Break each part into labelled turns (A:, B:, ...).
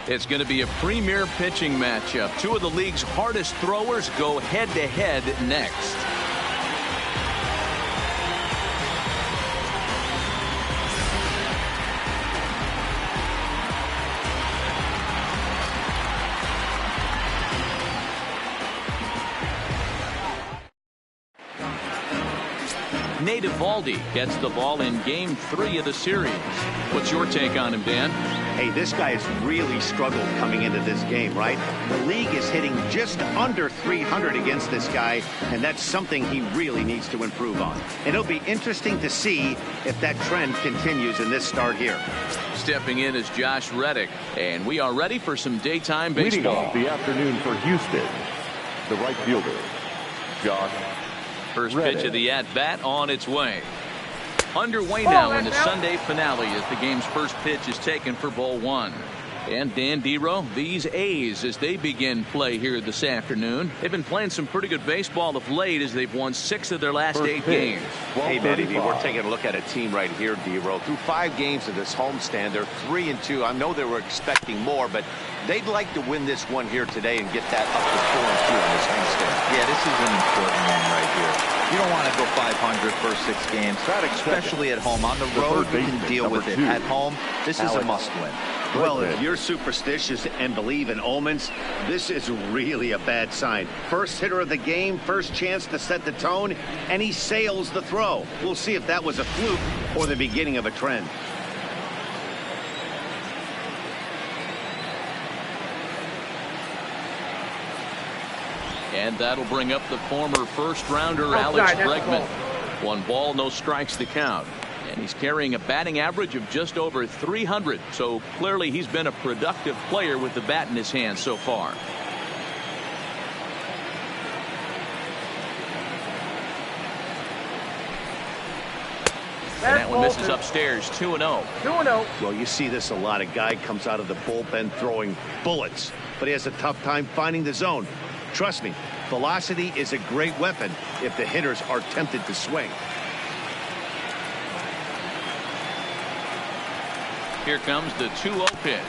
A: It's going to be a premier pitching matchup. Two of the league's hardest throwers go head-to-head next. Nate Eovaldi gets the ball in Game 3 of the series. What's your take on him, Dan?
B: Hey, this guy has really struggled coming into this game, right? The league is hitting just under 300 against this guy, and that's something he really needs to improve on. And it'll be interesting to see if that trend continues in this start here.
A: Stepping in is Josh Reddick, and we are ready for some daytime baseball.
C: Leading off the afternoon for Houston, the right fielder, Josh
A: First
C: Reddick.
A: pitch of the at-bat on its way. Underway now in the Sunday finale as the game's first pitch is taken for ball one. And Dan Dero, these A's as they begin play here this afternoon. They've been playing some pretty good baseball of late as they've won 6 of their last 8 games.
B: Hey, Matty, we're taking a look at a team right here, Dero. Through 5 games of this homestand, they're 3-2. I know they were expecting more, but they'd like to win this one here today and get that up to 4-2 on this homestand.
D: Yeah, this is an important one right here. You don't want to go 500 first 6 games, especially at home. On the road, you can deal with it. At home, this is a must-win.
B: Well, if you're superstitious and believe in omens, this is really a bad sign. First hitter of the game, first chance to set the tone, and he sails the throw. We'll see if that was a fluke or the beginning of a trend.
A: And that'll bring up the former first-rounder Alex Bregman. 1 ball, no strikes to count. And he's carrying a batting average of just over 300. So clearly he's been a productive player with the bat in his hand so far. And that one misses upstairs, 2-0.
B: 2-0. Well, you see this a lot. A guy comes out of the bullpen throwing bullets, but he has a tough time finding the zone. Trust me, velocity is a great weapon if the hitters are tempted to swing.
A: Here comes the 2-0 pitch.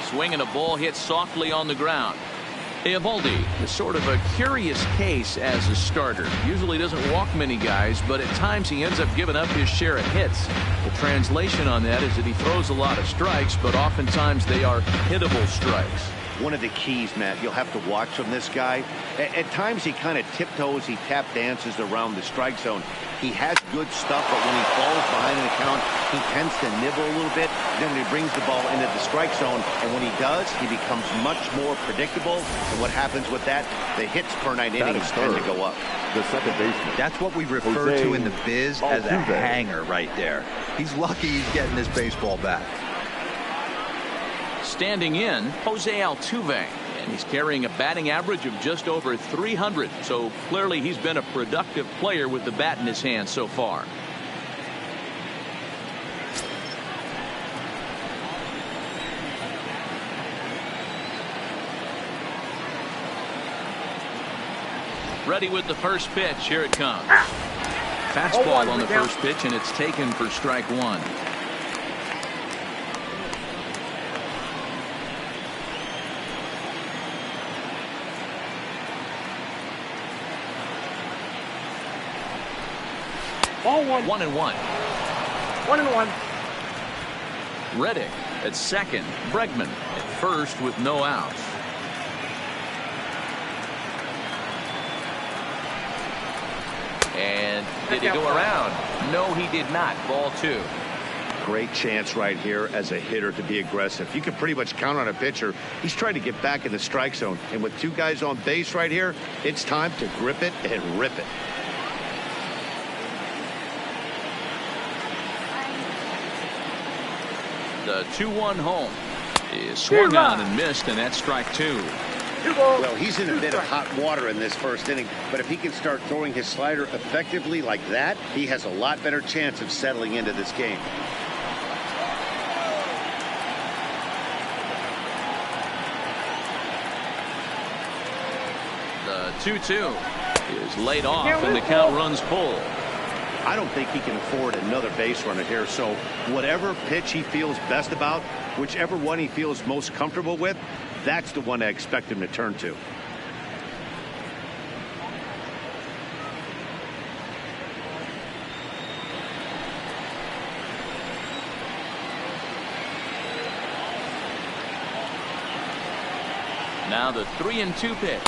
A: Swinging a ball hit softly on the ground. Eovaldi is sort of a curious case as a starter. Usually doesn't walk many guys, but at times he ends up giving up his share of hits. The translation on that is that he throws a lot of strikes, but oftentimes they are hittable strikes.
B: One of the keys, Matt, you'll have to watch from this guy. At times he kind of tiptoes, he tap dances around the strike zone. He has good stuff, but when he falls behind an account, he tends to nibble a little bit. Then when he brings the ball into the strike zone, and when he does, he becomes much more predictable. And what happens with that? The hits per 9 innings tend to go up.
C: The second baseman.
D: That's what we refer to in the biz as a hanger right there. He's lucky he's getting this baseball back.
A: Standing in, Jose Altuve, and he's carrying a batting average of just over 300. So clearly he's been a productive player with the bat in his hand so far. Ready with the first pitch. Here it comes. Fastball on the first pitch, and it's taken for strike 1.
E: Ball 1.
A: 1-1.
E: 1-1.
A: Reddick at second. Bregman at first with no outs. And did he go around? No, he did not. Ball 2.
B: Great chance right here as a hitter to be aggressive. You can pretty much count on a pitcher. He's trying to get back in the strike zone. And with 2 guys on base right here, it's time to grip it and rip it.
A: The 2-1 home is swung on and missed, and that's strike 2.
B: Well, he's in a bit of hot water in this first inning, but if he can start throwing his slider effectively like that, he has a lot better chance of settling into this game.
A: The 2-2 is laid off, and the count runs full.
B: I don't think he can afford another base runner here. So whatever pitch he feels best about, whichever one he feels most comfortable with, that's the one I expect him to turn to.
A: Now the 3-2 pitch.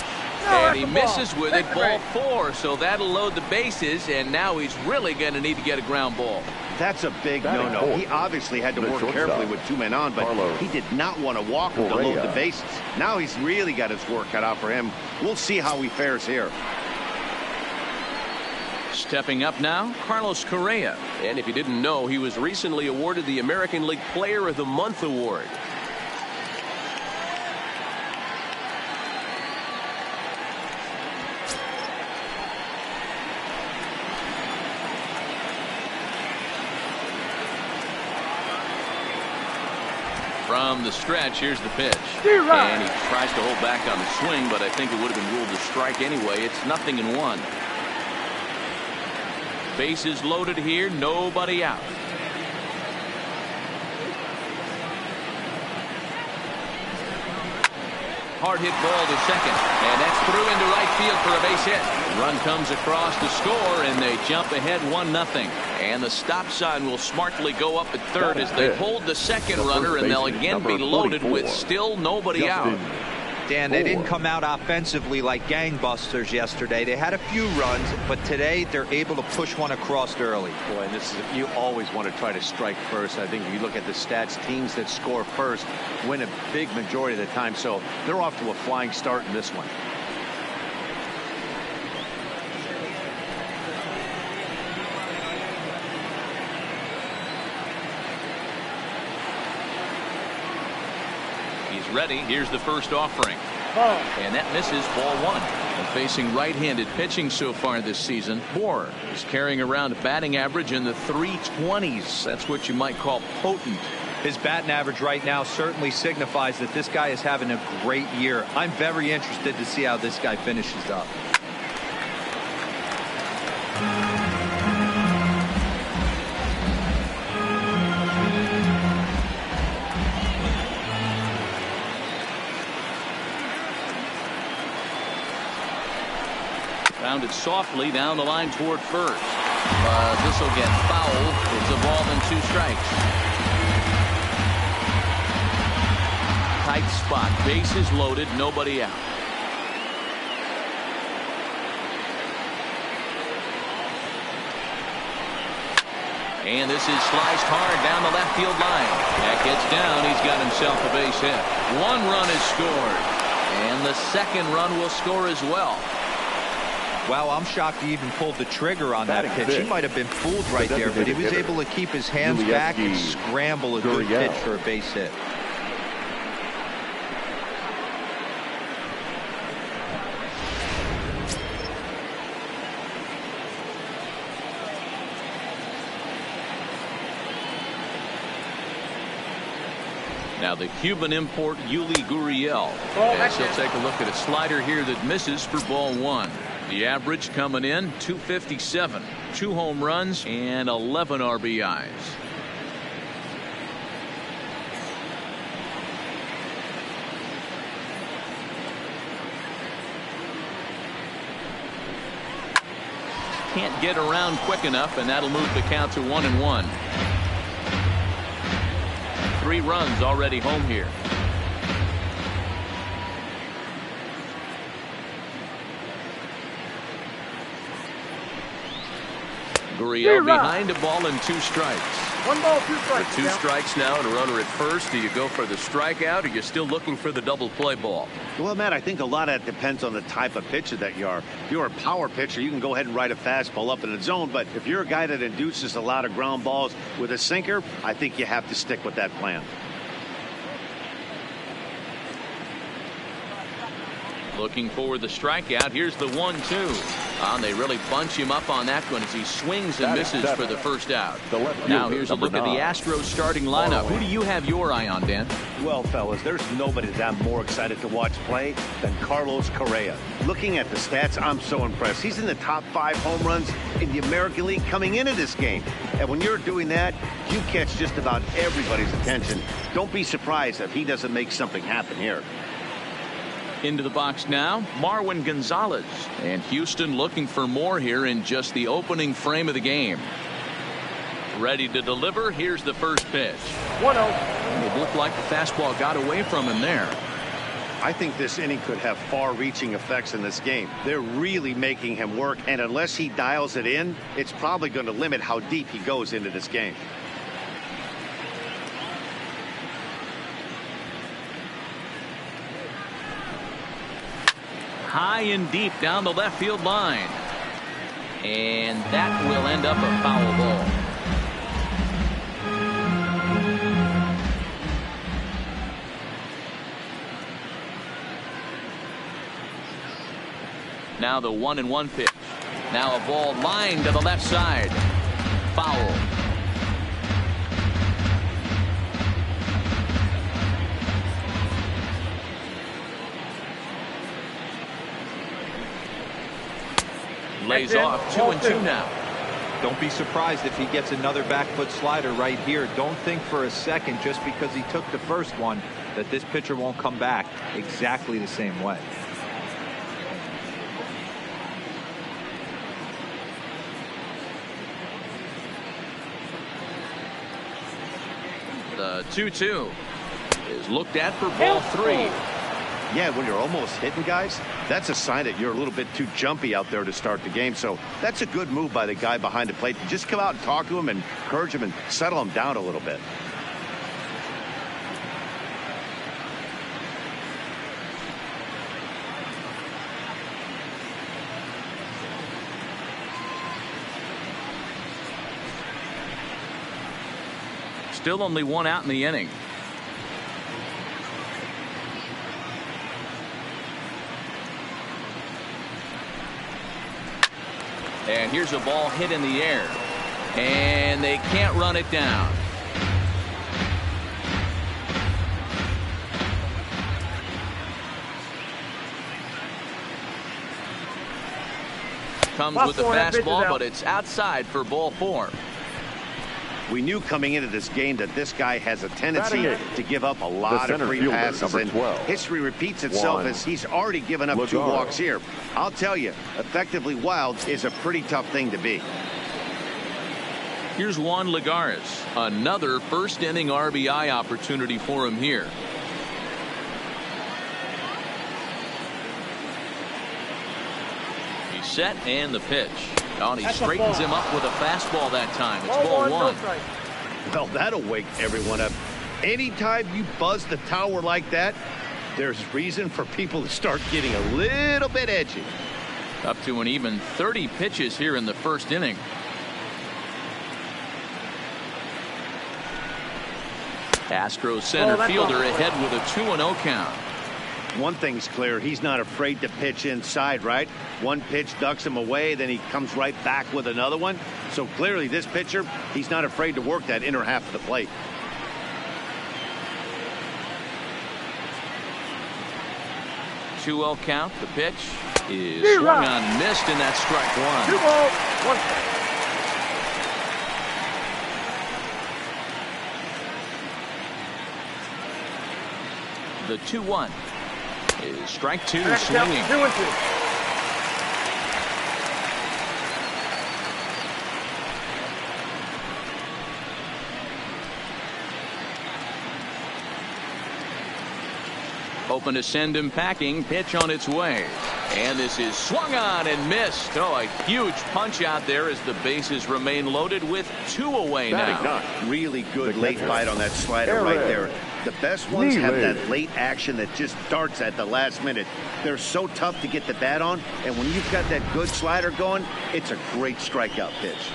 A: And he misses with it, ball 4. So that'll load the bases, and now he's really going to need to get a ground ball.
B: That's a big no-no. He obviously had to work carefully with 2 men on, but he did not want to walk him to load the bases. Now he's really got his work cut out for him. We'll see how he fares here.
A: Stepping up now, Carlos Correa.
F: And if you didn't know, he was recently awarded the American League Player of the Month award.
A: From the stretch, here's the pitch. And he tries to hold back on the swing, but I think it would have been ruled a strike anyway. It's 0-1. Bases loaded here, nobody out. Hard hit ball to second, and that's through into right field for a base hit. Run comes across to score, and they jump ahead 1-0. And the stop sign will smartly go up at third as they hold the second runner, and they'll again be loaded with still nobody out.
D: Dan, they didn't come out offensively like gangbusters yesterday. They had a few runs, but today they're able to push one across early.
B: Boy, and this is, you always want to try to strike first. I think if you look at the stats, teams that score first win a big majority of the time. So they're off to a flying start in this one.
A: Ready. Here's the first offering. And that misses, ball 1. And facing right-handed pitching so far this season, Bohr is carrying around a batting average in the 320s. That's what you might call potent.
D: His batting average right now certainly signifies that this guy is having a great year. I'm very interested to see how this guy finishes up.
A: Found it softly down the line toward first. This will get fouled. It's a ball and 2 strikes. Tight spot. Bases loaded. Nobody out. And this is sliced hard down the left field line. That gets down. He's got himself a base hit. 1 run is scored. And the second run will score as well.
D: Wow, I'm shocked he even pulled the trigger on that pitch. He might have been fooled right there, but he was able to keep his hands back and scramble a good pitch for a base hit.
A: Now the Cuban import Yuli Gurriel. As he'll take a look at a slider here that misses for ball 1. The average coming in 257, 2 home runs and 11 RBIs. Can't get around quick enough, and that'll move the count to 1-1. 3 runs already home here. Gurriel behind a ball and 2 strikes.
E: 1 ball, 2 strikes.
F: 2 strikes now and a runner at first. Do you go for the strikeout, or you're still looking for the double play ball?
B: Well, Matt, I think a lot of that depends on the type of pitcher that you are. If you're a power pitcher, you can go ahead and ride a fastball up in the zone. But if you're a guy that induces a lot of ground balls with a sinker, I think you have to stick with that plan.
A: Looking for the strikeout. Here's the 1-2. And they really bunch him up on that one as he swings and misses for the first out. Now here's a look at the Astros starting lineup. Who do you have your eye on, Dan?
B: Well, fellas, there's nobody that I'm more excited to watch play than Carlos Correa. Looking at the stats, I'm so impressed. He's in the top 5 home runs in the American League coming into this game. And when you're doing that, you catch just about everybody's attention. Don't be surprised if he doesn't make something happen here.
A: Into the box now, Marwin Gonzalez. And Houston looking for more here in just the opening frame of the game. Ready to deliver. Here's the first pitch.
E: 1-0.
A: It looked like the fastball got away from him there.
B: I think this inning could have far-reaching effects in this game. They're really making him work, and unless he dials it in, it's probably going to limit how deep he goes into this game.
A: High and deep down the left field line. And that will end up a foul ball. Now the 1-1 pitch. Now a ball lined to the left side. Foul. Lays off 2-2 now.
D: Don't be surprised if he gets another back foot slider right here. Don't think for a second just because he took the first one that this pitcher won't come back exactly the same way.
A: The 2-2 is looked at for ball 3.
B: Yeah, when you're almost hitting guys, that's a sign that you're a little bit too jumpy out there to start the game. So that's a good move by the guy behind the plate to just come out and talk to him and encourage him and settle him down a little bit.
A: Still only one out in the inning. And here's a ball hit in the air. And they can't run it down. Comes with the fastball, but it's outside for ball 4.
B: We knew coming into this game that this guy has a tendency to give up a lot of free passes, and history repeats itself as he's already given up 2 walks here. I'll tell you, effectively wild is a pretty tough thing to be.
A: Here's Juan Lagares. Another first inning RBI opportunity for him here. He's set and the pitch. Oh, and he straightens him up with a fastball that time. It's ball 1.
B: Well, that'll wake everyone up. Anytime you buzz the tower like that, there's reason for people to start getting a little bit edgy.
A: Up to an even 30 pitches here in the first inning. Astros center fielder ahead with a 2-0 count.
B: One thing's clear, he's not afraid to pitch inside, right? One pitch ducks him away, then he comes right back with another one. So clearly this pitcher, he's not afraid to work that inner half of the plate.
A: Two-0 count. The pitch is swung on and missed, and that's strike 1. The 2-1 is strike 2, swinging.
E: 2-2.
A: Open to send him packing. Pitch on its way. And this is swung on and missed. Oh, a huge punch out there as the bases remain loaded with 2 away now.
B: Really good late bite on that slider right there. The best ones have that late action that just darts at the last minute. They're so tough to get the bat on, and when you've got that good slider going, it's a great strikeout pitch.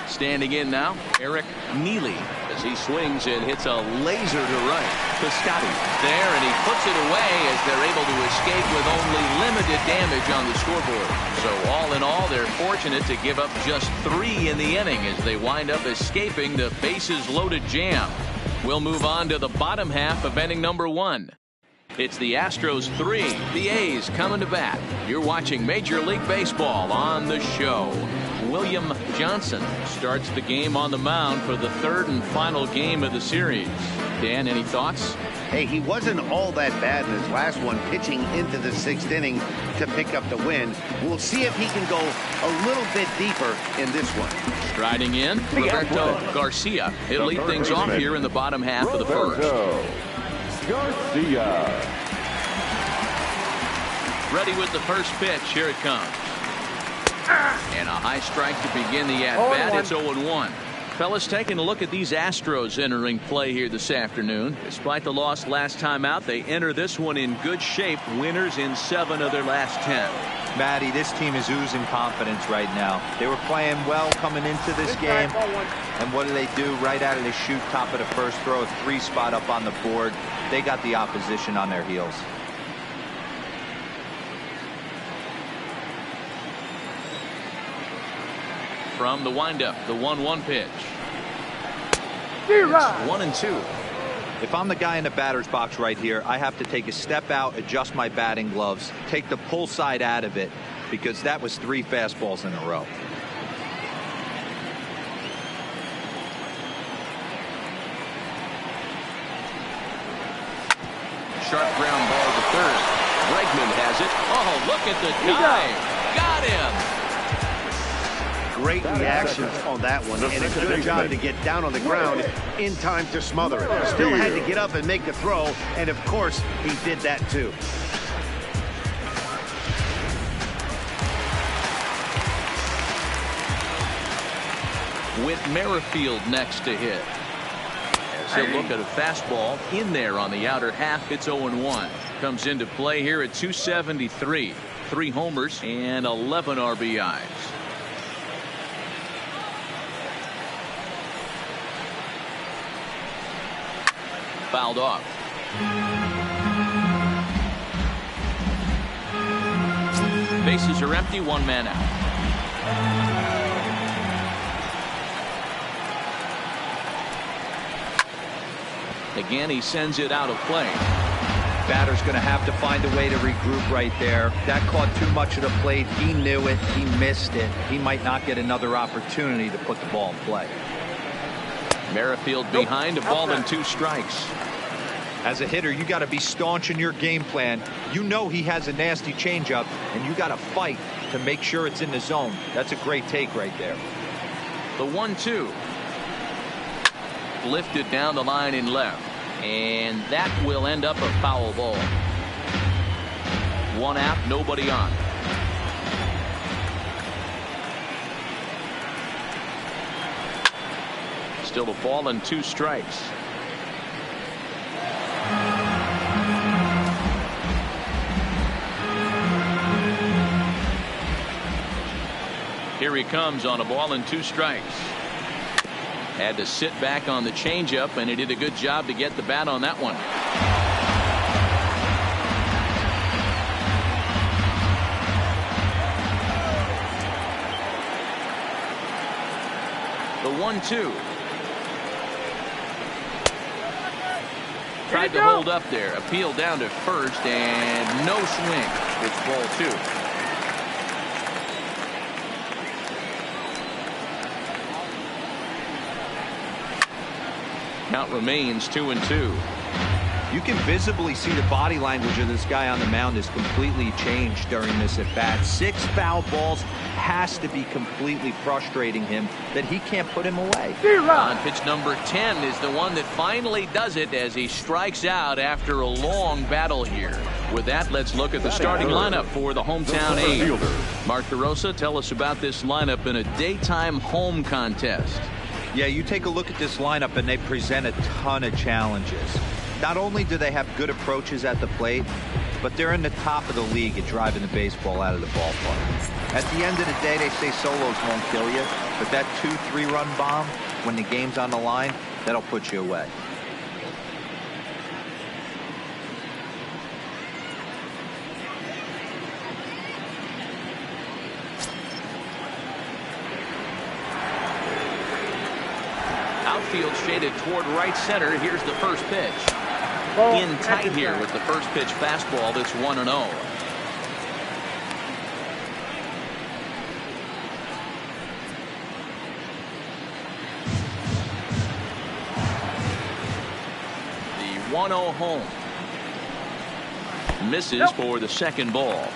B: Standing in now, Eric Neely.
A: as he swings and hits a laser to right. Piscotty there, and he puts it away as they're able to escape with only limited damage on the scoreboard. So all in all, they're fortunate to give up just 3 in the inning as they wind up escaping the bases loaded jam. We'll move on to the bottom half of inning number 1. It's the Astros 3, the A's coming to bat. You're watching Major League Baseball on the show. William Johnson starts the game on the mound for the 3rd and final game of the series. Dan, any thoughts?
B: Hey, he wasn't all that bad in his last one, pitching into the 6th inning to pick up the win. We'll see if he can go a little bit deeper in this one.
A: Striding in, Roberto Garcia. He'll lead things off here in the bottom half of the first.
C: Garcia.
A: Ready with the first pitch. Here it comes. And a high strike to begin the at-bat. It's 0-1. Fellas, taking a look at these Astros entering play here this afternoon. Despite the loss last time out, they enter this one in good shape. Winners in 7 of their last 10.
D: Matty, this team is oozing confidence right now. They were playing well coming into this game. And what do? Right out of the chute, top of the first, throw a 3 spot up on the board. They got the opposition on their heels.
A: From the windup, the 1-1 pitch. It's 1-2.
D: If I'm the guy in the batter's box right here, I have to take a step out, adjust my batting gloves, take the pull side out of it, because that was 3 fastballs in a row.
A: Sharp ground ball to third. Bregman has it. Oh, look at the dive. Got him.
B: Great reaction on that one, and a good job to get down on the ground in time to smother it. Still had to get up and make the throw, and of course, he did that too.
A: With Merrifield next to hit. As he'll look at a fastball in there on the outer half, it's 0-1. Comes into play here at 273. 3 homers and 11 RBIs. Fouled off. Bases are empty, 1 man out. Again, he sends it out of play.
D: Batter's going to have to find a way to regroup right there. That caught too much of the plate. He knew it. He missed it. He might not get another opportunity to put the ball in play.
A: Merrifield behind, a ball and 2 strikes.
D: As a hitter, you got to be staunch in your game plan. You know he has a nasty changeup, and you got to fight to make sure it's in the zone. That's a great take right there.
A: The 1-2. Lifted down the line in left. And that will end up a foul ball. 1 out, nobody on. Still a ball and 2 strikes. Here he comes on a ball and 2 strikes. Had to sit back on the changeup, and he did a good job to get the bat on that one. The 1-2. Tried to hold up there. Appeal down to first, and no swing. It's ball 2. Count remains 2-2.
D: You can visibly see the body language of this guy on the mound is completely changed during this at bat. 6 foul balls has to be completely frustrating him that he can't put him away.
A: On pitch number 10 is the one that finally does it as he strikes out after a long battle here. With that, let's look at the starting lineup for the hometown A's. Mark DeRosa, tell us about this lineup in a daytime home contest.
D: Yeah, you take a look at this lineup and they present a ton of challenges. Not only do they have good approaches at the plate, but they're in the top of the league at driving the baseball out of the ballpark. At the end of the day, they say solos won't kill you, but that 2-3 run bomb, when the game's on the line, That'll put you away.
A: Outfield shaded toward right center. Here's the first pitch. In tight here with the first pitch fastball. That's 1-0. The 1-0 home. Misses for the second ball.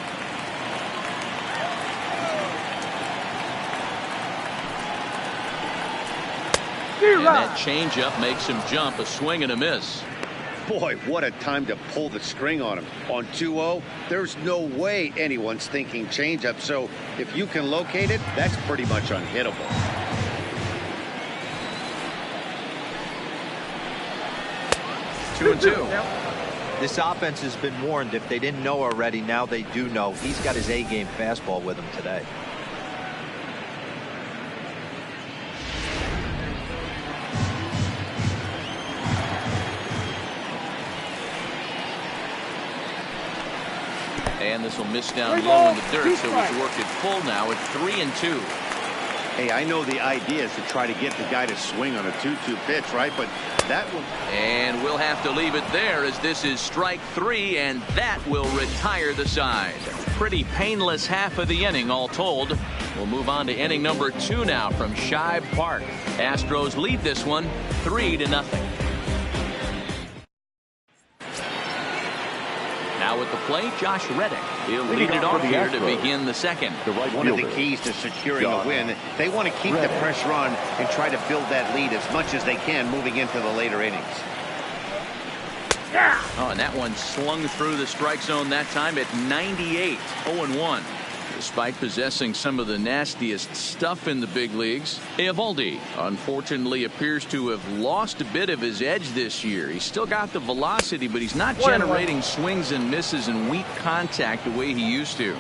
A: And that changeup makes him jump. A swing and a miss.
B: Boy, what a time to pull the string on him. On 2-0, there's no way anyone's thinking changeup. So if you can locate it, that's pretty much unhittable.
A: Two and two.
D: This offense has been warned. If they didn't know already, now they do know. He's got his A-game fastball with him today.
A: And this will miss down low in the dirt, so he's worked it full now at 3-2.
B: Hey, I know the idea is to try to get the guy to swing on a 2-2 pitch, right? But that one...
A: And we'll have to leave it there as this is strike 3, and that will retire the side. Pretty painless half of the inning, all told. We'll move on to inning number 2 now from Shibe Park. Astros lead this one 3-0. Now at the plate, Josh Reddick. He'll lead it off here to begin the second.
B: One of the keys to securing a win, they want to keep the pressure on and try to build that lead as much as they can moving into the later innings.
A: Oh, and that one slung through the strike zone that time at 98, 0-1. Despite possessing some of the nastiest stuff in the big leagues, Eovaldi unfortunately appears to have lost a bit of his edge this year. He's still got the velocity, but he's not generating swings and misses and weak contact the way he used to.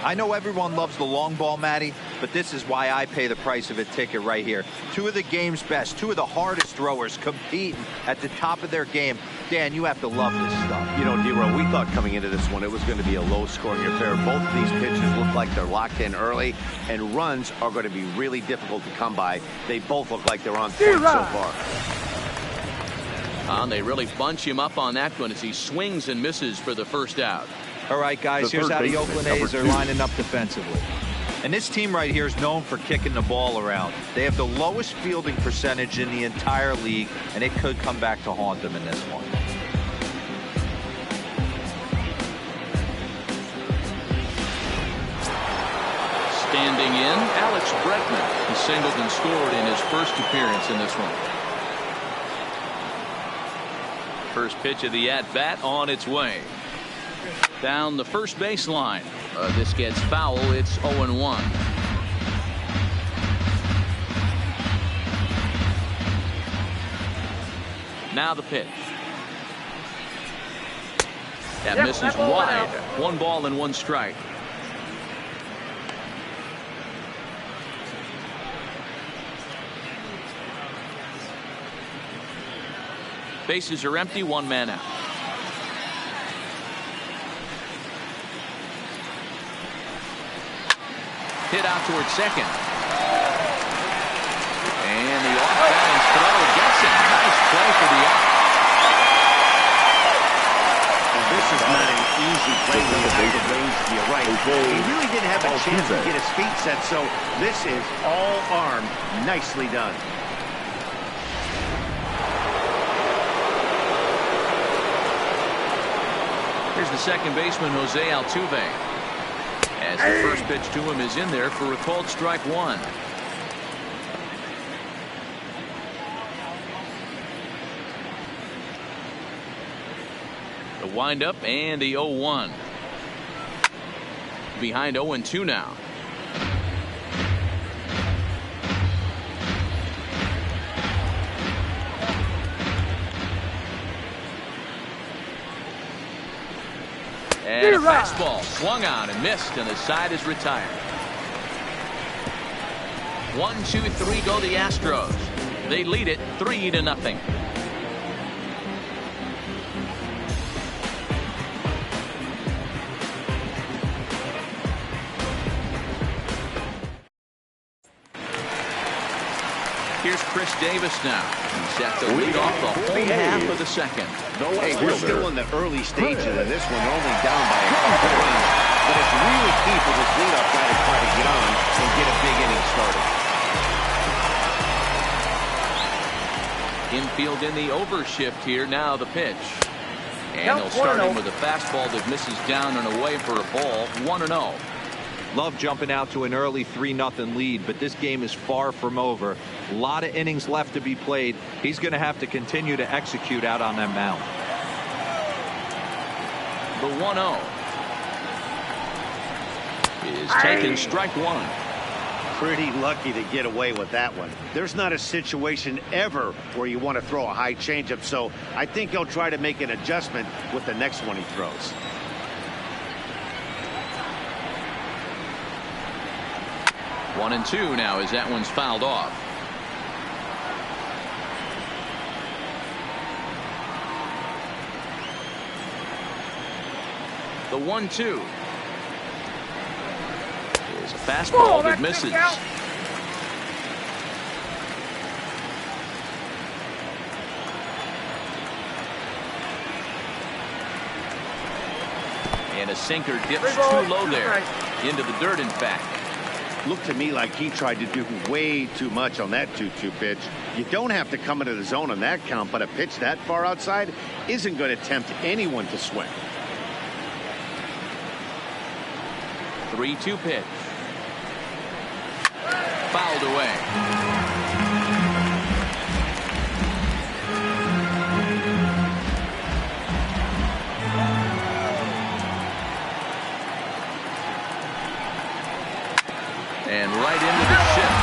D: I know everyone loves the long ball, Matty, but this is why I pay the price of a ticket right here. Two of the game's best, two of the hardest throwers competing at the top of their game. Dan, you have to love this stuff.
B: You know, DeRosa, we thought coming into this one it was going to be a low-scoring affair. Both of these pitches look like they're locked in early, and runs are going to be really difficult to come by. They both look like they're on point so far.
A: They really bunch him up on that one as he swings and misses for the first out.
D: All right, guys, here's how the Oakland A's are lining up defensively. And this team right here is known for kicking the ball around. They have the lowest fielding percentage in the entire league, and it could come back to haunt them in this one.
A: Standing in, Alex Bregman. He singled and scored in his first appearance in this one. First pitch of the at-bat on its way. Down the first baseline. This gets foul. It's 0-1. Now the pitch. That misses wide. 1 ball and 1 strike. Bases are empty. 1 man out. Hit out towards second. And the off-balance throw gets him. Nice play for the out.
B: And this is not an easy play when you have the range to your right. He really didn't have a chance to get his feet set, so this is all arm. Nicely done.
A: Here's the second baseman, Jose Altuve. As the first pitch to him is in there for a called strike 1. The windup and the 0-1. Behind 0-2 now. And a fastball swung on and missed, and the side is retired. 1, 2, 3 go the Astros. They lead it 3-0. Here's Chris Davis now. He's set to lead off the whole half of the second.
B: Hey, we're still in the early stages of this one. They're only down by a couple runs. But it's really key for this leadoff guy to try to get on and get a big inning started.
A: Infield in the overshift here. Now the pitch. And they'll start him with a fastball that misses down and away for a ball. 1-0.
D: Love jumping out to an early 3-0 lead, but this game is far from over. A lot of innings left to be played. He's going to have to continue to execute out on that mound.
A: The 1-0 is taken, strike one.
B: Pretty lucky to get away with that one. There's not a situation ever where you want to throw a high changeup, so I think he'll try to make an adjustment with the next one he throws.
A: One and two now as that one's fouled off. The 1-2 is a fastball that misses. And a sinker dips too low there. Into the dirt, in fact.
B: Looked to me like he tried to do way too much on that 2-2 pitch. You don't have to come into the zone on that count, but a pitch that far outside isn't going to tempt anyone to swing.
A: 3-2 pitch. Fouled away. And right into the shift.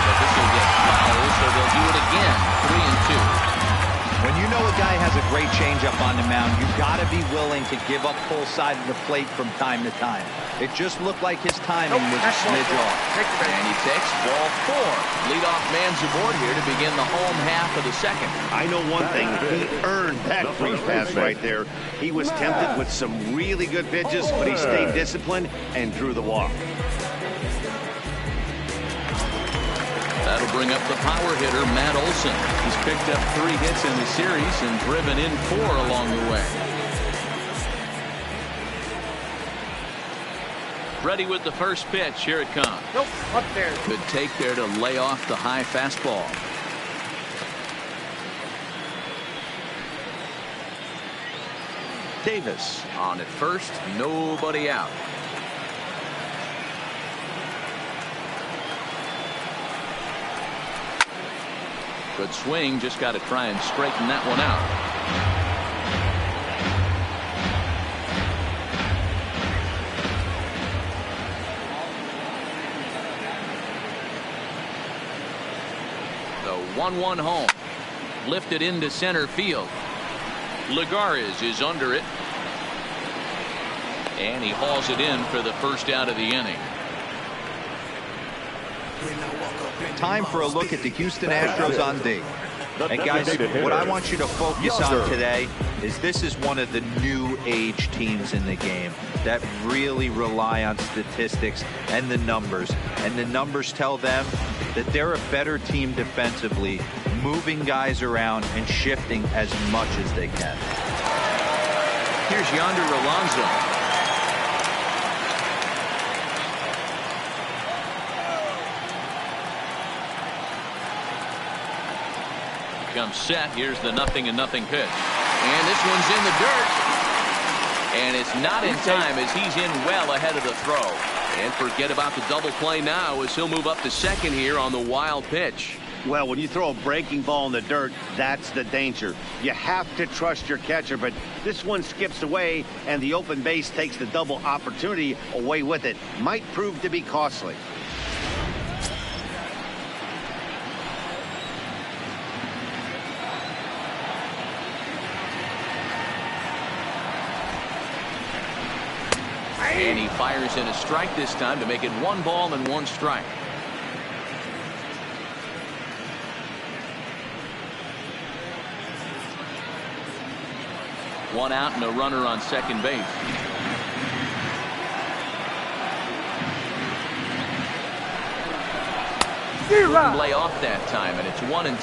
A: But this will get fouled, so they'll do it again. 3-2.
D: When you know a guy has a great changeup on the mound, you've got to be willing to give up full side of the plate from time to time. It just looked like his timing was a smidge off.
A: And he takes ball 4. Leadoff man's aboard here to begin the home half of the second.
B: I know one thing. He earned that free pass right there. He was tempted with some really good pitches, but he stayed disciplined and drew the walk.
A: That'll bring up the power hitter, Matt Olson. He's picked up 3 hits in the series and driven in 4 along the way. Ready with the first pitch. Here it comes.
E: Nope, up there.
A: Good take there to lay off the high fastball. Davis on at first, nobody out. Good swing, just got to try and straighten that one out. The 1-1 home. Lifted into center field. Lagares is under it. And he hauls it in for the first out of the inning.
D: Time for a look at the Houston Astros on D. And guys, what I want you to focus on today is this is one of the new age teams in the game that really rely on statistics and the numbers. And the numbers tell them that they're a better team defensively, moving guys around and shifting as much as they can.
A: Here's Yonder Alonso. Comes set. Here's the 0-0 pitch. And this one's in the dirt. And it's not in time as he's in well ahead of the throw. And forget about the double play now as he'll move up to second here on the wild pitch.
B: Well, when you throw a breaking ball in the dirt, that's the danger. You have to trust your catcher, but this one skips away and the open base takes the double opportunity away with it. Might prove to be costly.
A: And he fires in a strike this time to make it 1 ball and 1 strike. One out and a runner on second base. Didn't lay off that time, and it's 1-2.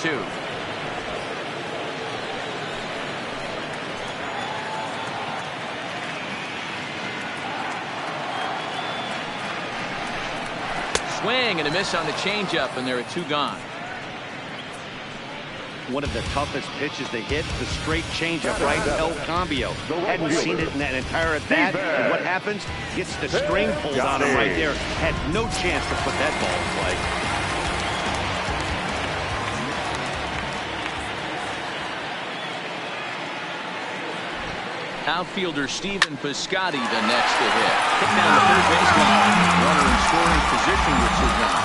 A: Swing and a miss on the changeup, and there are 2 gone.
B: One of the toughest pitches to hit, the straight changeup, right? El Cambio. Hadn't seen it in that entire at bat. And what happens? Gets the string pulled on him right there. Had no chance to put that ball in play.
A: Outfielder Stephen Piscotty the next to hit. Kick down the third baseline. Runner in scoring position with 2 gone.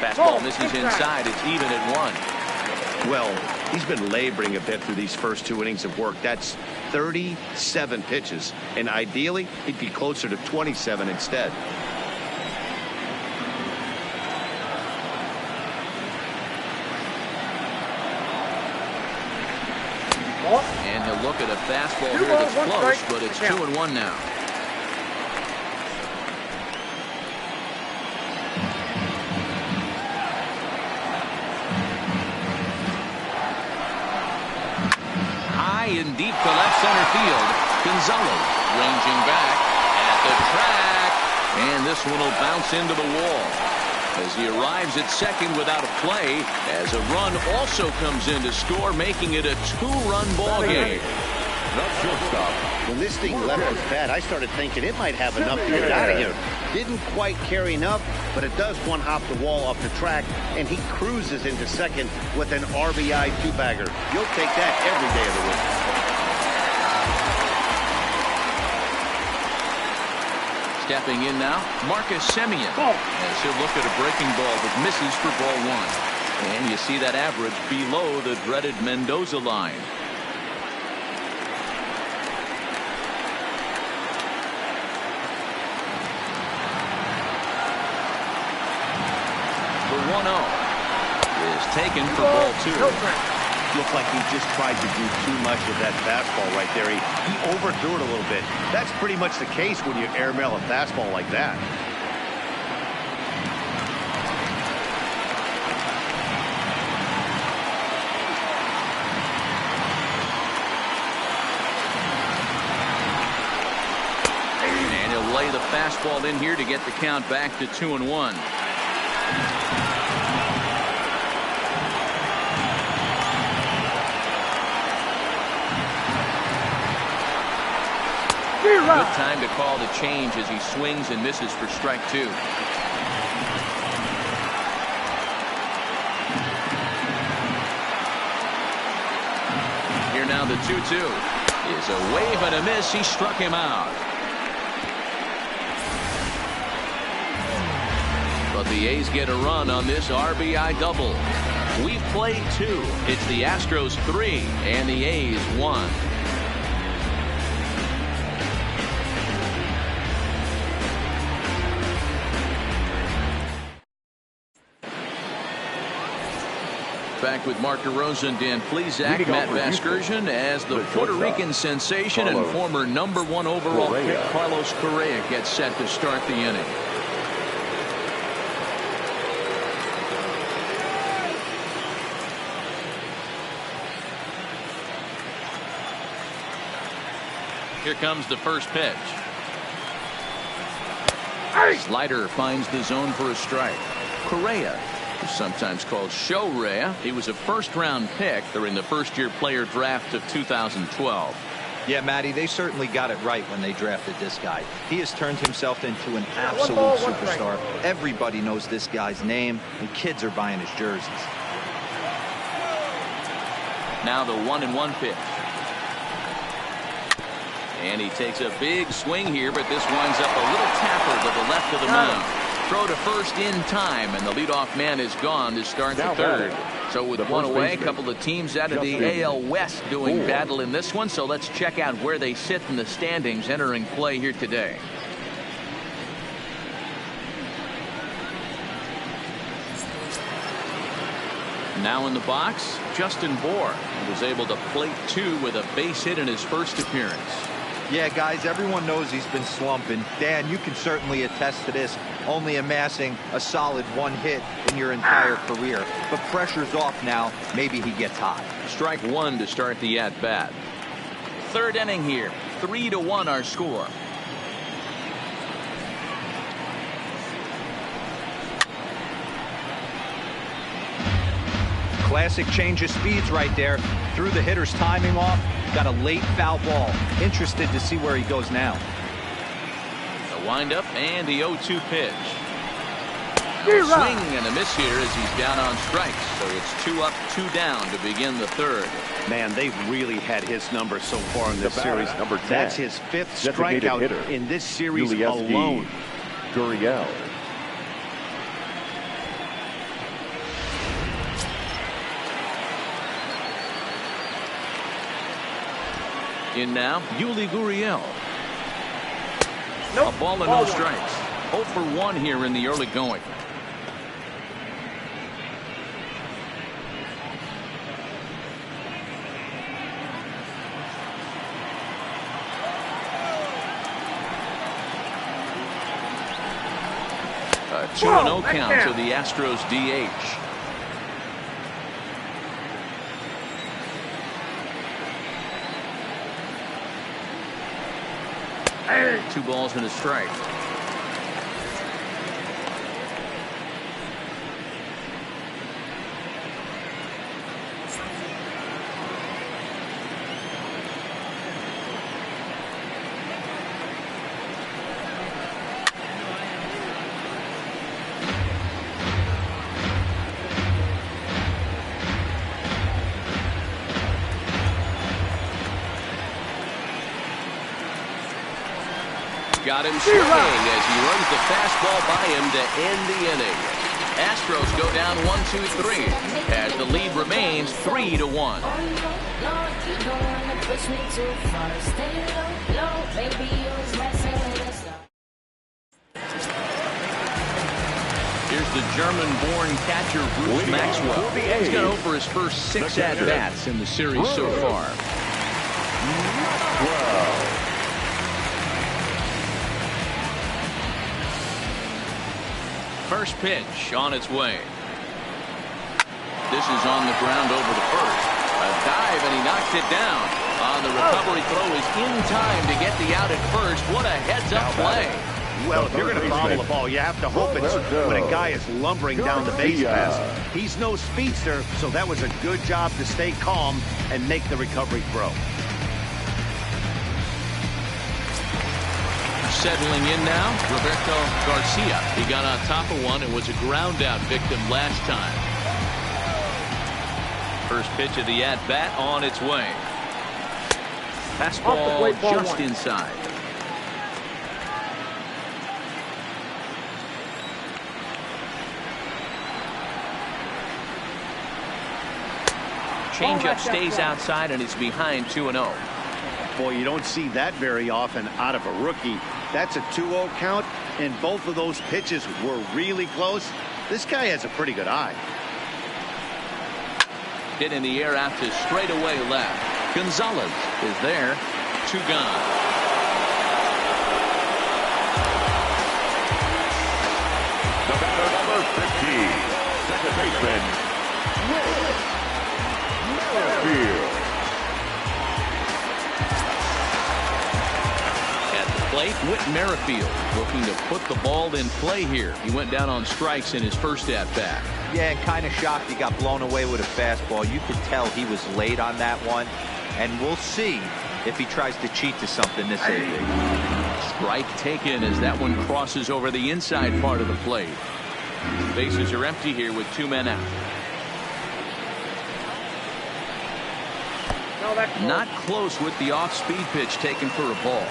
A: Fastball misses inside. It's even at 1.
B: Well, he's been laboring a bit through these first 2 innings of work. That's 37 pitches, and ideally he'd be closer to 27 instead.
A: And he'll look at a fastball here that's close, but it's 2-1 now. In deep to left center field. Gonzalez ranging back at the track, and this one will bounce into the wall as he arrives at second without a play, as a run also comes in to score, making it a 2-run ball game.
C: That's shortstop.
B: When this thing left his bat, I started thinking it might have enough to get out of here. Didn't quite carry enough, but it does one-hop the wall off the track, and he cruises into second with an RBI 2-bagger. You'll take that every day of the week.
A: Stepping in now, Marcus Semien, as he'll look at a breaking ball that misses for ball 1. And you see that average below the dreaded Mendoza line. The 1-0 is taken for ball 2.
B: Looked like he just tried to do too much of that fastball right there. He overthrew it a little bit. That's pretty much the case when you airmail a fastball like that.
A: And he'll lay the fastball in here to get the count back to 2-1. Good time to call the change as he swings and misses for strike 2. Here now the 2-2 is a wave and a miss. He struck him out. But the A's get a run on this RBI double. We've played 2. It's the Astros 3 and the A's 1. Back with Mark DeRosa and Dan Plesac, Matt Vasgersian as the Puerto Rican sensation and former #1 overall pick Carlos Correa gets set to start the inning. Here comes the first pitch. Slider finds the zone for a strike. Correa, sometimes called Show-Rea. He was a first-round pick during the first-year player draft of 2012.
D: Yeah, Matty, they certainly got it right when they drafted this guy. He has turned himself into an absolute superstar. Everybody knows this guy's name, and kids are buying his jerseys.
A: Now the 1-1 pitch. And he takes a big swing here, but this winds up a little tapper to the left of the mound. Throw to first in time, and the leadoff man is gone to start the third. So with one away, a couple of teams out of the AL West doing battle in this one. So let's check out where they sit in the standings entering play here today. Now in the box, Justin Bour was able to plate 2 with a base hit in his first appearance.
D: Yeah, guys, everyone knows he's been slumping. Dan, you can certainly attest to this, only amassing a solid 1 hit in your entire career. But pressure's off now. Maybe he gets hot.
A: Strike 1 to start the at-bat. Third inning here. 3-1 our score.
D: Classic change of speeds right there. Threw the hitter's timing off. Got a late foul ball. Interested to see where he goes now.
A: The windup and the 0-2 pitch. Swing and a miss here as he's down on strikes. So it's 2 up, 2 down to begin the third.
B: Man, they've really had his number so far in this series.
C: Number 10.
B: That's his 5th strikeout in this series alone.
C: Gurriel.
A: In now, Yuli Gurriel.
E: Nope.
A: A ball and no strikes. 0 for 1 here in the early going. A 2-0 count to the Astros DH.
E: Hey.
A: 2 balls and a strike. Got him swinging as he runs the fastball by him to end the inning. Astros go down 1-2-3 as the lead remains 3-1. Here's the German-born catcher Bruce Maxwell. He's got over his first 6 at-bats in the series so far. First pitch on its way. This is on the ground over to first. A dive and he knocks it down. On the recovery throw is in time to get the out at first. What a heads-up play.
B: Well, if you're going to foul the ball, you have to hope it's when a guy is lumbering down the base pass. He's no speedster, so that was a good job to stay calm and make the recovery throw.
A: Settling in now, Roberto Garcia. He got on top of one and was a ground out victim last time. First pitch of the at-bat on its way. Fastball just inside. Changeup stays outside and it's behind 2-0.
B: Boy, you don't see that very often out of a rookie. That's a 2-0 count, and both of those pitches were really close. This guy has a pretty good eye.
A: Hit in the air out to straightaway left. Gonzalez is there. 2 gone.
C: The batter, number 50, second baseman, Merrifield.
A: Plate, Whit Merrifield looking to put the ball in play here. He went down on strikes in his first at-bat.
D: Yeah, and kind of shocked he got blown away with a fastball. You could tell he was late on that one. And we'll see if he tries to cheat to something this evening.
A: Strike taken as that one crosses over the inside part of the plate. Bases are empty here with 2 men out. Not close with the off-speed pitch taken for a ball.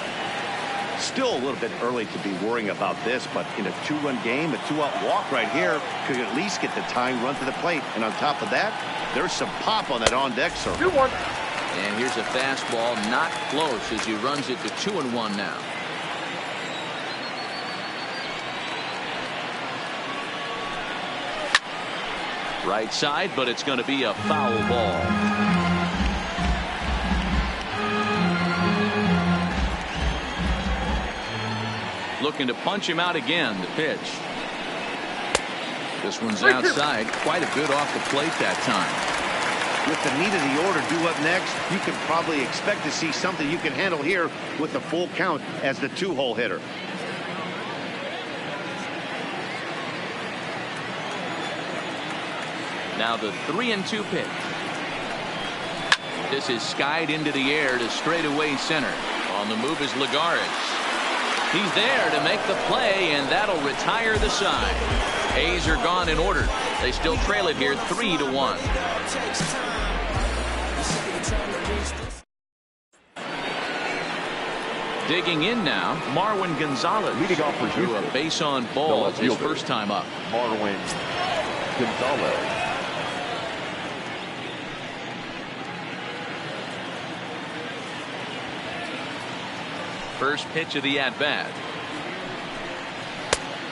B: Still a little bit early to be worrying about this, but in a 2-run game, a 2-out walk right here could at least get the tying run to the plate. And on top of that, there's some pop on that on-deck circle.
E: 2-1.
A: And here's a fastball, not close, as he runs it to 2-1 now. Right side, but it's going to be a foul ball. Looking to punch him out again. The pitch. This one's outside. Quite a bit off the plate that time.
B: With the meat of the order due up next, you can probably expect to see something you can handle here with the full count as the 2-hole hitter.
A: Now the 3-2 pitch. This is skied into the air to straightaway center. On the move is Lagares. He's there to make the play, and that'll retire the side. A's are gone in order. They still trail it here 3-1. Digging in now, Marwin Gonzalez.
C: Leading off for
A: Drew a
C: Houston,
A: base on balls his first time up.
C: Marwin Gonzalez.
A: First pitch of the at-bat.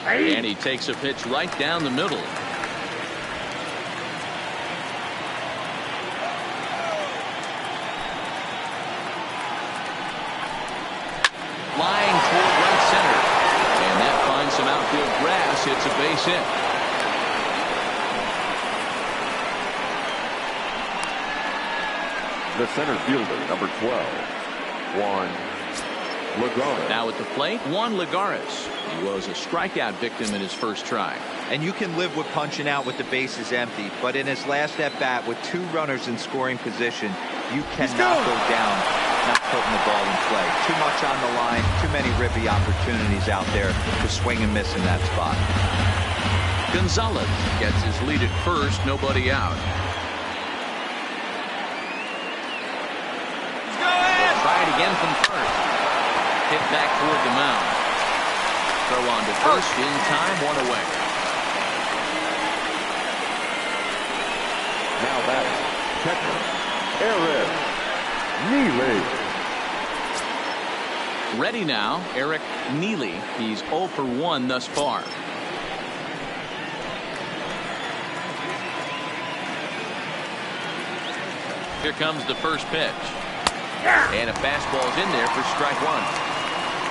A: And he takes a pitch right down the middle. Flying toward right center. And that finds some outfield grass. It's a base hit.
C: The center fielder, number 12, Juan Lagares.
A: Now at the plate, Juan Lagares. He was a strikeout victim in his first try.
D: And you can live with punching out with the bases empty, but in his last at-bat with 2 runners in scoring position, you cannot go down not putting the ball in play. Too much on the line, too many ribby opportunities out there to swing and miss in that spot.
A: Gonzalez gets his lead at first, nobody out. They'll try it again from first. Hit back toward the mound. Throw on to first in time, 1 away.
C: Now batting, catcher, Eric Neely.
A: Ready now, Eric Neely. He's 0 for 1 thus far. Here comes the first pitch. And a fastball's in there for strike 1.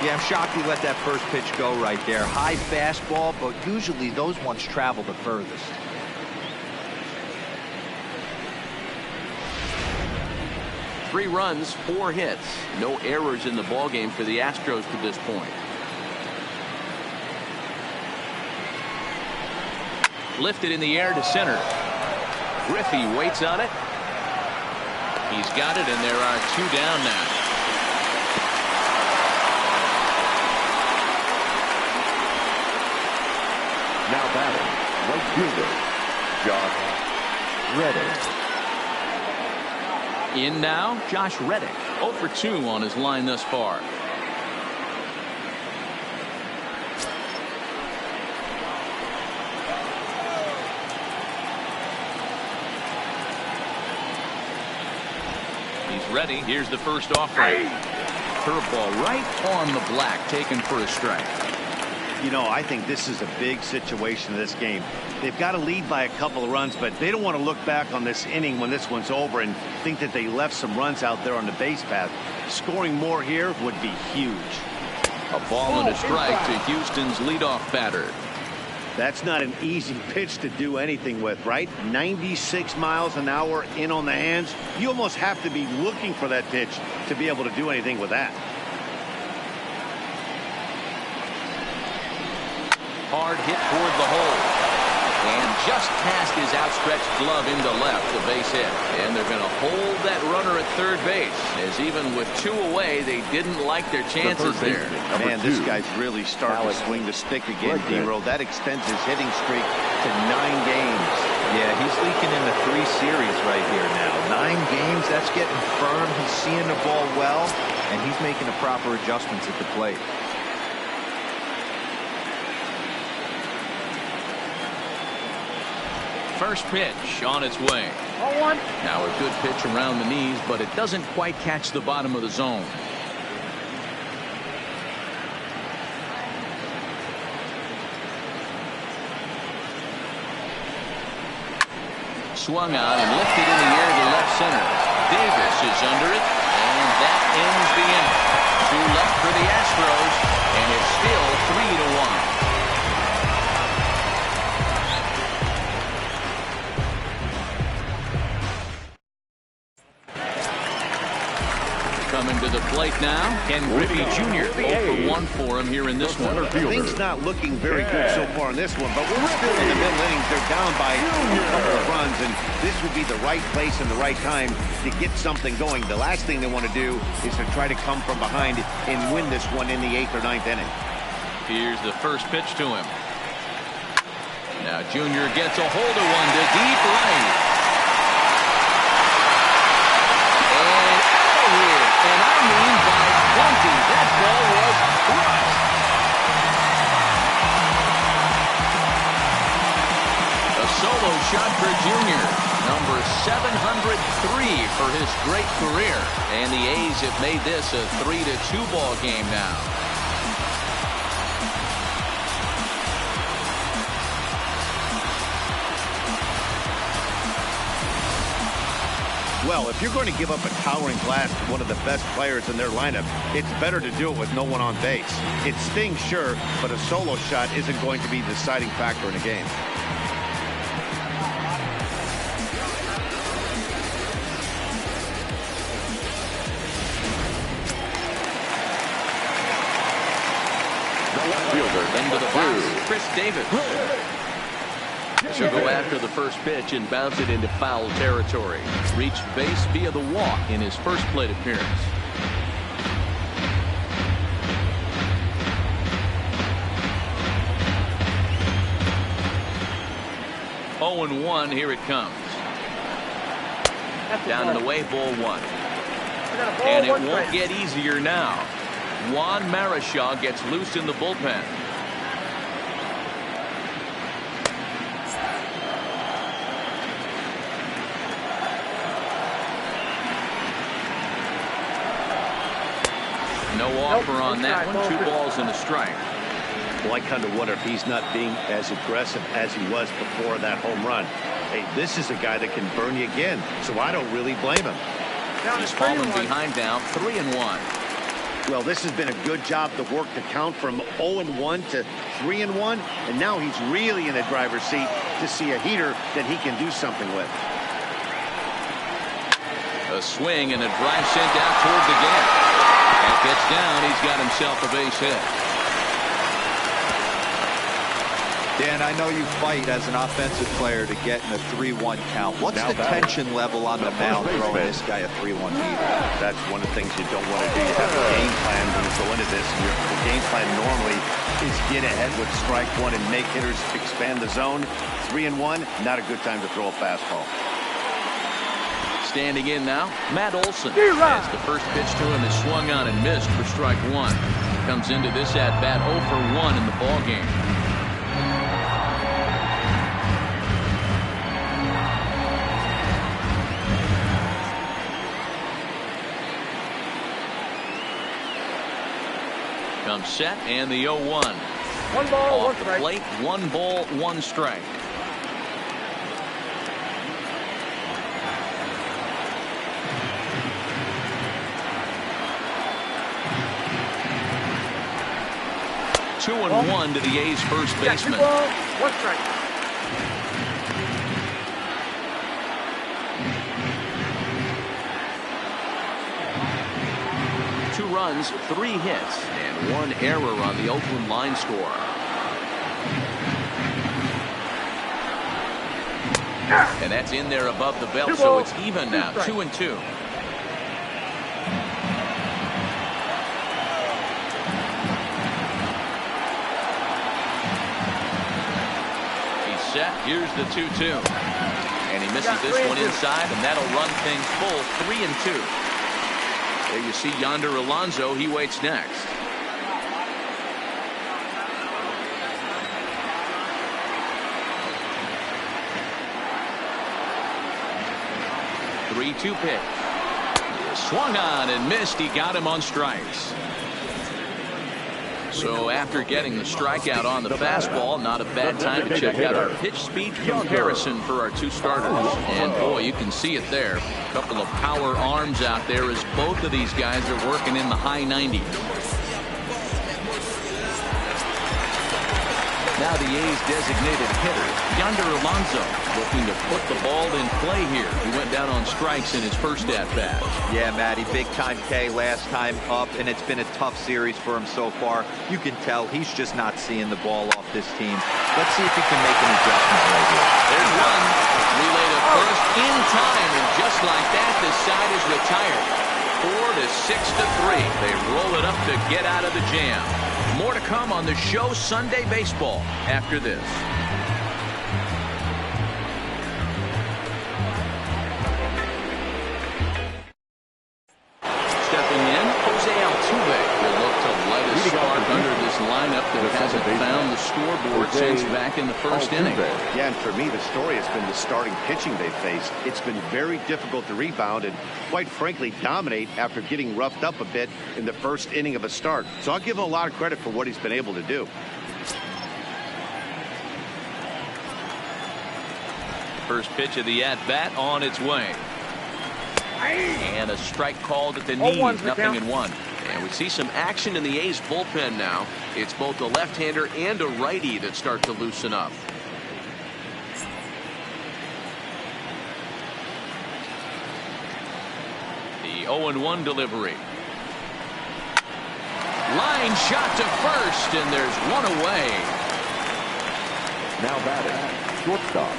D: Yeah, I'm shocked he let that first pitch go right there. High fastball, but usually those ones travel the furthest.
A: Three runs, 4 hits. No errors in the ballgame for the Astros to this point. Lifted in the air to center. Griffey waits on it. He's got it, and there are 2 down now.
C: Now batting, right fielder, Josh Reddick.
A: In now, Josh Reddick, 0 for 2 on his line thus far. He's ready. Here's the first offering. Curveball right on the black, taken for a strike.
B: You know, I think this is a big situation in this game. They've got to lead by a couple of runs, but they don't want to look back on this inning when this one's over and think that they left some runs out there on the base path. Scoring more here would be huge.
A: A ball and a strike to Houston's leadoff batter.
B: That's not an easy pitch to do anything with, right? 96 miles an hour in on the hands. You almost have to be looking for that pitch to be able to do anything with that.
A: Hard hit toward the hole. And just past his outstretched glove into left, the base hit. And they're going to hold that runner at third base, as even with 2 away, they didn't like their chances there.
B: Man, this guy's really starting to swing the stick again, D-Roll. That extends his hitting streak to 9 games.
D: Yeah, he's leaking into 3 series right here now. 9 games, that's getting firm. He's seeing the ball well, and he's making the proper adjustments at the plate.
A: first pitch on its way.
E: 0-1.
A: Now a good pitch around the knees, but it doesn't quite catch the bottom of the zone. Swung on and lifted in the air to left center. Davis is under it, and that ends the inning. 2 left for the Astros, and it's still 3-1. Coming to the plate now, Ken Griffey Jr. 0 for 1 for him here in this one.
B: Things not looking very good so far in this one, but we're still in the middle innings. They're down by a couple of runs, and this would be the right place and the right time to get something going. The last thing they want to do is to try to come from behind and win this one in the 8th or 9th inning.
A: Here's the first pitch to him. Now Jr. gets a hold of one to deep right. And I mean by 20. That ball was crushed. A solo shot for Jr. Number 703 for his great career. And the A's have made this a 3-2 ball game now.
B: Well, if you're going to give up a towering blast to one of the best players in their lineup, it's better to do it with no one on base. It stings, sure, but a solo shot isn't going to be the deciding factor in a game.
A: Into the box, Chris Davis. She'll go after the first pitch and bounce it into foul territory. Reached base via the walk in his first plate appearance. Oh and 1, here it comes. Down and away, ball 1. And it won't get easier now. Juan Marichal gets loose in the bullpen. No offer on that one. 2 balls and a strike.
B: Well, I kind of wonder if he's not being as aggressive as he was before that home run. Hey, this is a guy that can burn you again, so I don't really blame him.
A: He's fallen behind now, 3-1.
B: Well, this has been a good job to work the count from 0-1 to 3-1, and now he's really in the driver's seat to see a heater that he can do something with.
A: A swing and a drive sent out toward the gap. That gets down. He's got himself a base hit.
D: Dan, I know you fight as an offensive player to get in a 3-1 count. What's the tension level on the mound throwing this guy a 3-1 lead?
B: That's one of the things you don't want to do. You have a game plan when you go into this. The game plan normally is get ahead with strike 1 and make hitters expand the zone. 3-1, not a good time to throw a fastball.
A: Standing in now, Matt Olson. As the first pitch to him is swung on and missed for strike 1. Comes into this at-bat 0 for 1 in the ball game. Comes set and the 0-1.
E: 1 ball, 1
A: strike. Off the plate, 1 ball, 1 strike. Two and 1 to the A's first baseman.
E: 2 balls, 1 strike.
A: Two runs, 3 hits, and 1 error on the Oakland line score. And that's in there above the belt, so it's even now, 2-2. Set. Here's the 2-2. And he misses this one inside, and that'll run things full 3-2. There you see Yonder Alonso. He waits next. 3-2 pitch. Swung on and missed. He got him on strikes. So after getting the strikeout on the fastball, not a bad time to check out our pitch speed comparison for our two starters. And boy, you can see it there. A couple of power arms out there as both of these guys are working in the high 90s. Now the A's designated hitter, Yonder Alonso, looking to put the ball in play here. He went down on strikes in his first at-bat.
D: Yeah, Matty, big-time K last time up, and it's been a tough series for him so far. You can tell he's just not seeing the ball off this team. Let's see if he can make an adjustment right here.
A: There's one. Relay to first in time, and just like that, the side is retired. 4-6-3. They roll it up to get out of the jam. More to come on the show Sunday Baseball after this. Stepping in, Jose Altuve will look to light a spark under this lineup that hasn't found the scoreboard since back in the first inning.
B: Yeah, and for me, the story has been the starting pitching they faced. It's been very difficult to rebound and, quite frankly, dominate after getting roughed up a bit in the first inning of a start. So I'll give him a lot of credit for what he's been able to do.
A: First pitch of the at-bat on its way. And a strike called at the knees, 0-1. And we see some action in the A's bullpen now. It's both a left-hander and a righty that start to loosen up. The 0-1 delivery. Line shot to first, and there's one away.
C: Now batting, shortstop,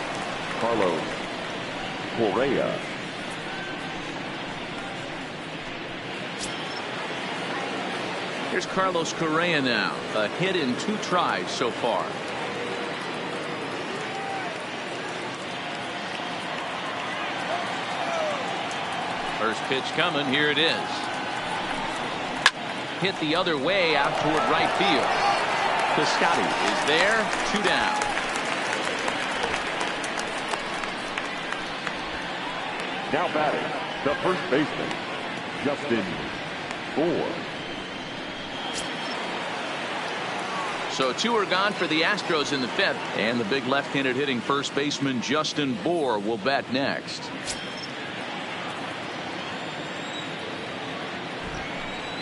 C: Carlos Correa.
A: Here's Carlos Correa now. A hit in 2 tries so far. First pitch coming. Here it is. Hit the other way out toward right field. Piscotty is there. 2 down.
C: Now batting, the first baseman, Justin Bour.
A: So 2 are gone for the Astros in the 5th. And the big left-handed hitting first baseman Justin Bour will bat next.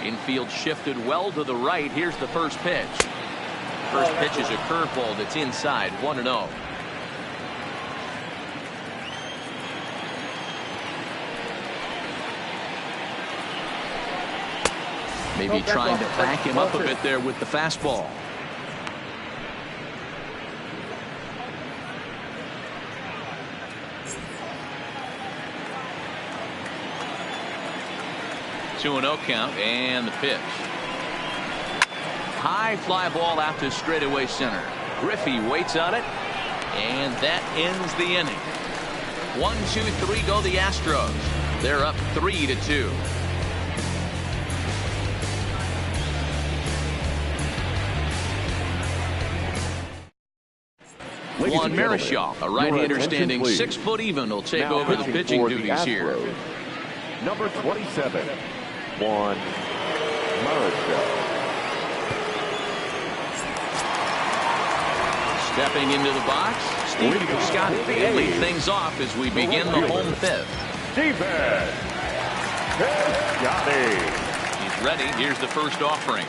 A: Infield shifted well to the right. Here's the first pitch. First pitch is a curveball that's inside. 1-0. Maybe trying to back him up a bit there with the fastball. Two 2-0 count, and the pitch. High fly ball out to straightaway center. Griffey waits on it, and that ends the inning. 1-2-3 go the Astros. They're up 3-2. Juan Marichal, a right-hander standing 6 foot even, will take over the pitching duties here.
C: Number 27, Juan Marichal.
A: Stepping into the box, Steve Piscotty will lead things off as we begin the home 5th.
C: Shibe Park.
A: He's ready. Here's the first offering.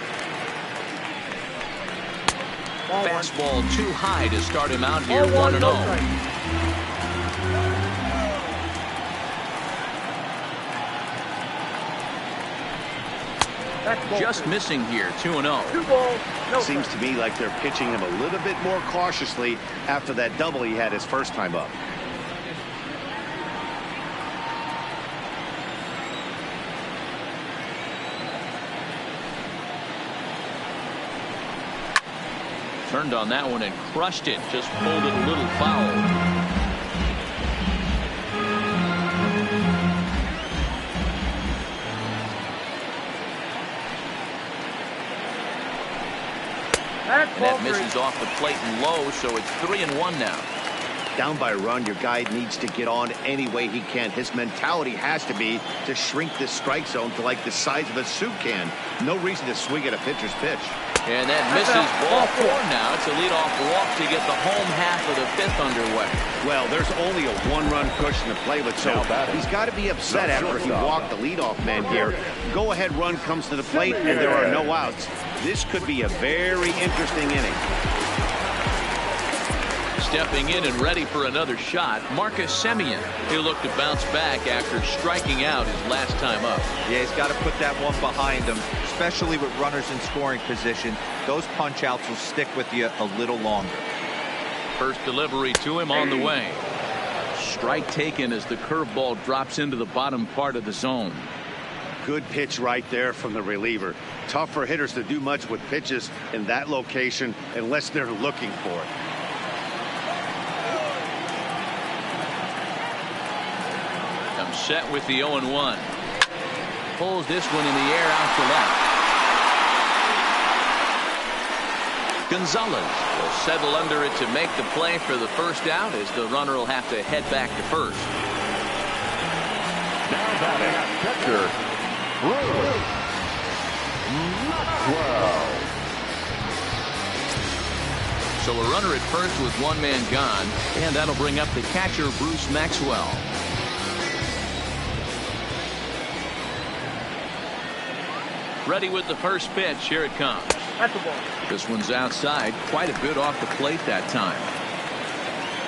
A: Fastball too high to start him out here. 1-0. Just missing here. 2-0.
B: Seems to me like they're pitching him a little bit more cautiously after that double he had his first time up.
A: Turned on that one and crushed it. Just pulled it a little foul. And that misses off the plate and low, so it's 3-1 now.
B: Down by a run, your guy needs to get on any way he can. His mentality has to be to shrink this strike zone to like the size of a soup can. No reason to swing at a pitcher's pitch.
A: And that misses ball 4 now. It's a leadoff walk to get the home half of the 5th underway.
B: Well, there's only a 1-run cushion to play with, so he's got to be upset after he walked the leadoff man here. Go-ahead run comes to the plate, and there are no outs. This could be a very interesting inning.
A: Stepping in and ready for another shot, Marcus Semien. He'll look to bounce back after striking out his last time up.
D: Yeah, he's got to put that one behind him, especially with runners in scoring position. Those punch-outs will stick with you a little longer.
A: First delivery to him on the way. Strike taken as the curveball drops into the bottom part of the zone.
B: Good pitch right there from the reliever. Tough for hitters to do much with pitches in that location unless they're looking for it.
A: Set with the 0-1. Pulls this one in the air out to left. Gonzalez will settle under it to make the play for the first out as the runner will have to head back to first.
C: Now batting, catcher, Maxwell.
A: So a runner at first with 1 man gone, and that'll bring up the catcher, Bruce Maxwell. Ready with the first pitch. Here it comes.
E: That's the ball.
A: This one's outside, quite a bit off the plate that time.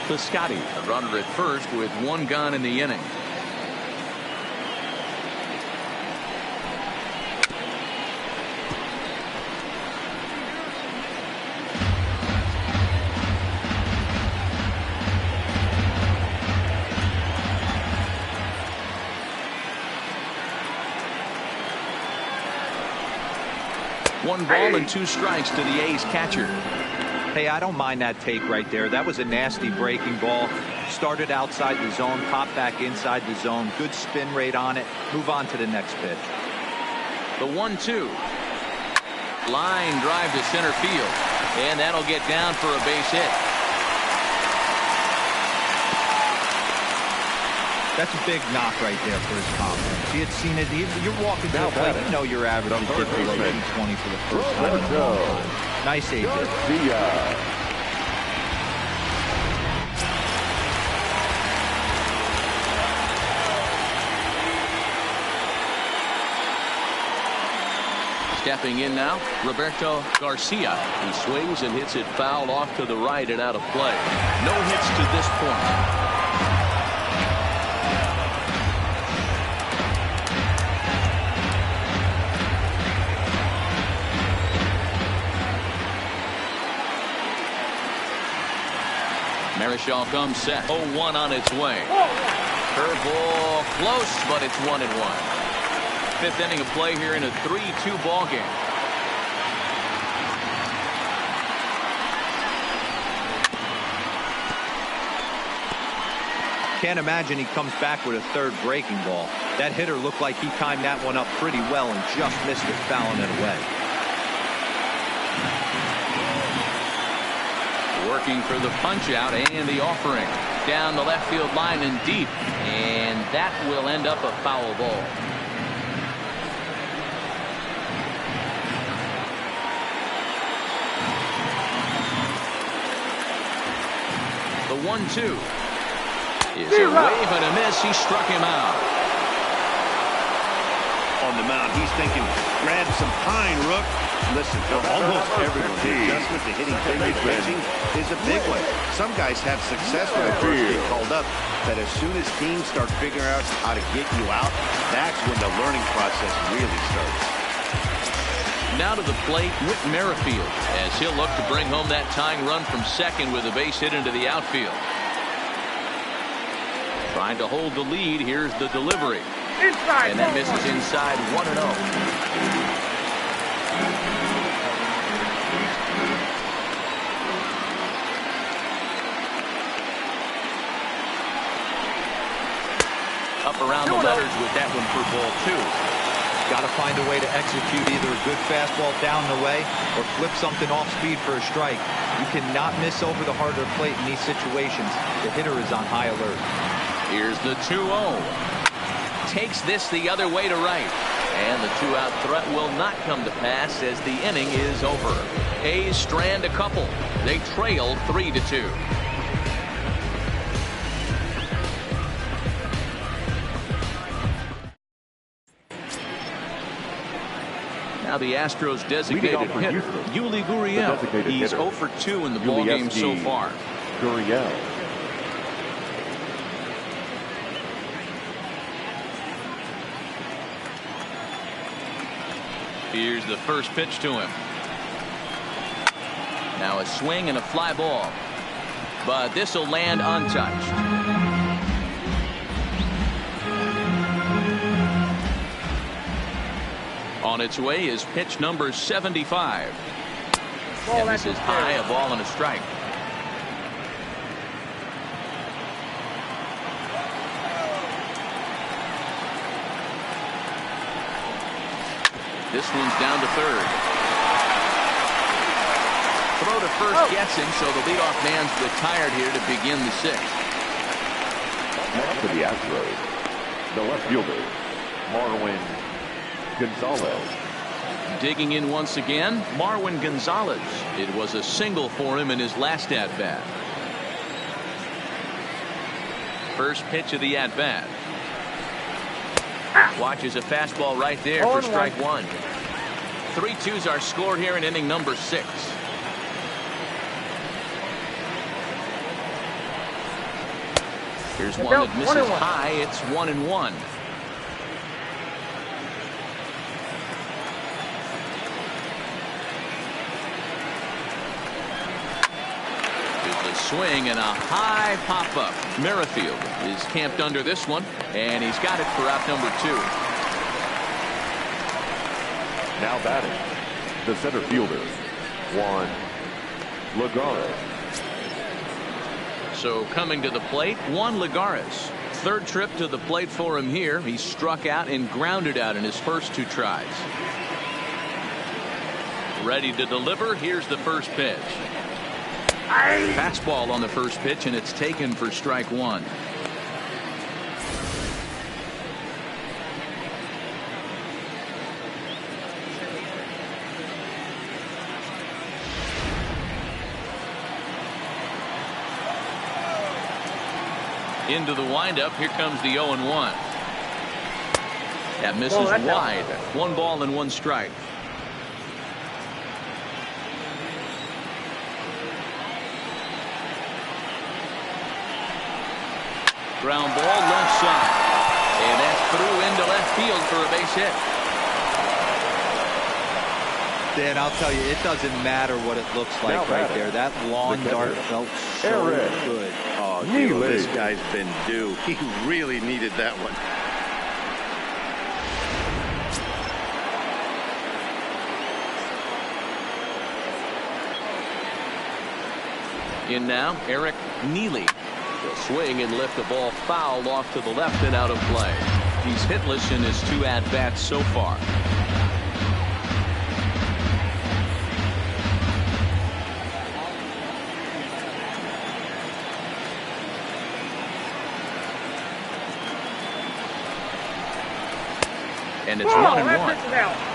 A: Piscotty, a runner at first with 1 gone in the inning. One ball and 2 strikes to the A's catcher.
D: Hey, I don't mind that take right there. That was a nasty breaking ball. Started outside the zone, popped back inside the zone. Good spin rate on it. Move on to the next pitch.
A: The 1-2. Line drive to center field. And that'll get down for a base hit.
D: That's a big knock right there for his confidence. He had seen it. You're walking to the plate. You know you're averaging 50 below 220 for the first time. Nice AJ.
A: Stepping in now, Roberto Garcia. He swings and hits it foul off to the right and out of play. No hits to this point. Marichal comes set. 0-1 on its way. Curveball close, but it's 1-1. 5th inning of play here in a 3-2 ball game.
D: Can't imagine he comes back with a 3rd breaking ball. That hitter looked like he timed that one up pretty well and just missed it, fouling it away.
A: Working for the punch out and the offering. Down the left field line and deep. And that will end up a foul ball. The 1-2 is a wave and a miss. He struck him out.
B: On the mound, he's thinking, grab some pine, Rook. Listen, for almost everyone, the adjustment to hitting figure pitching is a big one. Some guys have success when they first get called up, but as soon as teams start figuring out how to get you out, that's when the learning process really starts.
A: Now to the plate, Whit Merrifield, as he'll look to bring home that tying run from second with a base hit into the outfield. Trying to hold the lead. Here's the delivery.
E: Inside.
A: And that misses inside. 1-0. Up around the letters with that one for ball 2.
D: Got to find a way to execute either a good fastball down the way or flip something off speed for a strike. You cannot miss over the heart of the plate in these situations. The hitter is on high alert.
A: Here's the 2-0. Takes this the other way to right. And the 2-out threat will not come to pass as the inning is over. A's strand a couple. They trail 3-2. Now the Astros designated hitter, Yuli Gurriel. He's 0 for 2 in the ballgame so far.
C: Gurriel.
A: Here's the first pitch to him. Now a swing and a fly ball. But this will land untouched. On its way is pitch number 75. And this is high, a ball and a strike. This one's down to third. Throw to first gets him, so the leadoff man's retired here to begin the sixth.
C: Now for the Astros, the left fielder, Marwin Gonzalez.
A: Digging in once again, Marwin Gonzalez. It was a single for him in his last at-bat. First pitch of the at-bat. Watches a fastball right there for strike one. 3-2s are scored here in inning number 6. Here's one that misses high. It's 1-1. Swing and a high pop-up. Merrifield is camped under this one, and he's got it for out number 2.
C: Now batting, the center fielder, Juan Lagares.
A: So coming to the plate, Juan Lagares. Third trip to the plate for him here. He struck out and grounded out in his first 2 tries. Ready to deliver. Here's the first pitch. Fastball on the first pitch, and it's taken for strike one. Into the windup. Here comes the 0-1. That misses wide. 1 ball and 1 strike. Ground ball left side. And that's through into left field for a base hit.
D: Dan, I'll tell you, it doesn't matter what it looks like right there. That lawn dart felt so good.
B: Oh, this guy's been due. He really needed that one.
A: In now, Eric Neely. He'll swing and lift the ball foul off to the left and out of play. He's hitless in his 2 at-bats so far. And it's 1-1.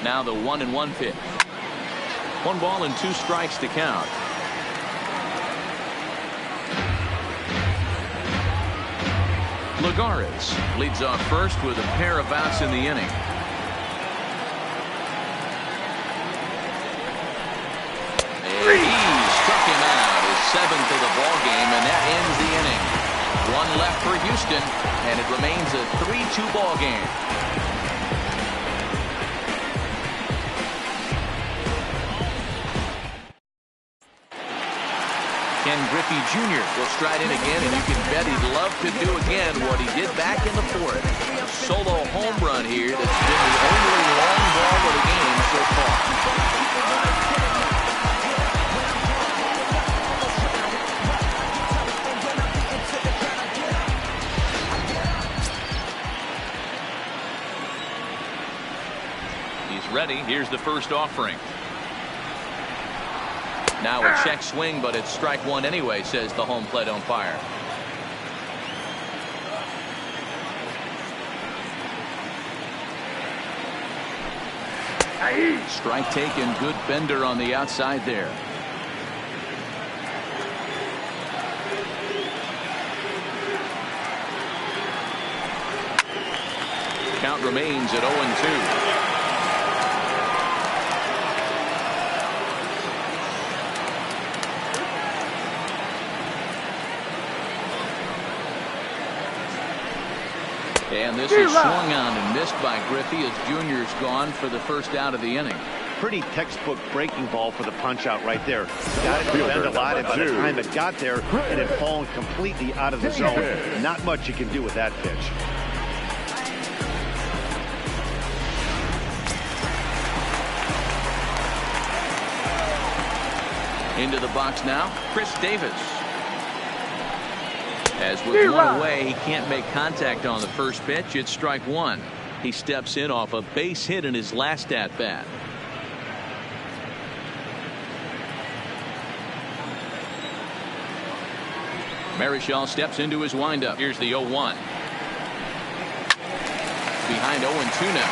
A: Now the 1-1 pitch. 1 ball and 2 strikes to count. Lagares leads off first with a pair of outs in the inning. And he struck him out. His 7th of the ball game, and that ends the inning. 1 left for Houston, and it remains a 3-2 ball game. Ken Griffey Griffey Jr. will stride in again, and you can bet he'd love to do again what he did back in the fourth. Solo home run here that's been the only long ball of the game so far. He's ready. Here's the first offering. Now a check swing, but it's strike one anyway, says the home plate umpire. Strike taken. Good bender on the outside there. Count remains at 0-2. And this is swung on and missed by Griffey as Junior's gone for the first out of the inning.
B: Pretty textbook breaking ball for the punch out right there. Got it to bend a lot, and by the time it got there, it had fallen completely out of the zone. Not much you can do with that pitch.
A: Into the box now, Chris Davis. As with one away, he can't make contact on the first pitch. It's strike one. He steps in off a base hit in his last at bat. Marichal steps into his windup. Here's the 0-1. Behind 0-2 now.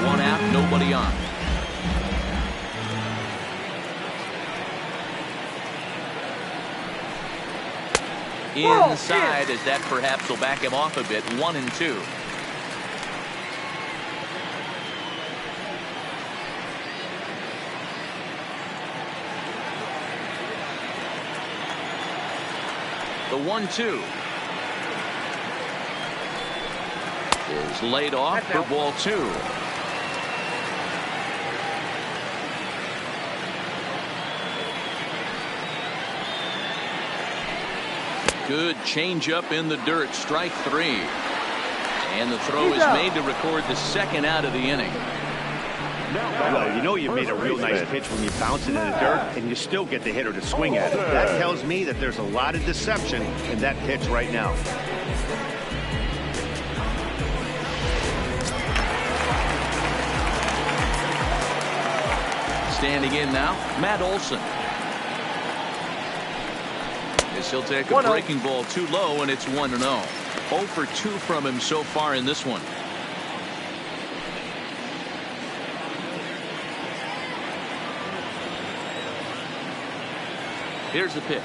A: One out, nobody on. Inside, as that perhaps will back him off a bit. 1-2. The 1-2 is laid off for ball two. Good changeup in the dirt. Strike three. And the throw is made to record the second out of the inning.
B: Well, you know you made a real nice pitch when you bounce it in the dirt and you still get the hitter to swing at it. That tells me that there's a lot of deception in that pitch right now.
A: Standing in now, Matt Olson. He'll take a breaking ball too low, and it's 1-0. 0 for 2 from him so far in this one. Here's the pitch.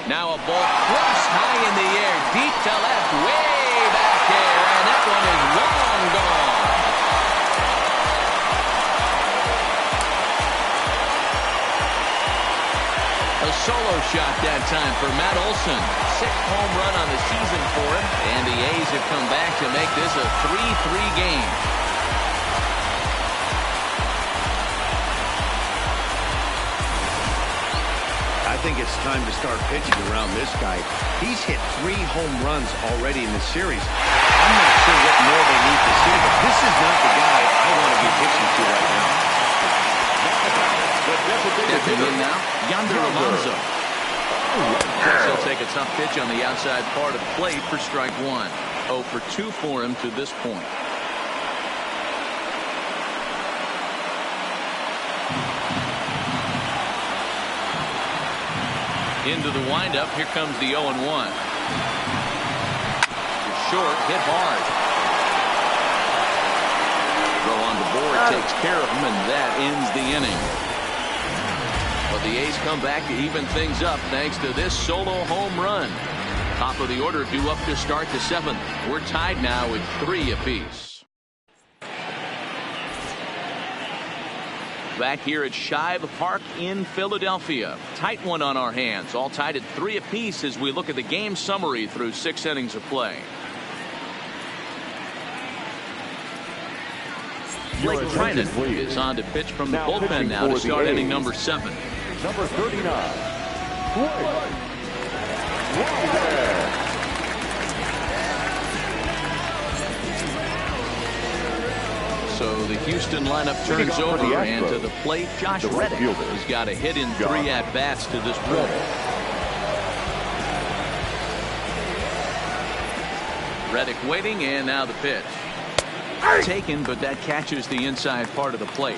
A: Now a ball close, high in the air, deep to left, way back there, and that one is long gone. A solo shot that time for Matt Olson. 6th home run on the season for him, and the A's have come back to make this a 3-3 game.
B: I think it's time to start pitching around this guy. He's hit 3 home runs already in the series. I'm not sure what more they need to see, but this is not the guy I want to be pitching to right now.
A: Stepping in now, Yonder Alonso. He'll take a tough pitch on the outside part of the plate for strike one. 0 for 2 for him to this point. Into the windup. Here comes the 0-1. Short, hit hard. Throw on the board takes care of him, and that ends the inning. But the A's come back to even things up thanks to this solo home run. Top of the order due up to start the 7th. We're tied now with 3 apiece. Back here at Shibe Park in Philadelphia. Tight one on our hands. All tied at 3 apiece as we look at the game summary through 6 innings of play. Blake Trinan is on to pitch from the bullpen now to start inning number 7.
C: Number 39.
A: So the Houston lineup turns over, and to the plate, Josh Reddick has got a hit in 3 at-bats to this point. Reddick waiting, and now the pitch. Taken, but that catches the inside part of the plate.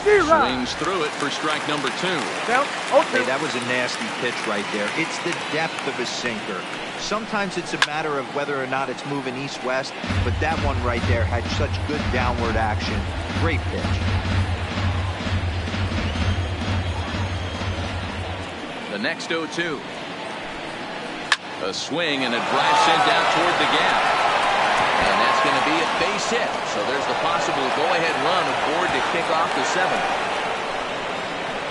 A: Swings through it for strike number 2.
D: Hey, that was a nasty pitch right there. It's the depth of a sinker. Sometimes it's a matter of whether or not it's moving east-west, but that one right there had such good downward action. Great pitch.
A: The next 0-2. A swing, and it drives sent down toward the gap. And that's going to be a base hit. So there's the possible go-ahead run aboard to kick off the 7th.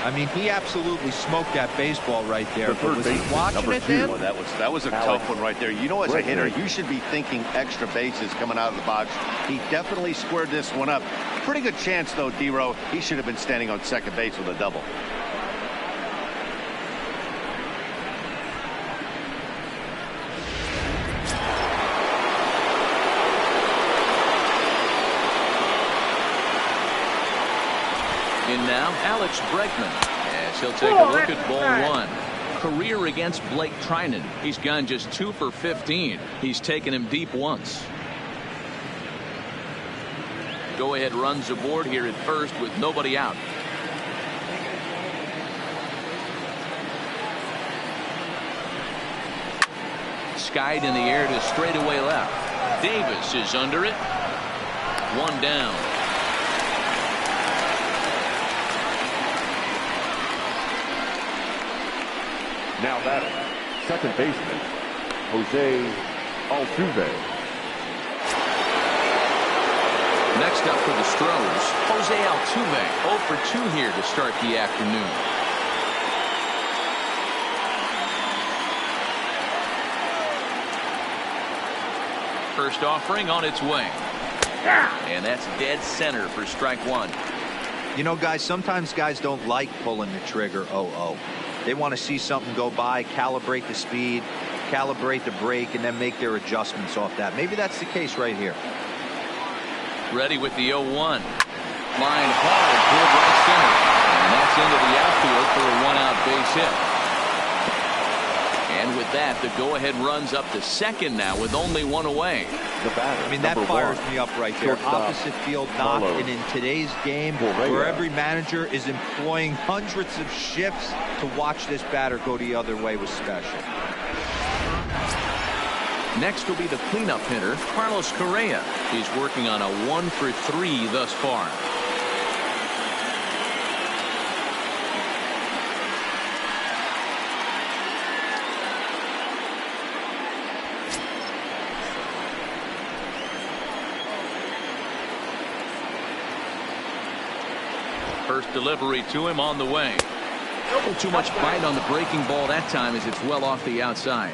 D: I mean, he absolutely smoked that baseball right there. But was he watching it then?
B: Well, that was a tough one right there. You know, as a hitter, you should be thinking extra bases coming out of the box. He definitely squared this one up. Pretty good chance, though, D-Row. He should have been standing on second base with a double.
A: In now, Alex Bregman, as he'll take a look at ball 1. Career against Blake Trinan. He's gone just 2 for 15. He's taken him deep once. Go-ahead runs aboard here at first with nobody out. Skied in the air to straightaway left. Davis is under it. 1 down.
C: Now batting, second baseman, Jose Altuve.
A: Next up for the Stros, Jose Altuve, 0 for 2 here to start the afternoon. First offering on its way. And that's dead center for strike 1.
D: You know, guys, sometimes guys don't like pulling the trigger 0-0. They want to see something go by, calibrate the speed, calibrate the brake, and then make their adjustments off that. Maybe that's the case right here.
A: Ready with the 0-1. Line hard toward right center. And that's into the outfield for a 1-out base hit. And with that, the go-ahead runs up to second now with only 1 away.
C: The batter,
D: I mean, that fires me up right there. Opposite field knock, and in today's game, where every manager is employing hundreds of shifts to watch this batter go the other way was special.
A: Next will be the cleanup hitter, Carlos Correa. He's working on a 1 for 3 thus far. First delivery to him on the way. A little too much bite on the breaking ball that time as it's well off the outside.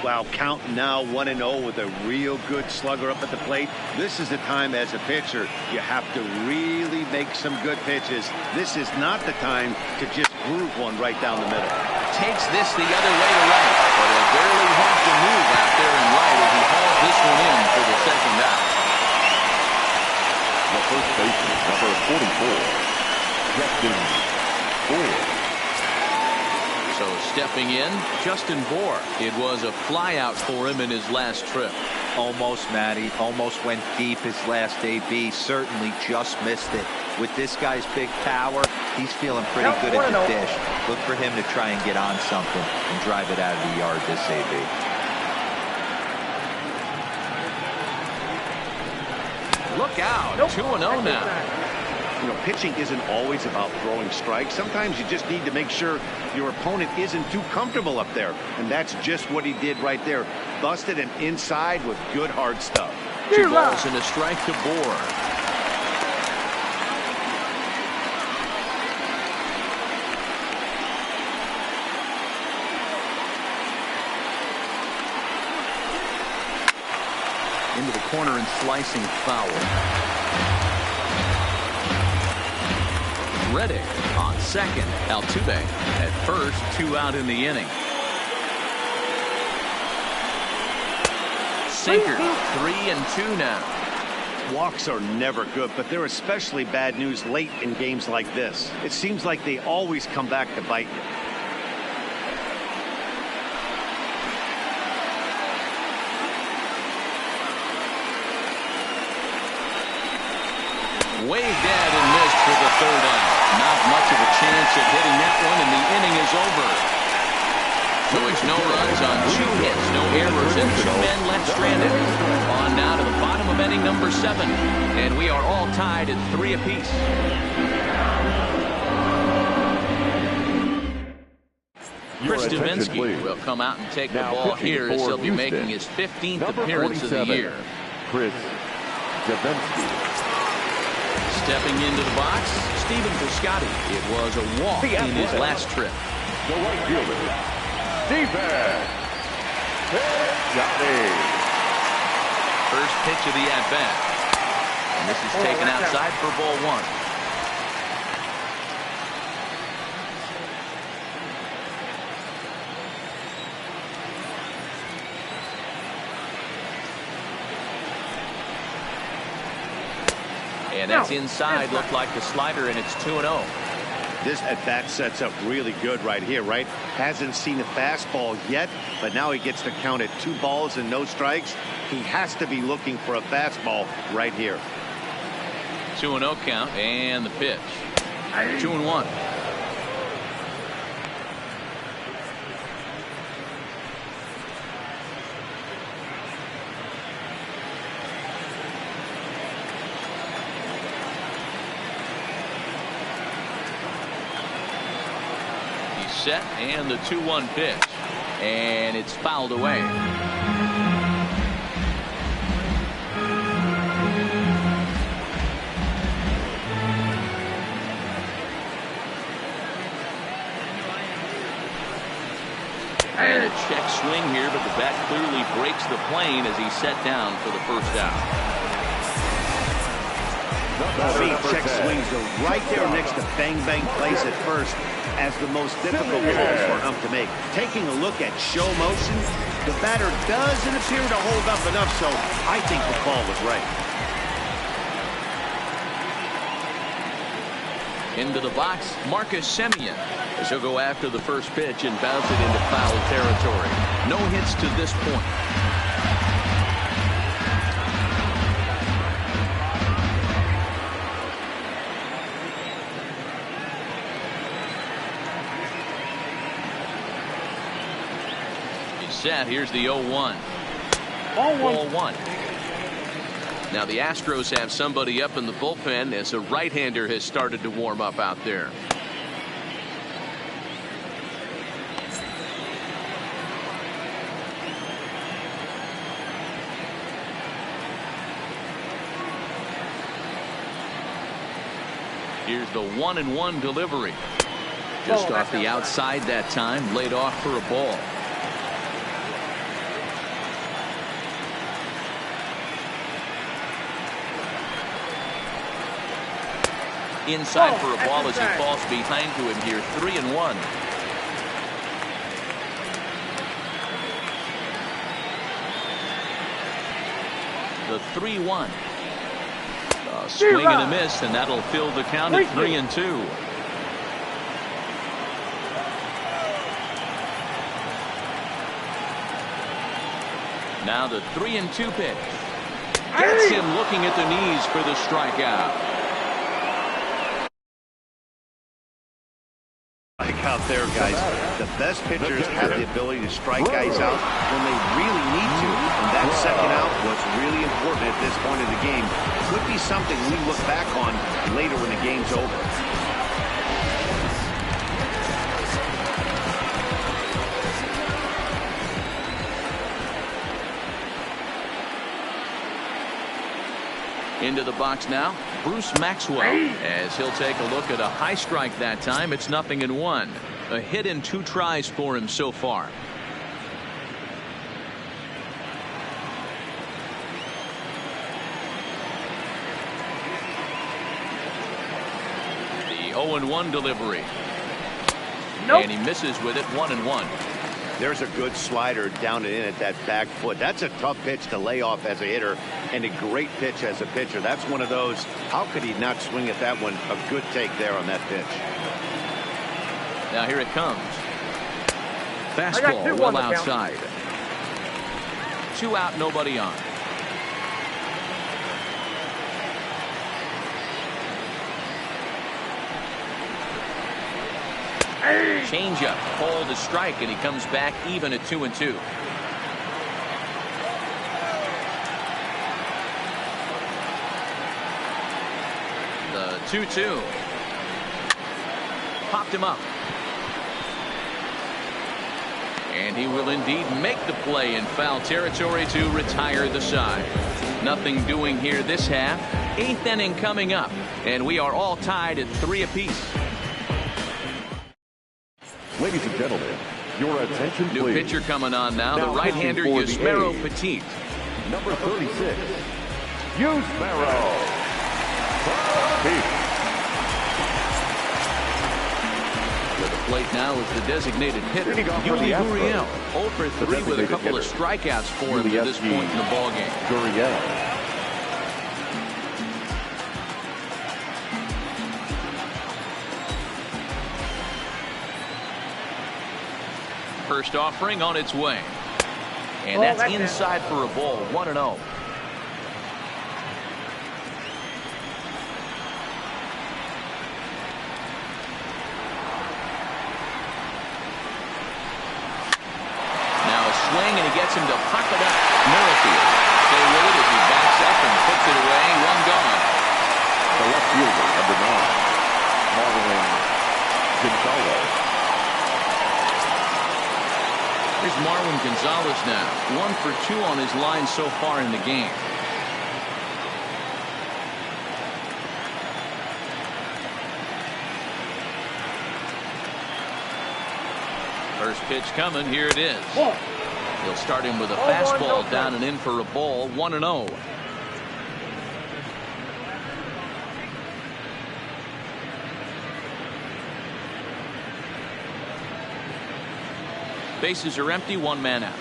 B: Wow, counting now 1-0 with a real good slugger up at the plate. This is the time as a pitcher you have to really make some good pitches. This is not the time to just groove one right down the middle.
A: Takes this the other way to right, but he'll barely have to move out there in right as he hauls this one in for the second out.
C: The first baseman, number 44, Justin Bour.
A: So stepping in, Justin Bour. It was a flyout for him in his last trip.
D: Almost, Matty. Almost went deep his last AB. Certainly just missed it. With this guy's big power, he's feeling pretty good at the dish. Look for him to try and get on something and drive it out of the yard this AB.
A: Look out. 2-0 now.
B: You know, pitching isn't always about throwing strikes. Sometimes you just need to make sure your opponent isn't too comfortable up there. And that's just what he did right there. Busted an inside with good hard stuff.
A: 2 balls and a strike to Bour. into the corner and slicing foul. Reddick on second. Altuve at first. 2 out in the inning. Sinker. 3-2 now.
B: Walks are never good, but they're especially bad news late in games like this. It seems like they always come back to bite you.
A: Waved at and missed for the 3rd out. Not much of a chance at hitting that one, and the inning is over. So it's no runs on 2 hits, no errors, and 2 men left stranded. On now to the bottom of inning number 7, and we are all tied at 3 apiece. Chris Davinsky will come out and take the ball here as he'll be making his 15th appearance of the year.
C: Chris Davinsky.
A: Stepping into the box, Stephen Piscotty. It was a walk in his last trip.
C: The right fielder, Stephen Piscotty.
A: First pitch of the at-bat. And this is taken outside for ball 1. And that's inside. Looked like the slider, and it's 2-0.
B: This at-bat sets up really good right here, right? Hasn't seen a fastball yet, but now he gets to count at 2 balls and no strikes. He has to be looking for a fastball right here.
A: 2-0 count, and the pitch. 2-1. Set and the 2-1 pitch, and it's fouled away. And a check swing here, but the bat clearly breaks the plane as he's set down for the 1st out.
B: Check swings are right there next to bang bang plays at first as the most difficult calls for him to make. Taking a look at show motion, the batter doesn't appear to hold up enough, so I think the call was right.
A: Into the box, Marcus Semien, as he'll go after the first pitch and bounce it into foul territory. No hits to this point. Set. Here's the 0-1. Ball 1. Now the Astros have somebody up in the bullpen as a right-hander has started to warm up out there. Here's the 1-1 delivery. Just off the outside that time, laid off for a ball. Inside for a ball as he falls behind to him here. 3-1. The 3-1. Swing and a miss, and that'll fill the count at 3-2. Now the 3-2 pitch. Gets him looking at the knees for the strikeout.
B: Out there, guys, the best pitchers have the ability to strike guys out when they really need to, and that second out was really important at this point of the game. Could be something we look back on later when the game's over.
A: Into the box now, Bruce Maxwell, as he'll take a look at a high strike that time. It's 0-1. A hit in 2 tries for him so far. 0-1 delivery.
E: Nope.
A: And he misses with it. 1-1.
B: There's a good slider down and in at that back foot. That's a tough pitch to lay off as a hitter, and a great pitch as a pitcher. That's one of those, how could he not swing at that one? A good take there on that pitch.
A: Now here it comes. Fastball well outside. 2 out, nobody on. Changeup, called a strike, and he comes back even at 2-2. The 2-2. Popped him up. And he will indeed make the play in foul territory to retire the side. Nothing doing here this half. 8th inning coming up, and we are all tied at 3 apiece.
C: Ladies and gentlemen, your attention,
A: New
C: please.
A: pitcher coming on now, the right-hander
C: pitching for the
A: Yusmeiro
C: A's,
A: Petit.
C: number 36, Yusmeiro Petit.
A: To the plate now is the designated hitter,
C: Leading off for
A: Yuli
C: the
A: Gurriel.
C: Astros,
A: 0 for 3 with a couple of strikeouts for him to this point in the ballgame.
C: Gurriel.
A: First offering on its way. And that's inside for a ball. 1-0. Swing, and he gets him to pop it up. Merrifield stay with it as he backs up and puts it away. 1 gone.
C: The left fielder, number 9, Marlon Gonzalez.
A: Here's Marwin Gonzalez now. 1 for 2 on his line so far in the game. First pitch coming. Here it is. He'll start him with a fastball down and in for a ball. 1-0. Bases are empty. 1 man out.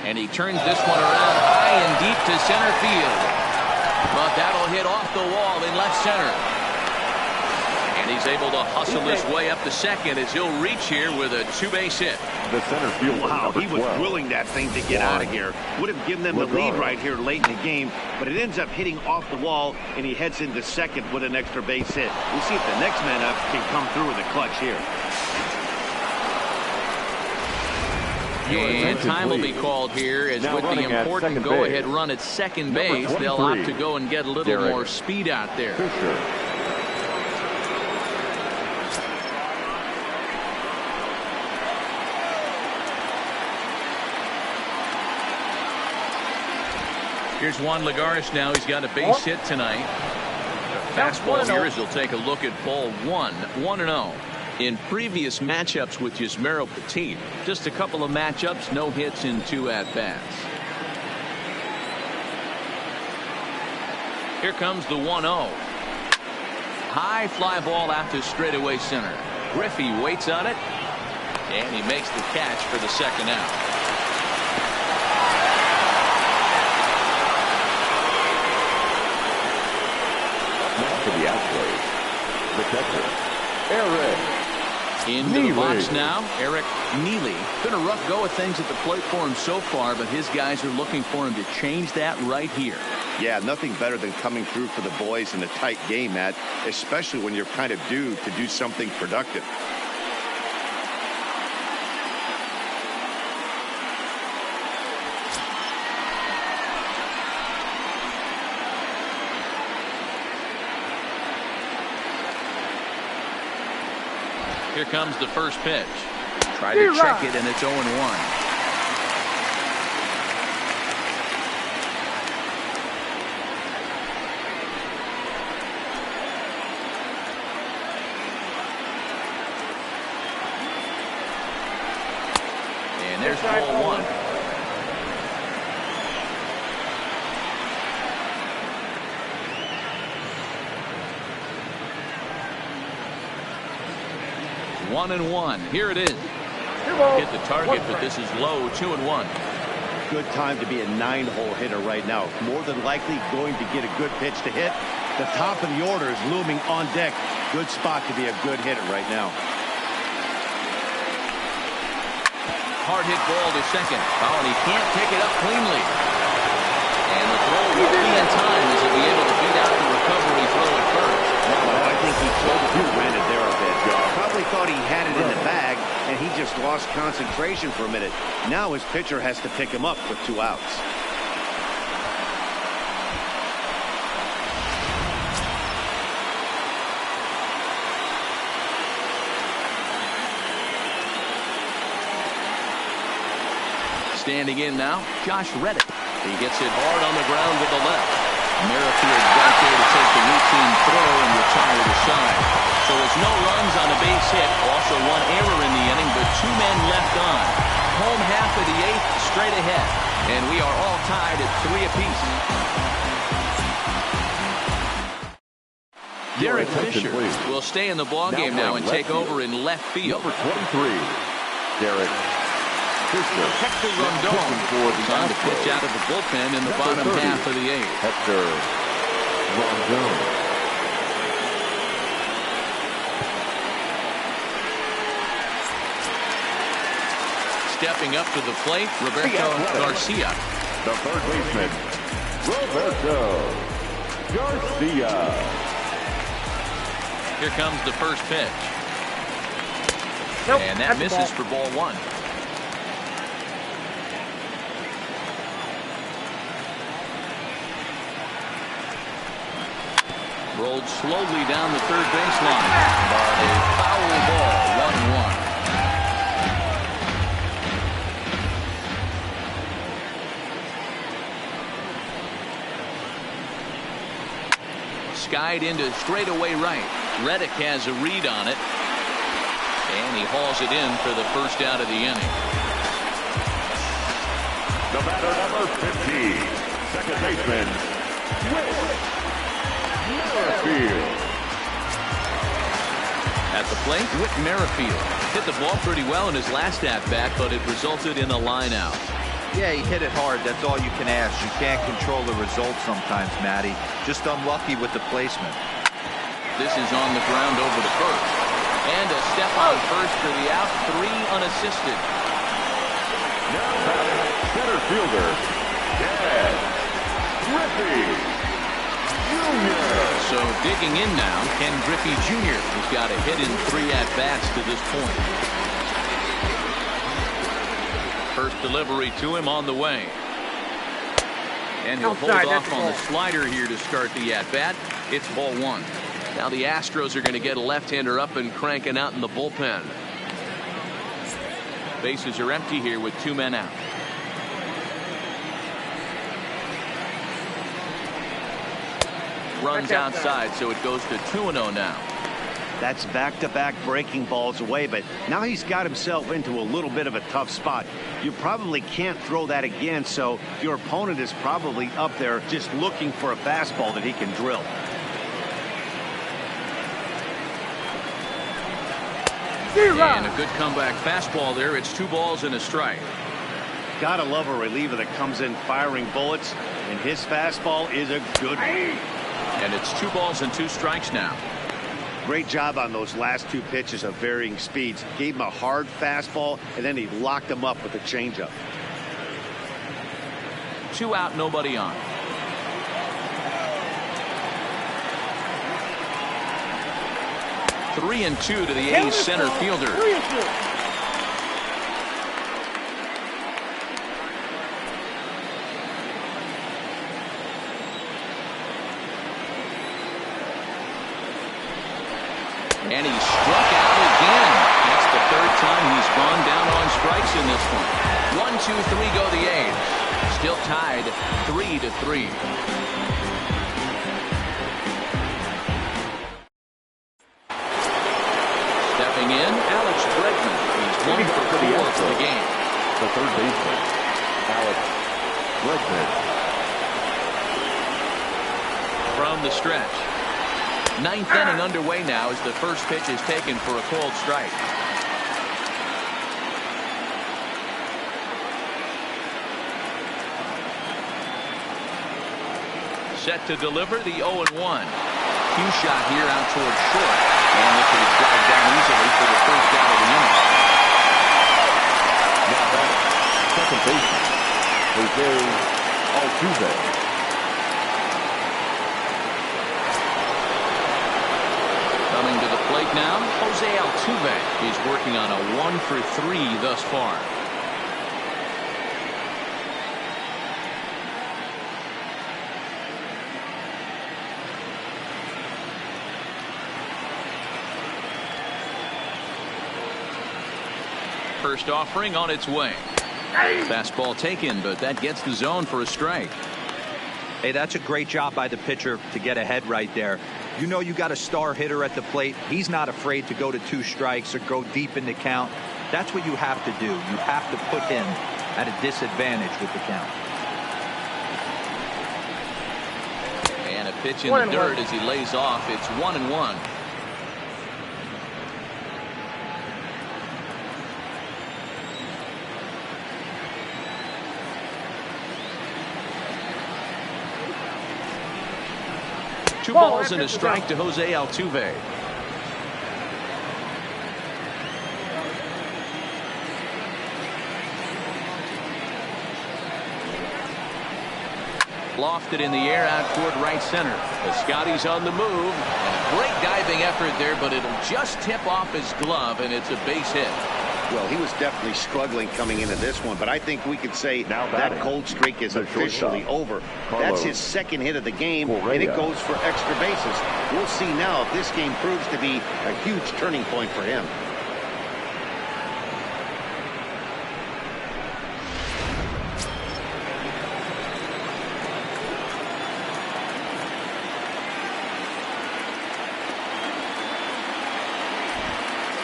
A: And he turns this one around high and deep to center field. But that'll hit off the wall in left center. And he's able to hustle his way up to second as he'll reach here with a 2-base hit.
C: The center fielder,
B: Wow,
C: number
B: he was
C: 12,
B: willing that thing to get out of here. Would have given them the lead right here late in the game, but it ends up hitting off the wall, and he heads into second with an extra base hit. We'll see if the next man up can come through with a clutch here.
A: And time will be called here as
C: Now
A: with the important go-ahead run at second base, they'll opt to go and get a little more speed out there.
C: Fisher.
A: Here's Juan Lagares now. He's got a base hit tonight. Fastball here as he'll take a look at ball 1. 1-0. In previous matchups with Yusmeiro Petit, just a couple of matchups, no hits in 2 at-bats. Here comes the 1-0. High fly ball out to straightaway center. Griffey waits on it, and he makes the catch for the second out.
C: For the Astros, the catcher, Eric
A: Into the box now, Eric Neely. Been a rough go of things at the plate for him so far, but his guys are looking for him to change that right here.
B: Yeah, nothing better than coming through for the boys in a tight game, Matt, especially when you're kind of due to do something productive.
A: Here comes the first pitch. Try to check it, and it's 0-1. And there's ball 1. 1-1. Here it is. Hit the target, but this is low. 2-1.
B: Good time to be a 9-hole hitter right now. More than likely going to get a good pitch to hit. The top of the order is looming on deck. Good spot to be a good hitter right now.
A: Hard hit ball to second. Oh, and he can't pick it up cleanly. And the throw will be in time as he'll be able to beat out the recovery throw at first.
B: Well, I think he rented there a bit. Probably thought he had it in the bag, and he just lost concentration for a minute. Now his pitcher has to pick him up with 2 outs.
A: Standing in now, Josh Reddick. He gets it hard on the ground with the left. Merrifield right there to take the routine throw and retire the side. So it's no runs on a base hit. Also 1 error in the inning, but 2 men left on. Home half of the 8th, straight ahead. And we are all tied at 3 apiece. Derek Fisher will stay in the ballgame now and take over in left field.
C: Number 23, Derek
A: Hector Rondon is on the pitch out of the bullpen in the bottom half of the 8th.
C: Hector Rondon.
A: Stepping up to the plate, Roberto Garcia.
C: The third baseman, Roberto Garcia.
A: Here comes the first pitch.
E: Nope,
A: and that misses for ball 1. Rolled slowly down the third baseline. But a foul ball, 1-1. Skied into straightaway right. Reddick has a read on it. And he hauls it in for the first out of the inning.
C: The batter, number 50, second baseman, Merrifield.
A: At the plate, Whit Merrifield hit the ball pretty well in his last at-bat, but it resulted in a line out.
D: Yeah, he hit it hard. That's all you can ask. You can't control the result sometimes, Matty. Just unlucky with the placement.
A: This is on the ground over to first. And a step on first for the out. 3 unassisted.
C: Now batting center fielder, Dan Griffey.
A: So digging in now, Ken Griffey Jr. has got a hit in 3 at-bats to this point. First delivery to him on the way. And he'll hold off on the slider here to start the at-bat. It's ball 1. Now the Astros are going to get a left-hander up and cranking out in the bullpen. Bases are empty here with 2 men out. Runs outside, so it goes to 2-0 now.
B: That's back-to-back breaking balls away, but now he's got himself into a little bit of a tough spot. You probably can't throw that again, so your opponent is probably up there just looking for a fastball that he can drill.
A: And a good comeback fastball there. It's 2 balls and a strike.
B: Gotta love a reliever that comes in firing bullets, and his fastball is a good one.
A: And it's 2 balls and 2 strikes now.
B: Great job on those last 2 pitches of varying speeds. Gave him a hard fastball, and then he locked him up with a changeup.
A: 2 out, nobody on. Three and 2 to the A's center fielder.
E: 3-2.
A: And he struck out again. That's the 3rd time he's gone down on strikes in this one. 1-2-3 go the A's. Still tied 3-3. Stepping in, Alex Bregman. He's 1 for 4 for the game.
C: The third baseman, Alex Bregman.
A: From the stretch. 9th inning underway now as the first pitch is taken for a called strike. set to deliver the 0-1. Cue shot here out towards short. And this will be dragged down easily for the first out of the inning.
C: Now batting, second baseman, Jose Altuve.
A: Coming to the plate now, Jose Altuve. He's working on a 1-for-3 thus far. First offering on its way. Fastball taken, but that gets the zone for a strike.
D: Hey, that's a great job by the pitcher to get ahead right there. You know you got a star hitter at the plate. He's not afraid to go to 2 strikes or go deep in the count. That's what you have to do. You have to put him at a disadvantage with the count.
A: And a pitch in the dirt as he lays off. It's 1-1. Two balls and a strike to Jose Altuve. Lofted in the air out toward right center. The Scotty's on the move. And a great diving effort there, but it'll just tip off his glove, and it's a base hit.
B: Well, he was definitely struggling coming into this one, but I think we could say
C: Now
B: that cold streak is officially over. That's his second hit of the game, and it goes for extra bases. We'll see now if this game proves to be a huge turning point for him.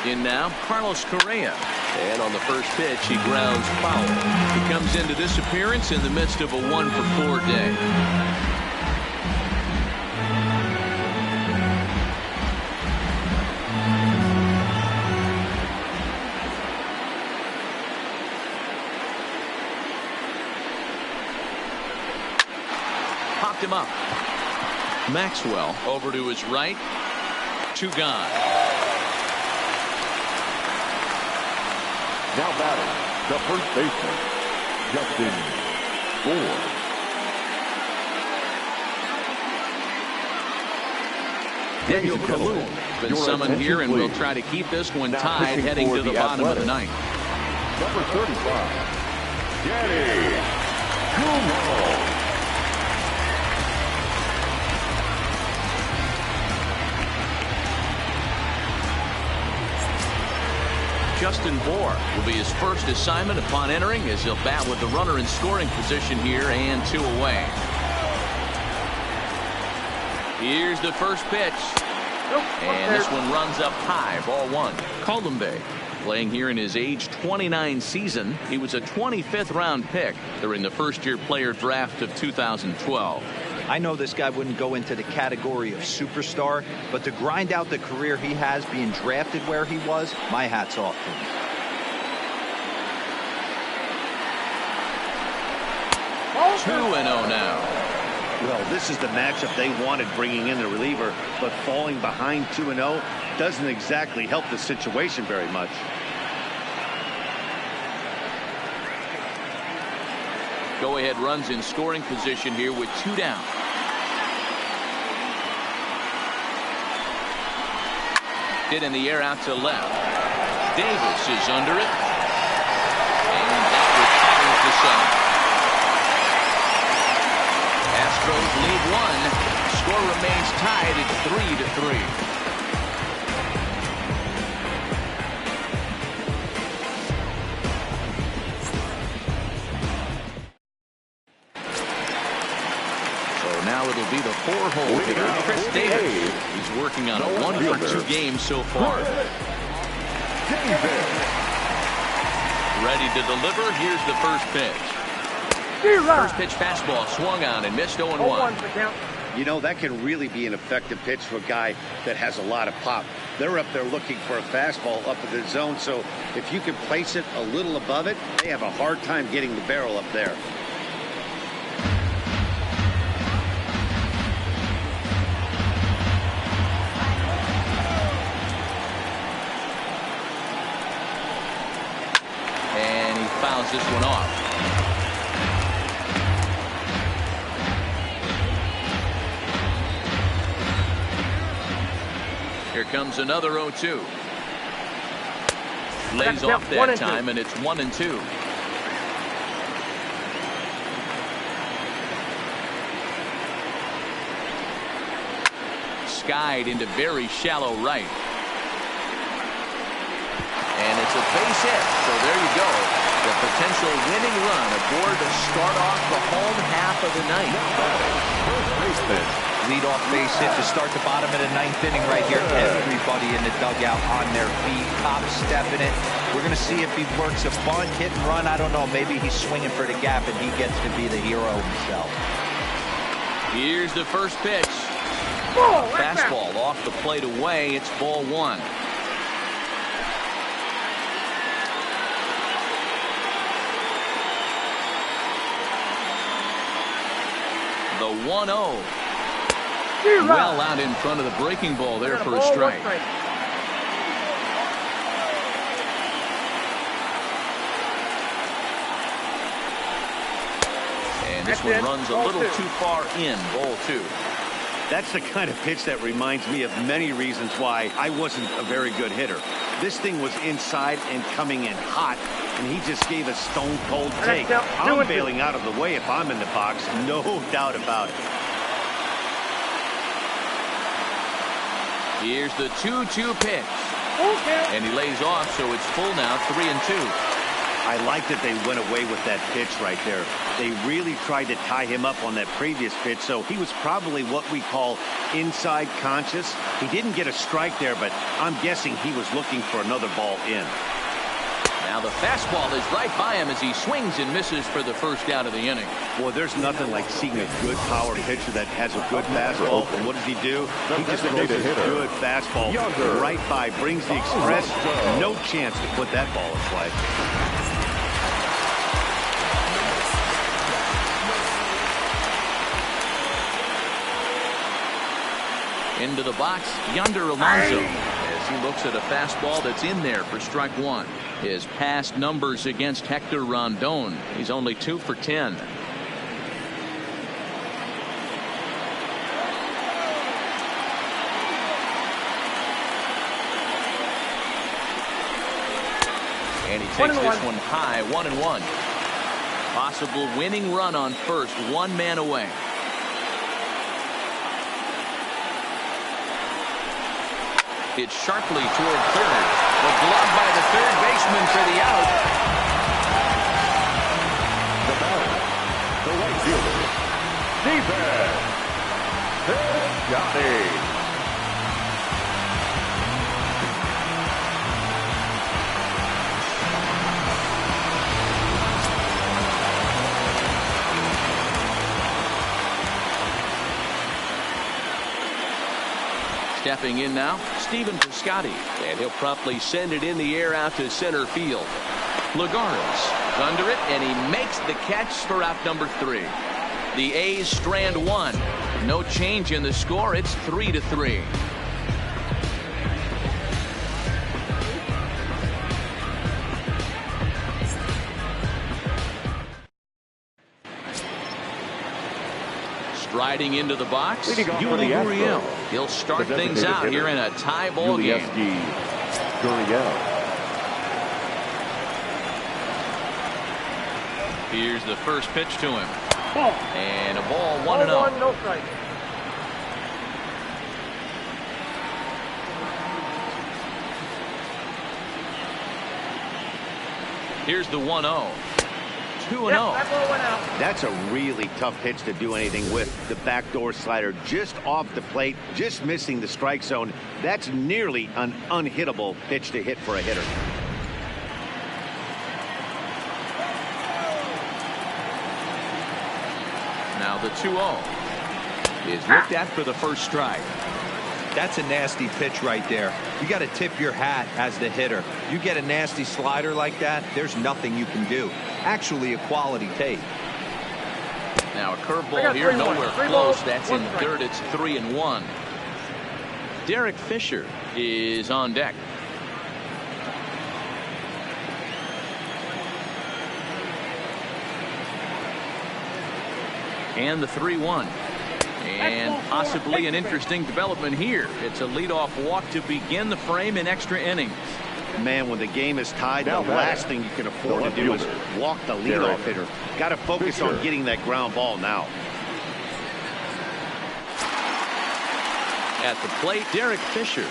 A: In now, Carlos Correa. And on the first pitch, he grounds foul. He comes into this appearance in the midst of a 1-for-4 day. Popped him up. Maxwell over to his right. 2 gone.
C: Now batting, the first baseman, Justin Ford.
A: Daniel Kalu been summoned here, and we'll try to keep this one tied heading to the bottom of the ninth.
C: Number 35, Danny Kalu.
A: Justin Bour will be his first assignment upon entering, as he'll bat with the runner in scoring position here and 2 away. Here's the first pitch. And this one runs up high, ball 1. Colombe playing here in his age 29 season. He was a 25th round pick during the first-year player draft of 2012.
D: I know this guy wouldn't go into the category of superstar, but to grind out the career he has being drafted where he was, my hat's off to him.
A: 2-0 now.
B: Well, this is the matchup they wanted, bringing in the reliever, but falling behind 2-0 doesn't exactly help the situation very much.
A: Go-ahead runs in scoring position here with 2 down. Hit in the air out to left. Davis is under it. And that retires the side. Astros lead 1. Score remains tied at 3-3. Now it'll be the 4-hole hitter, Chris Davis. He's working on a 1-for-2 game so far. Ready to deliver. Here's the first pitch. First pitch fastball swung on and missed 0-1.
B: You know, that can really be an effective pitch for a guy that has a lot of pop. They're up there looking for a fastball up in the zone, so if you can place it a little above it, they have a hard time getting the barrel up there.
A: fouls this one off. Here comes another 0-2. Lays off that time, and it's 1-2. Skied into very shallow right. And it's a base hit. So there you go. The potential winning run aboard to start off the home half of the night.
D: Lead-off base hit to start the bottom of the ninth inning right here. Everybody in the dugout on their feet. Cobb stepping it. We're going to see if he works a bunt, hit and run. I don't know. Maybe he's swinging for the gap and he gets to be the hero himself.
A: Here's the first pitch. Fastball off the plate away. It's ball one. The 1-0. Well out in front of the breaking ball there for a strike. And this one runs a little too far in. Ball two.
B: That's the kind of pitch that reminds me of many reasons why I wasn't a very good hitter. This thing was inside and coming in hot, and he just gave a stone-cold take. I'm bailing out of the way if I'm in the box, no doubt about it.
A: Here's the 2-2 pitch. And he lays off, so it's full now, 3-2.
B: I like that they went away with that pitch right there. They really tried to tie him up on that previous pitch, so he was probably what we call inside conscious. He didn't get a strike there, but I'm guessing he was looking for another ball in.
A: Now the fastball is right by him as he swings and misses for the first out of the inning.
B: Well, there's nothing like seeing a good power pitcher that has a good fastball. And what does he do? He just throws his good fastball right by, brings the express. No chance to put that ball in play.
A: Into the box, Yonder Alonso, as he looks at a fastball that's in there for strike one. His past numbers against Hector Rondon, he's only 2 for 10. And he takes this one high, 1-1. Possible winning run on first, one man away. It's sharply toward third. The glove by the third baseman for the out.
C: The batter, the right fielder, Shibe Park.
A: Stepping in now, Stephen Piscotty, and he'll promptly send it in the air out to center field. Lagares under it, and he makes the catch for out number 3. The A's strand one. No change in the score. It's 3-3. Striding into the box, Yuli Gurriel. He'll start things out here in a tie ball game. Here's the first pitch to him. And a ball, 1-0.
E: No strike.
A: Here's the 1-0. 2-0.
B: That's a really tough pitch to do anything with. The backdoor slider just off the plate, just missing the strike zone. That's nearly an unhittable pitch to hit for a hitter.
A: Now the 2-0 is looked at for the first strike.
D: That's a nasty pitch right there. You got to tip your hat as the hitter. You get a nasty slider like that, there's nothing you can do. Actually, a quality take.
A: Now a curveball here, nowhere close. That's in third. It's 3-1. Derek Fisher is on deck. And the 3-1. And possibly an interesting development here. It's a leadoff walk to begin the frame in extra innings.
B: Man, when the game is tied, the last thing you can afford to do is walk the leadoff hitter. Got to focus on getting that ground ball now.
A: At the plate, Derek Fisher.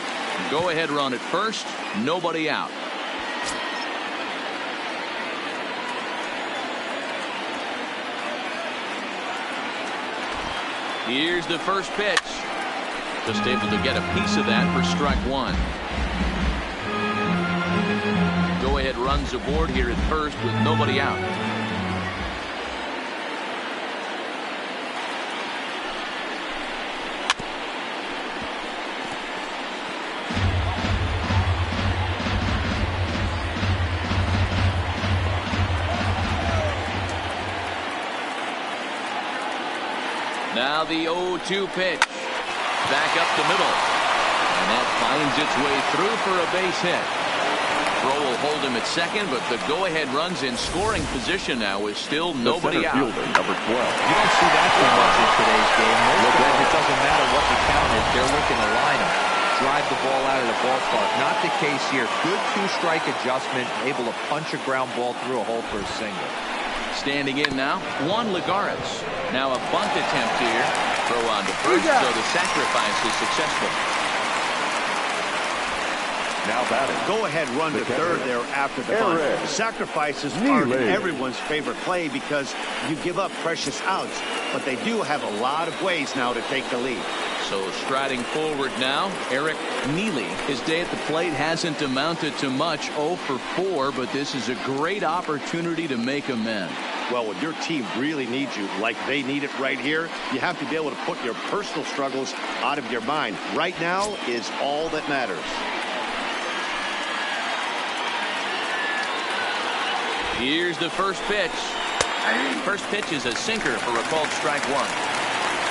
A: Go ahead run at first. Nobody out. Here's the first pitch. Just able to get a piece of that for strike one. Go ahead runs aboard here at first with nobody out. Now the 0-2 pitch. Back up the middle. And that finds its way through for a base hit. Throw will hold him at second, but the go-ahead runs in scoring position now is still nobody out.
C: Fielder, number 12.
D: You don't see that too much in today's game. Most guys, it doesn't matter what the count is. They're looking to line him. Drive the ball out of the ballpark. Not the case here. Good two-strike adjustment. Able to punch a ground ball through a hole for a single.
A: Standing in now, Juan Lagares. Now a bunt attempt here. Throw on to first, so the sacrifice is successful.
C: Now batting.
B: Go ahead run to third there after the bunt. Sacrifices aren't everyone's favorite play because you give up precious outs, but they do have a lot of ways now to take the lead.
A: So striding forward now, Eric Neely. His day at the plate hasn't amounted to much, 0 for 4, but this is a great opportunity to make amends.
B: Well, when your team really needs you, like they need it right here, you have to be able to put your personal struggles out of your mind. Right now is all that matters.
A: Here's the first pitch. First pitch is a sinker for a called strike one.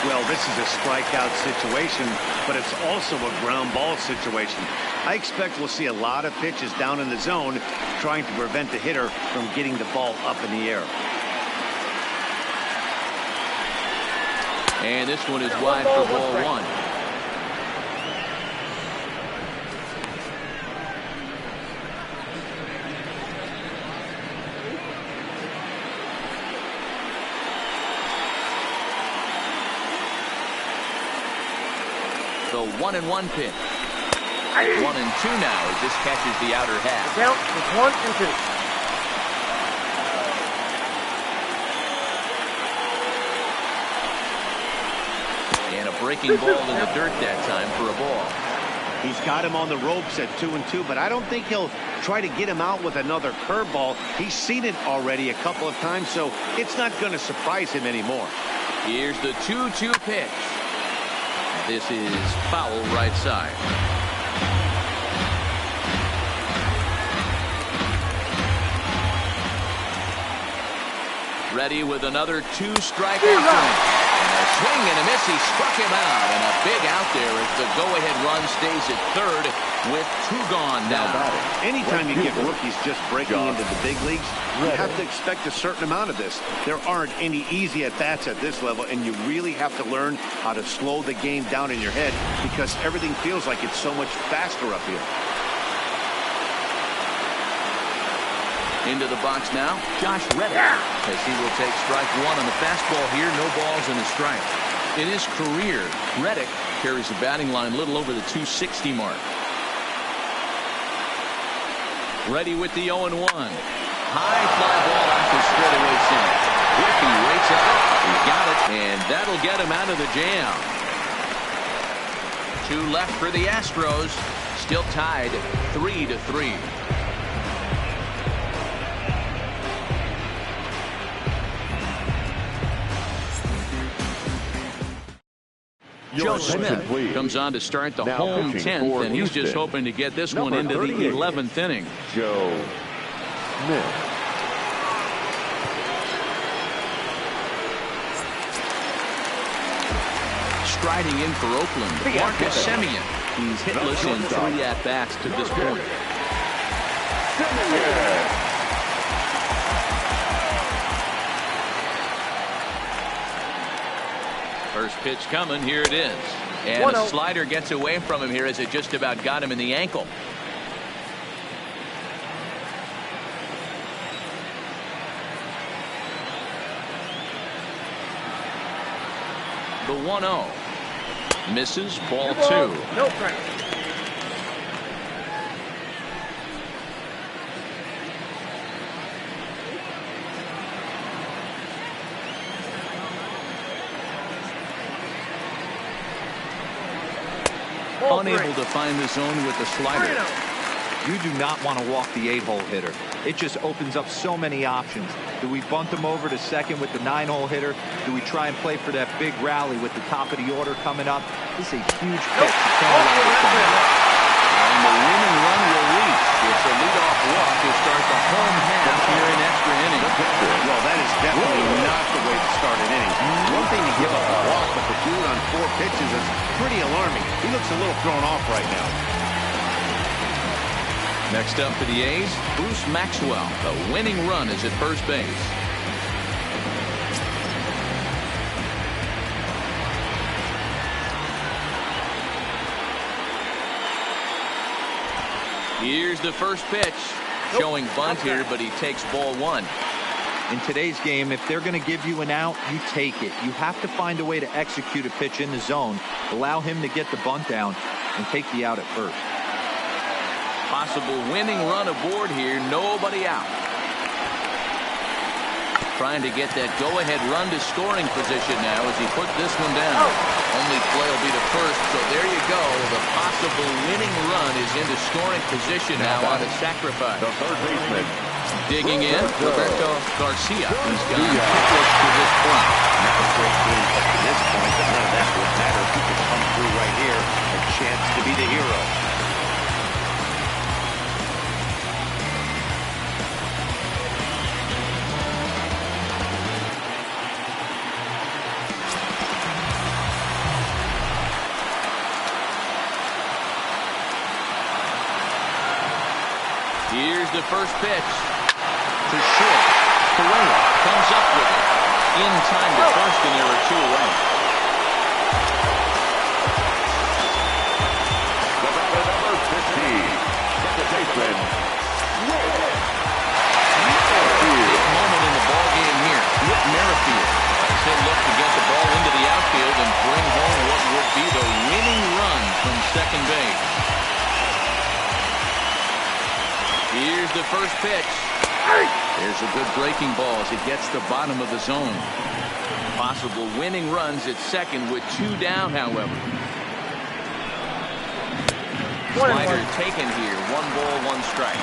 B: Well, this is a strikeout situation, but it's also a ground ball situation. I expect we'll see a lot of pitches down in the zone trying to prevent the hitter from getting the ball up in the air.
A: And this one is wide for ball one. The 1-1 pitch. 1-2 now as this catches the outer half.
E: The count is 1-2.
A: And a breaking ball in the dirt that time for a ball.
B: He's got him on the ropes at 2-2, but I don't think he'll try to get him out with another curveball. He's seen it already a couple of times, so it's not going to surprise him anymore.
A: Here's the 2-2 pitch. This is foul right side. Ready with another 2-strike after. A swing and a miss. He struck him out, and a big out there as the go-ahead run stays at third with 2 gone now.
B: Anytime you get rookies just breaking into the big leagues, you have to expect a certain amount of this. There aren't any easy at-bats at this level, and you really have to learn how to slow the game down in your head because everything feels like it's so much faster up here.
A: Into the box now, Josh Reddick, as he will take strike one on the fastball here. No balls and a strike. In his career, Reddick carries the batting line a little over the 260 mark. Ready with the 0-1. High fly ball out to straightaway center. Whippy waits up. He got it, and that'll get him out of the jam. 2 left for the Astros. Still tied 3-3. Joe Smith comes on to start the home 10th, and he's just hoping to get this one into the 11th inning.
C: Joe Smith.
A: Striding in for Oakland, Marcus Semien. He's hitless in 3 at-bats to this point. First pitch coming. Here it is. And a slider gets away from him here as it just about got him in the ankle. The 1-0. Misses. Ball 2.
E: No strike.
A: Unable to find the zone with the slider.
D: You do not want to walk the 8-hole hitter. It just opens up so many options. Do we bunt him over to second with the 9-hole hitter? Do we try and play for that big rally with the top of the order coming up? This is a huge pitch. You can't allow this to happen.
A: And the winning run will reach. It's a leadoff walk to start the home half here in extra innings.
B: Well, that is definitely not the way to start an inning. One thing to give up a walk, but to do it on 4 pitches is pretty alarming. He looks a little thrown off right now.
A: Next up for the A's, Bruce Maxwell. The winning run is at first base. Here's the first pitch. Showing bunt here, but he takes ball 1.
D: In today's game, if they're going to give you an out, you take it. You have to find a way to execute a pitch in the zone, allow him to get the bunt down, and take the out at first.
A: Possible winning run aboard here. Nobody out. Trying to get that go-ahead run to scoring position now as he put this one down. Only play will be to first, so there you go. The possible winning run is into scoring position now on a sacrifice.
C: The third baseman.
A: Digging in, Roberto Garcia. He's gone hitless to this point.
B: Not a great game up to this point, but none of that would matter if he could come through right here. A chance to be the hero.
A: Here's the first pitch. To short. Correa comes up with it. In time to first, and there are 2 away.
C: Number 15. The baseman.
A: Big moment in the ball game here. Whit Merrifield as they look to get the ball into the outfield and bring home what would be the winning run from second base. Here's the first pitch. There's a good breaking ball as it gets the bottom of the zone. Possible winning runs at second with 2 down, however. Slider taken here. 1 ball, 1 strike.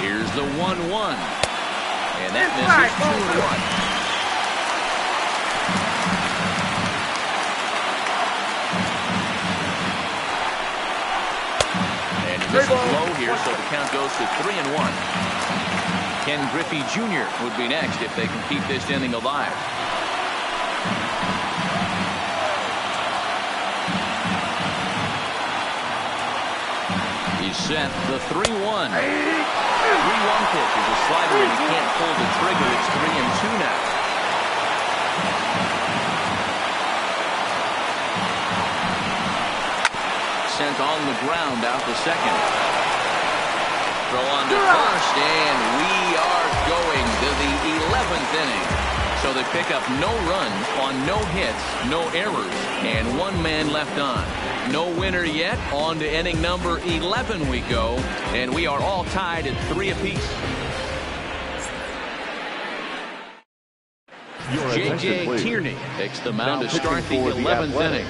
A: Here's the 1-1. And that misses 2-1. And this is low here, so the count goes to 3-1. Ken Griffey Jr. would be next if they can keep this inning alive. He's set. The 3-1. 3-1 pitch is a slider, and he can't pull the trigger. It's 3-2 now. Sent on the ground out to second. Throw on to first, and we are going to the 11th inning. So they pick up no runs on no hits, no errors, and 1 man left on. No winner yet. On to inning number 11 we go, and we are all tied at 3 apiece. J.J. Tierney takes the mound to start the 11th inning.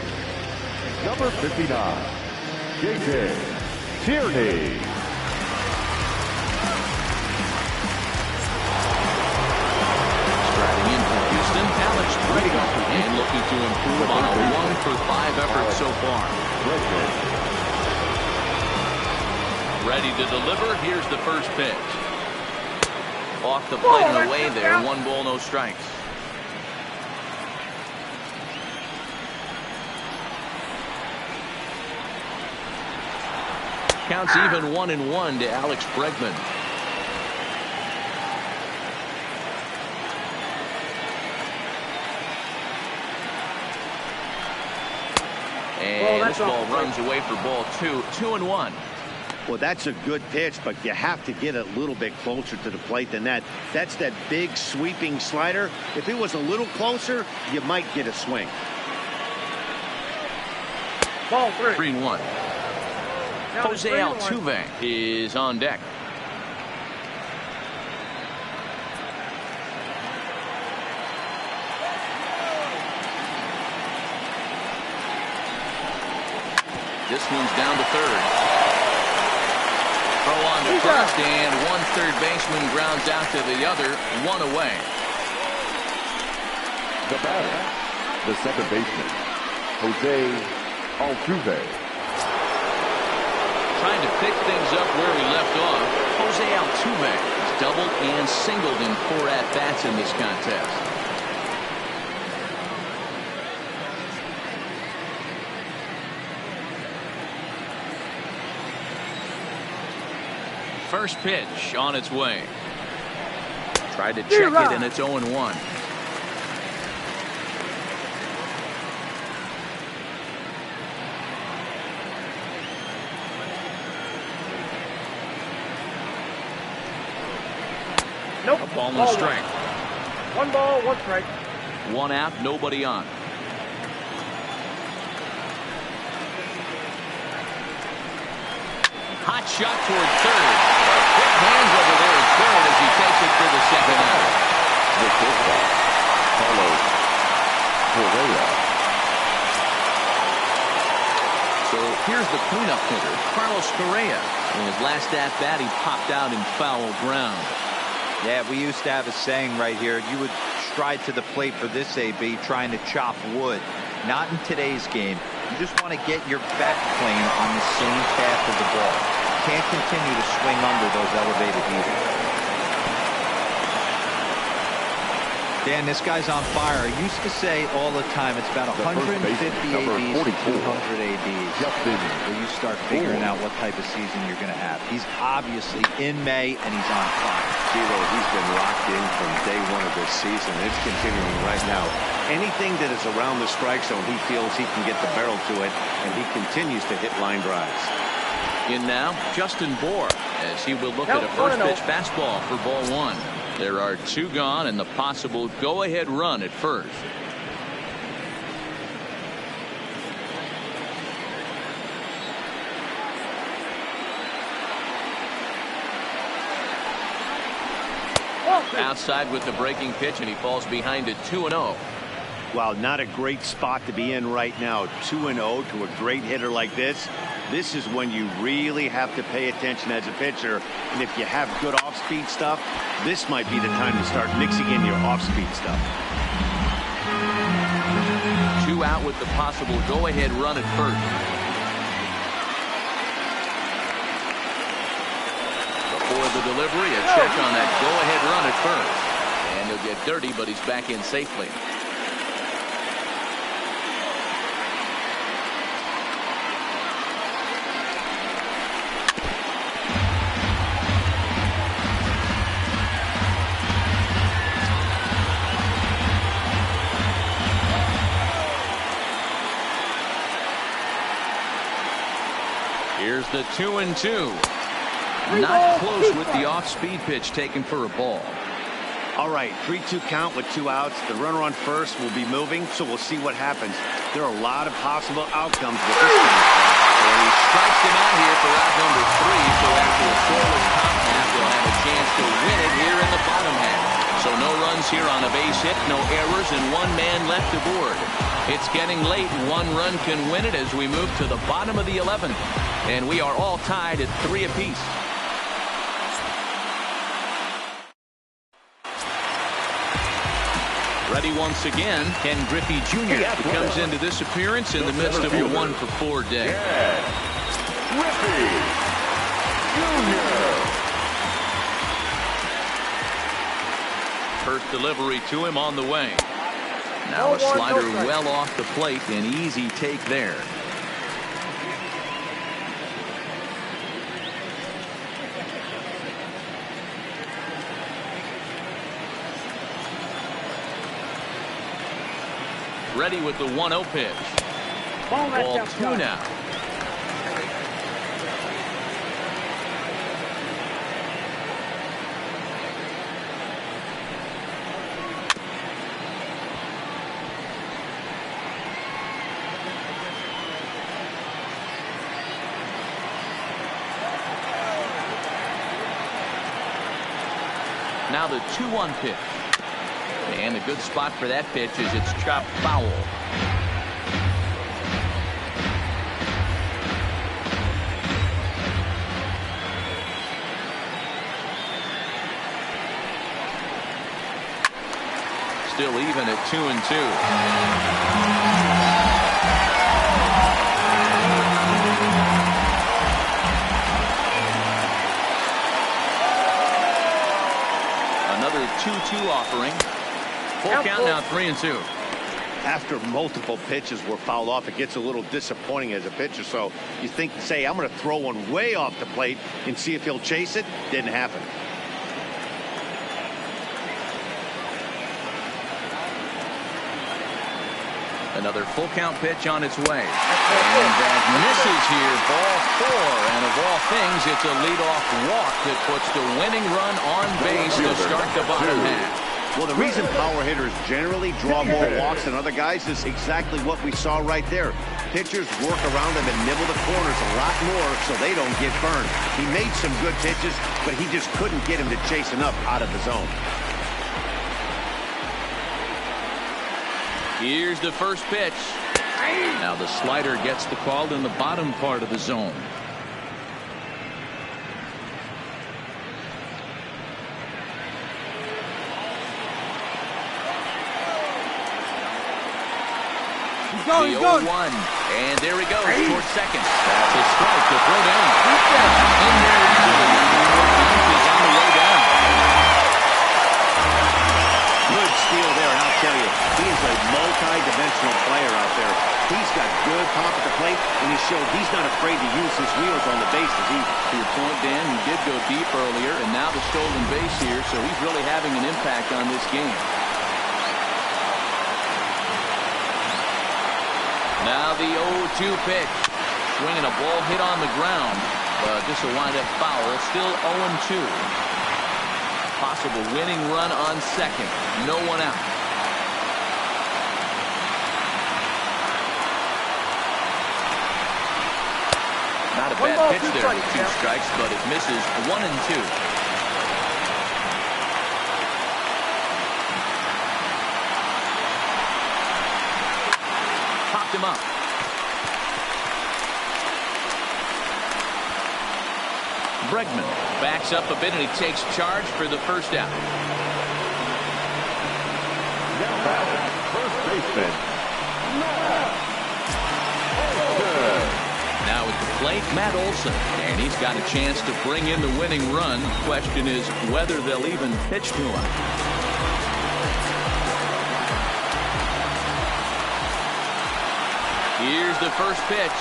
C: Number 59, J.J. Tierney.
A: Striding in for Houston, Alex Miniak, and looking to improve on a 1-for-5 effort so far. Ready to deliver. Here's the first pitch. Off the plate and away there. 1 ball, no strikes. Counts even 1-1 to Alex Bregman. And this ball runs away for ball 2. 2-1.
B: Well, that's a good pitch, but you have to get a little bit closer to the plate than that. That's that big sweeping slider. If it was a little closer, you might get a swing.
E: Ball 3.
A: 3-1. Jose Altuve is on deck. This one's down to third. Throw on to first, and one third baseman grounds out to the other. One away.
C: The batter, the second baseman, Jose Altuve.
A: Trying to pick things up where we left off. Jose Altuve has doubled and singled in 4 at-bats in this contest. First pitch on its way. Tried to check it, and it's 0-1.
E: Nope.
A: A ball and a strike.
E: 1 ball, 1 strike.
A: 1 out, nobody on. Hot shot toward third. Quick hands over there at third as he takes it for the second out.
C: The shortstop, Carlos Correa.
A: So here's the cleanup hitter, Carlos Correa. In his last at-bat, he popped out in foul ground.
D: Yeah, we used to have a saying right here. You would stride to the plate for this AB trying to chop wood. Not in today's game. You just want to get your bat plane on the same path of the ball. Can't continue to swing under those elevated heaters. Dan, this guy's on fire. I used to say all the time it's about 150 ABs to 200 ABs. Where you start figuring out what type of season you're going to have. He's obviously in May, and he's on fire.
B: He's been locked in from day 1 of this season. It's continuing right now. Anything that is around the strike zone, he feels he can get the barrel to it, and he continues to hit line drives.
A: In now, Justin Bour, as he will look at a first pitch fastball for ball 1. There are 2 gone and the possible go-ahead run at first. Outside with the breaking pitch, and he falls behind at 2-0.
B: Wow, not a great spot to be in right now. 2-0 to a great hitter like this. This is when you really have to pay attention as a pitcher. And if you have good off-speed stuff, this might be the time to start mixing in your off-speed stuff.
A: 2 out with the possible go-ahead run at first. Before the delivery, a check on that go-ahead run at first. And he'll get dirty, but he's back in safely. Here's the 2-2. Not close with the off-speed pitch taken for a ball.
B: All right, 3-2 count with 2 outs. The runner on first will be moving, so we'll see what happens. There are a lot of possible outcomes with this one.
A: And he strikes him out here for out number 3, so after a scoreless top half, they'll have a chance to win it here in the bottom half. So no runs here on a base hit, no errors, and 1 man left aboard. It's getting late. 1 run can win it as we move to the bottom of the 11th. And we are all tied at 3 apiece. Ready once again, Ken Griffey Jr. comes into this appearance in the midst of a 1-for-4 day.
C: Griffey Jr.
A: First delivery to him on the way. Now a slider well off the plate, an easy take there. Ready with the 1-0 pitch. Ball 2 now. Now the 2-1 pitch. And a good spot for that pitch is it's chopped foul. Still even at 2-2. Another 2-2 offering. Full count now, 3-2.
B: After multiple pitches were fouled off, it gets a little disappointing as a pitcher. So you think, say, I'm going to throw one way off the plate and see if he'll chase it. Didn't happen.
A: Another full count pitch on its way. And that misses here. Ball 4. And of all things, it's a leadoff walk that puts the winning run on base to start the bottom half.
B: Well, the reason power hitters generally draw more walks than other guys is exactly what we saw right there. Pitchers work around them and nibble the corners a lot more so they don't get burned. He made some good pitches, but he just couldn't get him to chase enough out of the zone.
A: Here's the first pitch. Now the slider gets the call in the bottom part of the zone.
E: He's going,
A: the
E: he's going.
A: 0-1. And there he goes towards second. That's a strike to throw down. In there easily. He's on the way down.
B: Good steal there, and I'll tell you, he is a multi-dimensional player out there. He's got good pop at the plate, and he showed he's not afraid to use his wheels on the bases either.
A: To your point, Dan, he did go deep earlier, and now the stolen base here, so he's really having an impact on this game. Now the 0-2 pitch. Swinging a ball hit on the ground, but this will wind up foul. Still 0-2. Possible winning run on second. No one out. Not a bad pitch there. 2 strikes, but it misses. 1-2. Popped him up. Bregman backs up a bit and he takes charge for the first out.
C: First baseman.
A: Now at the plate, Matt Olson, and he's got a chance to bring in the winning run. Question is whether they'll even pitch to him. Here's the first pitch.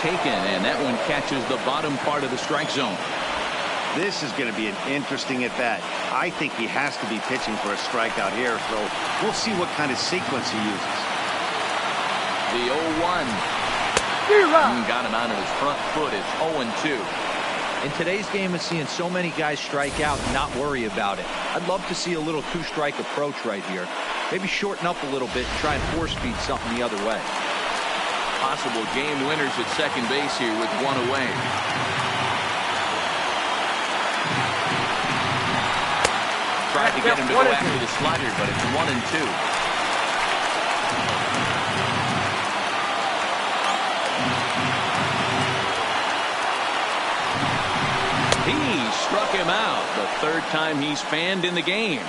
A: Taken, and that one catches the bottom part of the strike zone.
B: This is going to be an interesting at-bat. I think he has to be pitching for a strikeout here, so we'll see what kind of sequence he uses.
A: The 0-1. Got him out of his front foot. It's 0-2.
D: In today's game of seeing so many guys strike out and not worry about it, I'd love to see a little 2-strike approach right here. Maybe shorten up a little bit and try and force feed something the other way.
A: Possible game winners at second base here with 1 away. Tried to get him to go after the slider, but it's 1-2. He struck him out. The 3rd time he's fanned in the game.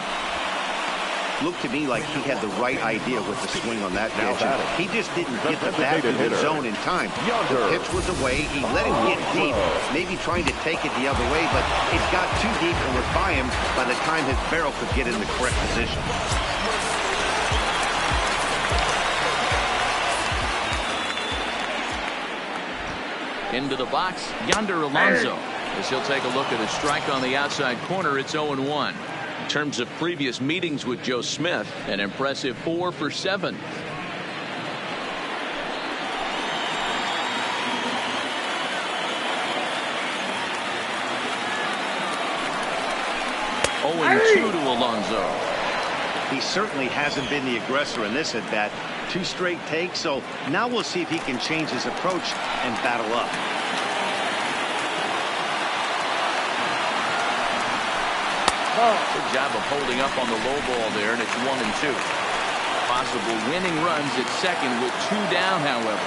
B: Looked to me like he had the right idea with the swing on that pitch. He just didn't get the bat to the zone in time. The pitch was away. He let him get deep, maybe trying to take it the other way, but it got too deep and was by him by the time his barrel could get in the correct position.
A: Into the box, Yonder Alonso. As he'll take a look at a strike on the outside corner, it's 0-1. terms of previous meetings with Joe Smith, an impressive 4 for 7. Oh, 2 to Alonso.
B: He certainly hasn't been the aggressor in this at bat. 2 straight takes, so now we'll see if he can change his approach and battle up.
A: Good job of holding up on the low ball there, and it's 1-2. Possible winning runs at second with 2 down, however.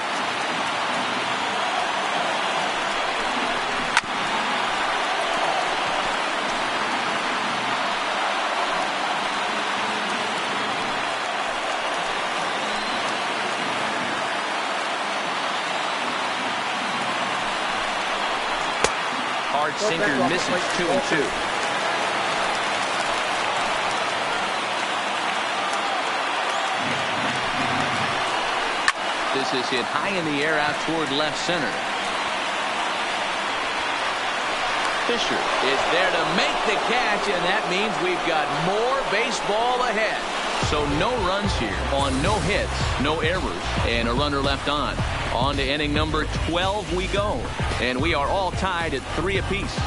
A: Hard sinker misses 2-2. This is hit high in the air out toward left center. Fisher is there to make the catch, and that means we've got more baseball ahead. So no runs here on no hits, no errors, and a runner left on. On to inning number 12 we go, and we are all tied at 3 apiece.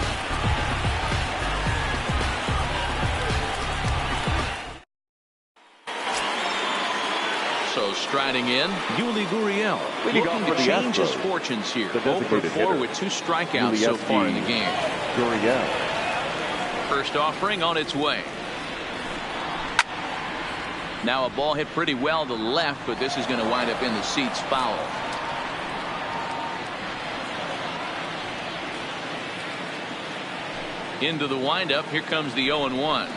A: So striding in, Yuli Gurriel looking to change his fortunes here. 0 for 4 with 2 strikeouts so far in the game.
C: Gurriel.
A: First offering on its way. Now a ball hit pretty well to left, but this is going to wind up in the seats foul. Into the windup. Here comes the 0-1.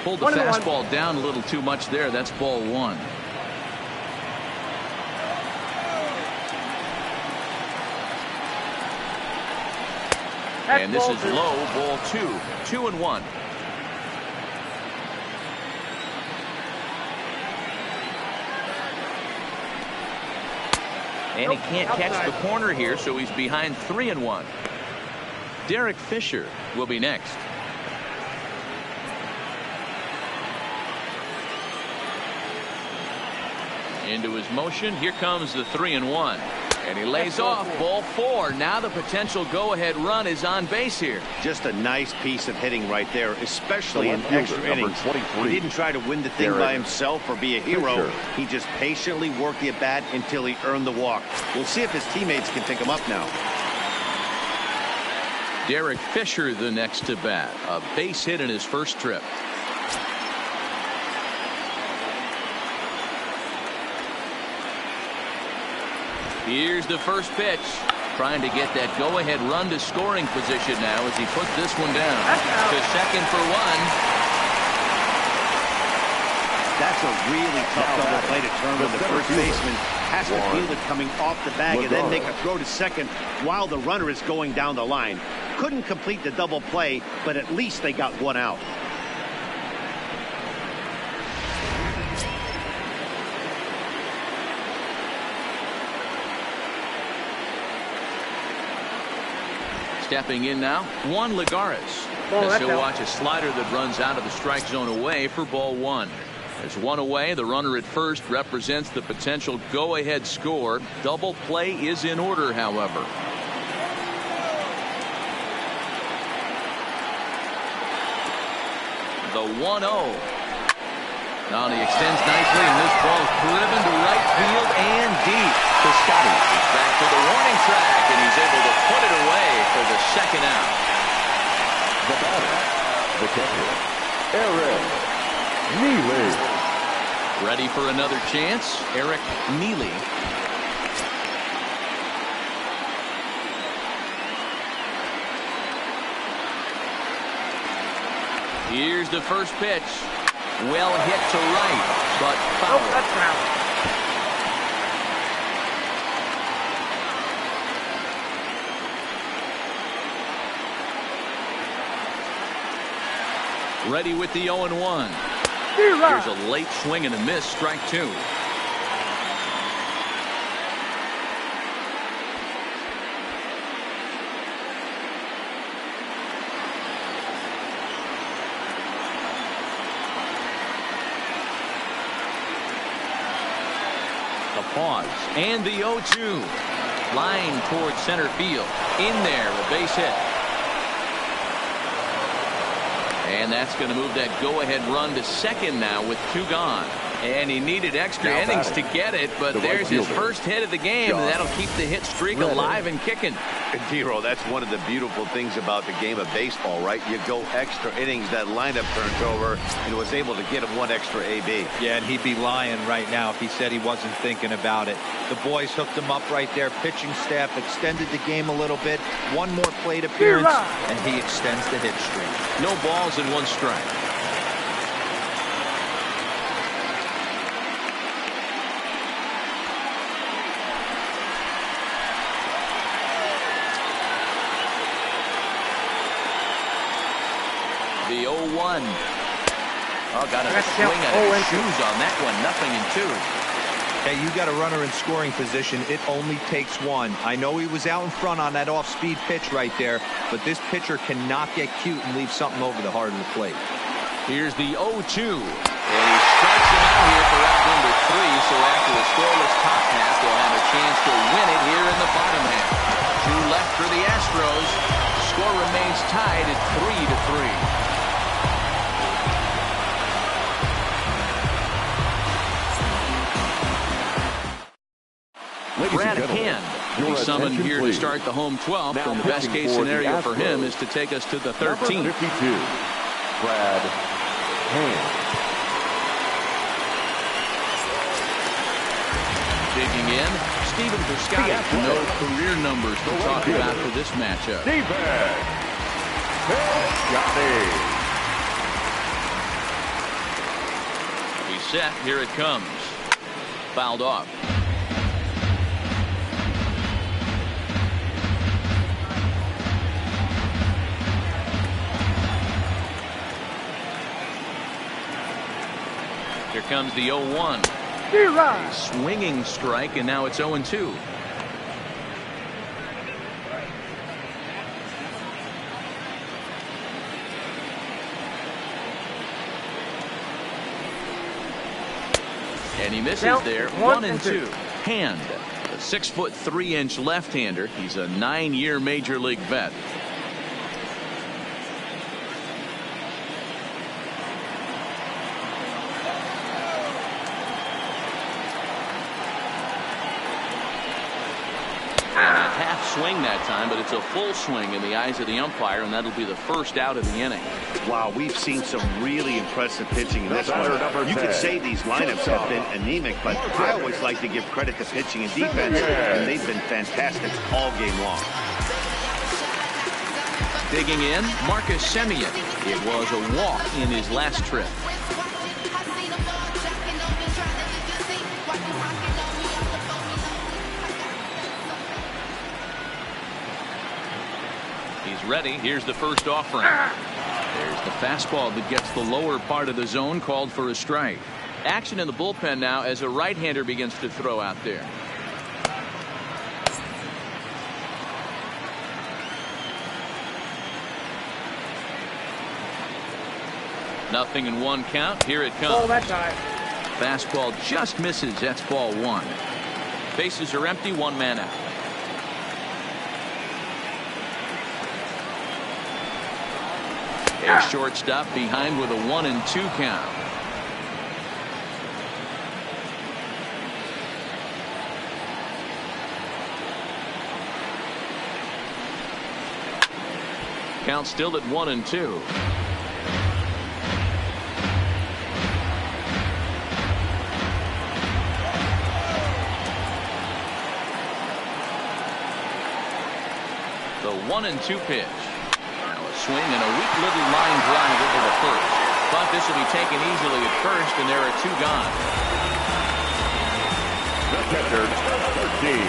A: Pulled the fastball down a little too much there. That's ball 1. And this is low, ball 2. 2-1. And he can't catch the corner here, so he's behind 3-1. Derek Fisher will be next. Into his motion. Here comes the 3-1. And he lays off ball 4. Now the potential go-ahead run is on base here.
B: Just a nice piece of hitting right there, especially in extra innings. He didn't try to win the thing by himself or be a hero. He just patiently worked the at-bat until he earned the walk. We'll see if his teammates can pick him up now.
A: Derek Fisher the next to bat. A base hit in his first trip. Here's the first pitch. Trying to get that go-ahead run to scoring position now as he puts this one down. To second for 1.
B: That's a really tough double play to turn when the first baseman has to feel it coming off the bag and then make a throw to second while the runner is going down the line. Couldn't complete the double play, but at least they got 1 out.
A: Stepping in now, Juan Lagares. As he'll watch a slider that runs out of the strike zone away for ball 1. There's 1 away. The runner at first represents the potential go-ahead score. Double play is in order, however. The 1-0. Now he extends nicely, and this ball is driven to right field and deep. Piscotty is back to the warning track, and he's able to put it away for the second out.
C: The batter, the catcher, Eric Neely.
A: Ready for another chance, Eric Neely. Here's the first pitch. Well hit to right, but foul.
E: Oh, that's foul.
A: Ready with the 0-1. Here's a late swing and a miss, strike 2. A pause. And the 0-2. Line towards center field. In there, a base hit. And that's going to move that go-ahead run to second now with 2 gone. And he needed extra innings to get it, but there's his first hit of the game, and that'll keep the hit streak alive and kicking.
B: Dero, that's one of the beautiful things about the game of baseball, right? You go extra innings, that lineup turns over, and was able to get him 1 extra AB.
D: Yeah, and he'd be lying right now if he said he wasn't thinking about it. The boys hooked him up right there. Pitching staff extended the game a little bit. 1 more plate appearance, and he extends the hit streak.
A: No balls and 1 strike. The 0-1. Oh, got a swing out of his shoes on that one. 0-2.
D: Hey, you got a runner in scoring position. It only takes 1. I know he was out in front on that off-speed pitch right there, but this pitcher cannot get cute and leave something over the heart of the plate.
A: Here's the 0-2. And he strikes him out here for out number 3, so after a scoreless top half, they'll have a chance to win it here in the bottom half. 2 left for the Astros. Score remains tied at 3-3. Brad Hand will be summoned here to start the home 12th, and the best case scenario for him is to take us to the 13th.
C: Number 52, Brad Hand.
A: Digging in, Stephen Piscotty. No career numbers to talk about for this matchup. He's set. Here it comes. Fouled off. Here comes the 0-1. A swinging strike, and now it's 0-2. And he misses there. 1-2. Hand, a 6'3" left-hander. He's a 9-year major league vet. Swing that time, but it's a full swing in the eyes of the umpire, and that'll be the first out of the inning.
B: Wow, we've seen some really impressive pitching in this one. You could say these lineups have been anemic, but I always like to give credit to pitching and defense, and they've been fantastic all game long.
A: Digging in, Marcus Semien. It was a walk in his last trip. Ready. Here's the first offering. There's the fastball that gets the lower part of the zone, called for a strike. Action in the bullpen now as a right-hander begins to throw out there. Nothing in 1 count. Here it comes.
E: Oh, that time.
A: Fastball just misses. That's ball 1. Bases are empty. 1 man out. A shortstop behind with a 1-2 count. Count still at 1-2. The 1-2 pitch. Swing and a weak little line drive over the first. Thought this would be taken easily at first, and there are 2 gone.
C: The catcher, 13,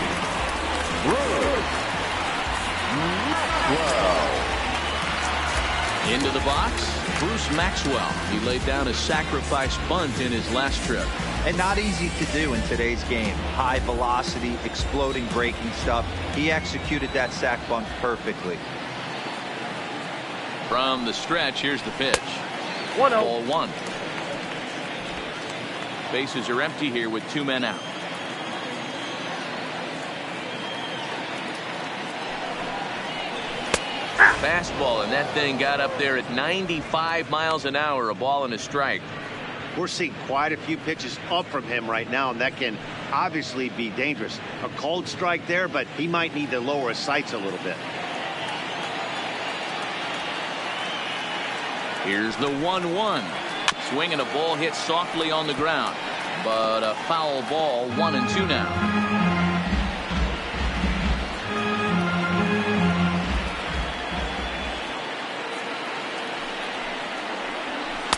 C: Maxwell.
A: Into the box, Bruce Maxwell. He laid down a sacrifice bunt in his last trip.
D: And not easy to do in today's game. High velocity, exploding breaking stuff. He executed that sac bunt perfectly.
A: From the stretch, here's the pitch.
E: 1-0.
A: Ball 1. Bases are empty here with 2 men out. fastball, and that thing got up there at 95 miles an hour, a ball and a strike.
B: We're seeing quite a few pitches up from him right now, and that can obviously be dangerous. A cold strike there, but he might need to lower his sights a little bit.
A: Here's the 1-1. Swinging a ball hit softly on the ground, but a foul ball. 1-2 now.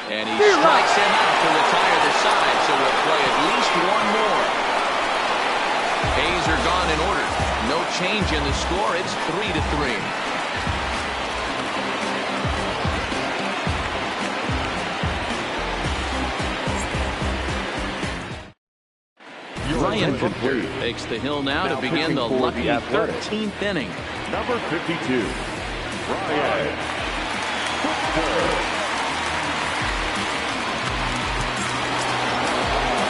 A: And he strikes him out to retire the side, so we'll play at least one more. A's are gone in order. No change in the score. It's 3-3. Ryan Booker takes the hill now to begin the lucky 13th inning.
C: Number 52, Ryan Booker.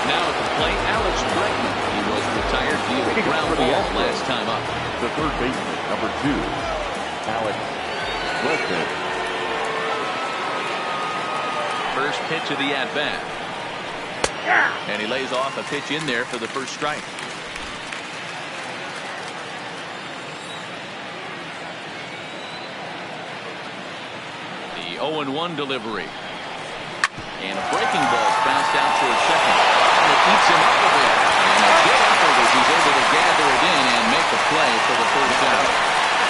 A: Now at the plate, Alex Miniak. He was retired via a ground ball last time up.
C: The third baseman, number 2, Alex Miniak.
A: First pitch of the at-bat. And he lays off a pitch in there for the first strike. The 0-1 delivery. And a breaking ball bounced out towards second. And it keeps him up a bit. And a good effort as he's able to gather it in and make the play for the first out.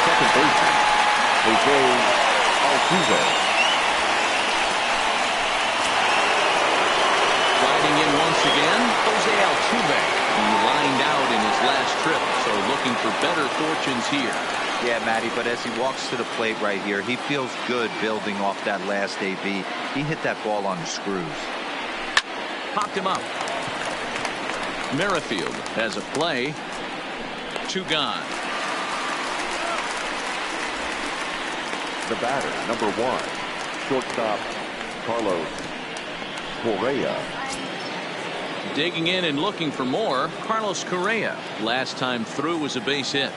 C: Second baseman, Jose Altuve.
A: Riding in once again, Jose Altuve. He lined out in his last trip, so looking for better fortunes here.
D: Yeah, Matty, but as he walks to the plate right here, he feels good building off that last AB. He hit that ball on the screws.
A: Popped him up. Merrifield has a play. 2 gone.
C: The batter, number 1, shortstop Carlos Correa.
A: Digging in and looking for more, Carlos Correa. Last time through was a base hit.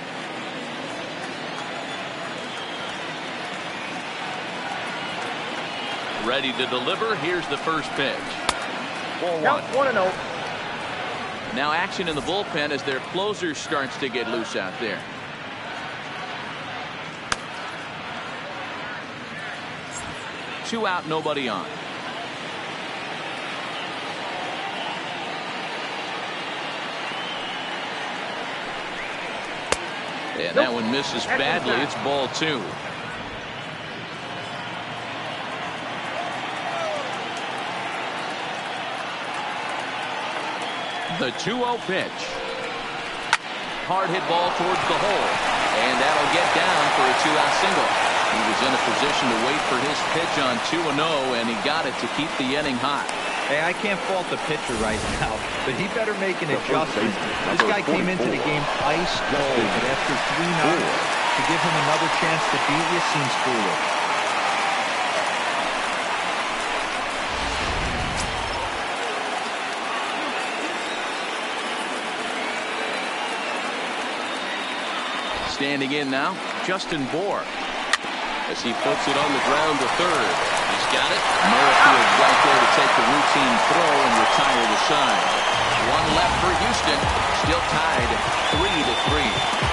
A: Ready to deliver. Here's the first pitch. Ball 1.
E: 1-0.
A: Now action in the bullpen as their closer starts to get loose out there. Two out, nobody on. And that one misses badly. It's ball 2. The 2-0 pitch. Hard hit ball towards the hole. And that'll get down for a 2-out single. He was in a position to wait for his pitch on 2-0, and he got it to keep the inning hot.
D: Hey, I can't fault the pitcher right now, but he better make an adjustment. This guy came into the game ice cold, but after 3-0, to give him another chance to beat you seems foolish.
A: Standing in now, Justin Bohr. As he puts it on the ground to third. He's got it. Merrifield right there to take the routine throw and retire the side. One left for Houston. Still tied 3-3.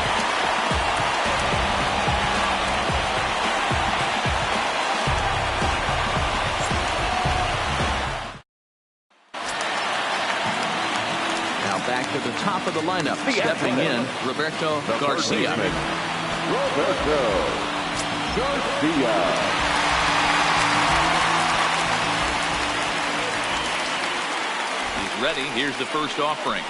A: Back to the top of the lineup. Stepping in, Roberto Garcia.
C: Roberto Garcia.
A: He's ready. Here's the first offering.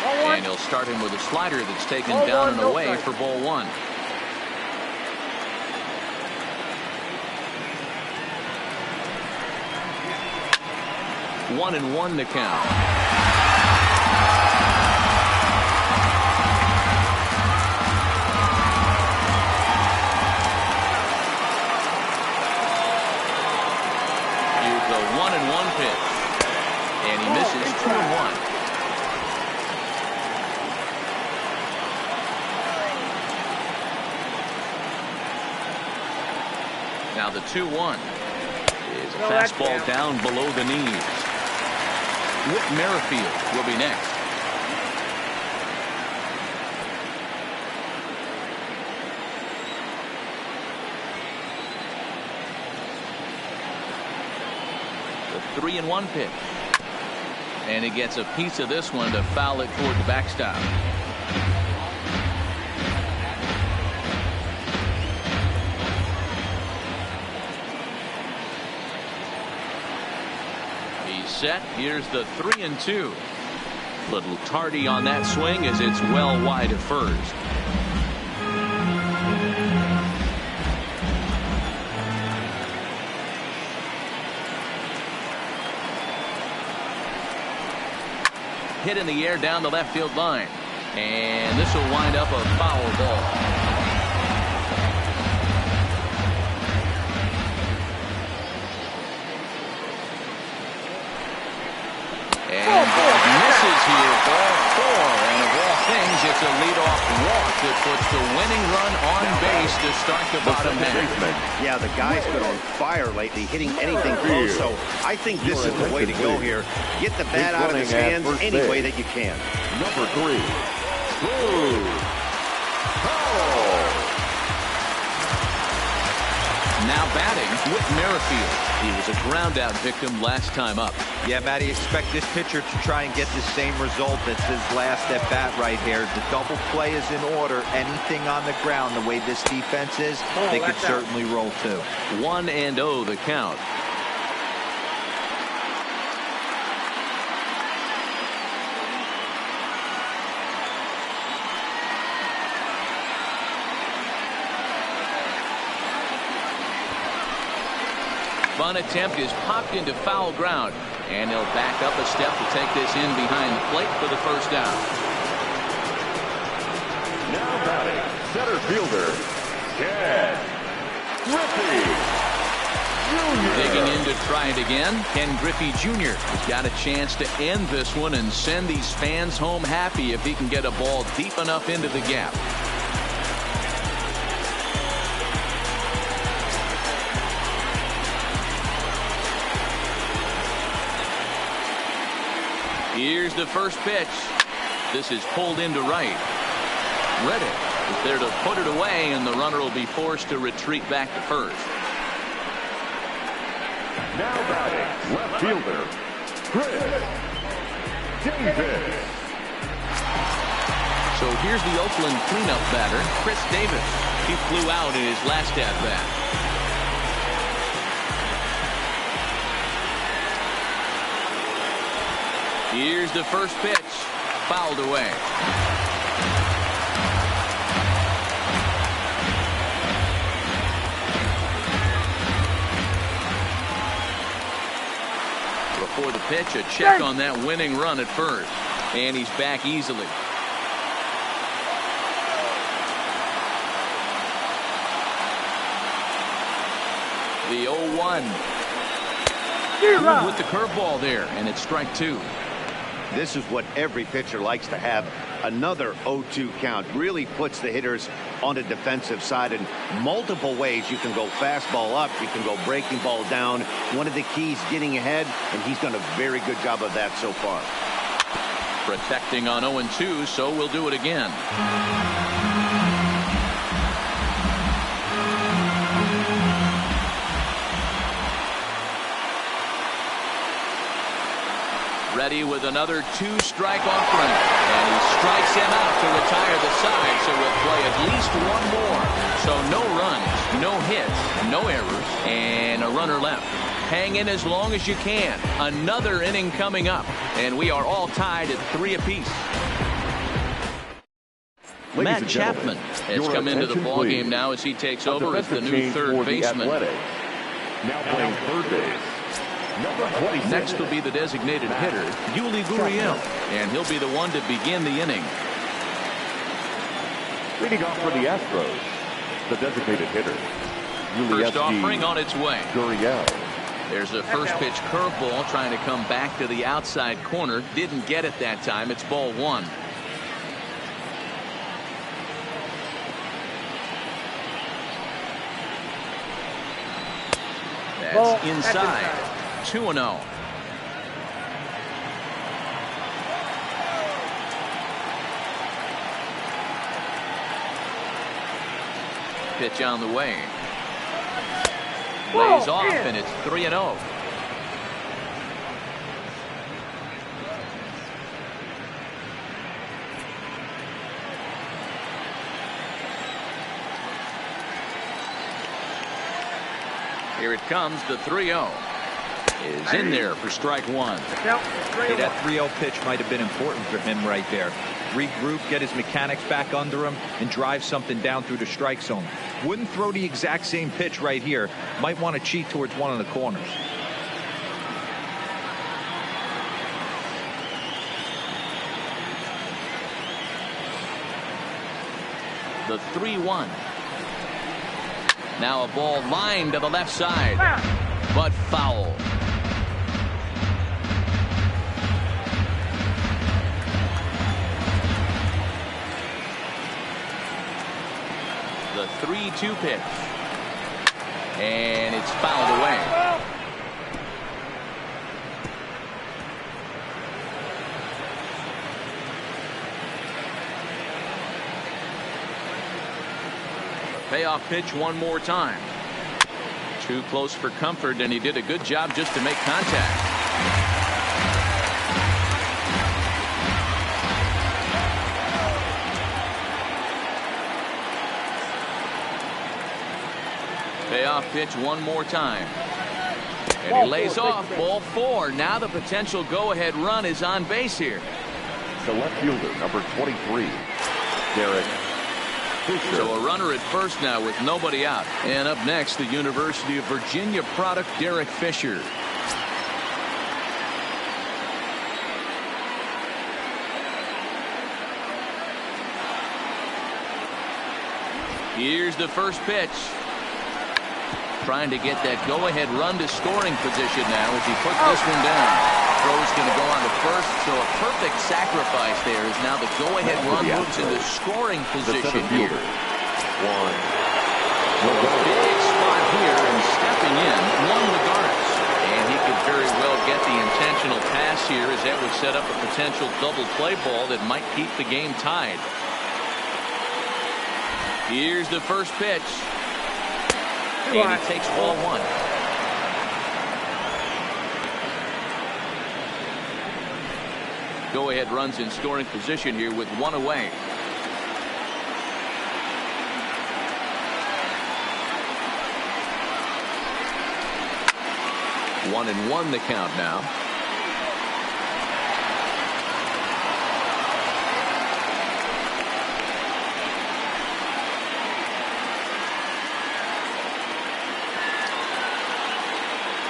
A: And he'll start him with a slider that's taken down and away for ball 1. One and one to count. And he misses 2-1. the 2-1 is a fastball down below the knees. Whit Merrifield will be next. The 3-1 pitch. And he gets a piece of this one to foul it toward the backstop. He's set. Here's the 3-2. Little tardy on that swing as it's well wide of first. Hit in the air down the left field line. And this will wind up a foul ball. And misses here. Ball 4. And of all things, it's a leadoff walk that puts the winning run on base to start the bottom half.
B: Yeah, the guy's been on fire lately, hitting anything close. So I think this is the way to go here. Get the bat out of his hands any way that you can.
C: Number 3.
A: Now batting, Whit Merrifield. He was a ground out victim last time up.
D: Yeah, Matty, expect this pitcher to try and get the same result as his last at bat right here. The double play is in order. Anything on the ground, the way this defense is, they could certainly roll too.
A: 1-0 the count. Bunt attempt is popped into foul ground, and he'll back up a step to take this in behind the plate for the first down.
C: Now batting, center fielder, Ken Griffey Jr.
A: Digging in to try it again, Ken Griffey Jr. has got a chance to end this one and send these fans home happy if he can get a ball deep enough into the gap. Here's the first pitch. This is pulled into right. Reddick is there to put it away, and the runner will be forced to retreat back to first.
C: Now batting, left fielder, Chris Davis.
A: So here's the Oakland cleanup batter, Chris Davis. He flew out in his last at-bat. Here's the first pitch. Fouled away. Before the pitch, a check on that winning run at first. And he's back easily. The 0-1. With the curveball there, and it's strike 2.
B: This is what every pitcher likes to have. Another 0-2 count really puts the hitters on the defensive side in multiple ways. You can go fastball up, you can go breaking ball down. One of the keys, getting ahead, and he's done a very good job of that so far.
A: Protecting on 0-2, so we'll do it again. Ready with another 2-strike offering, and he strikes him out to retire the side, so we'll play at least one more. So no runs, no hits, no errors, and a runner left. Hang in as long as you can. Another inning coming up, and we are all tied at 3 apiece. Matt Chapman has come into the ballgame now as he takes over as the new third baseman.
C: Now playing third base.
A: Next will be the designated hitter, Yuli Gurriel, and he'll be the one to begin the inning.
C: Leading off for the Astros, the designated hitter, Yuli
A: First offering on its way.
C: Gurriel.
A: There's a first pitch curveball trying to come back to the outside corner. Didn't get it that time. It's ball 1. That's inside. 2-0. Pitch on the way. Lays off, and it's 3-0. Here it comes, the 3-0 is in there for strike one.
D: Hey, that 3-0 pitch might have been important for him right there. Regroup, get his mechanics back under him, and drive something down through the strike zone. Wouldn't throw the exact same pitch right here. Might want to cheat towards one of the corners.
A: The 3-1. Now a ball lined to the left side, but foul. The 3-2 pitch, and it's fouled away. Payoff pitch one more time. Too close for comfort, and he did a good job just to make contact. Payoff pitch one more time. And he lays off. Ball 4. Now the potential go-ahead run is on base here.
C: The left fielder, number 23, Derek.
A: So a runner at first now with nobody out. And up next, the University of Virginia product, Derek Fisher. Here's the first pitch. Trying to get that go-ahead run to scoring position now as he puts this one down. Throw's going to go on to first, so a perfect sacrifice there as now the go-ahead run moves into scoring position here. Big spot here, and stepping in, one regards. And he could very well get the intentional pass here, as that would set up a potential double play ball that might keep the game tied. Here's the first pitch. And he takes ball 1. Go-ahead runs in scoring position here with 1 away. One and 1 the count now.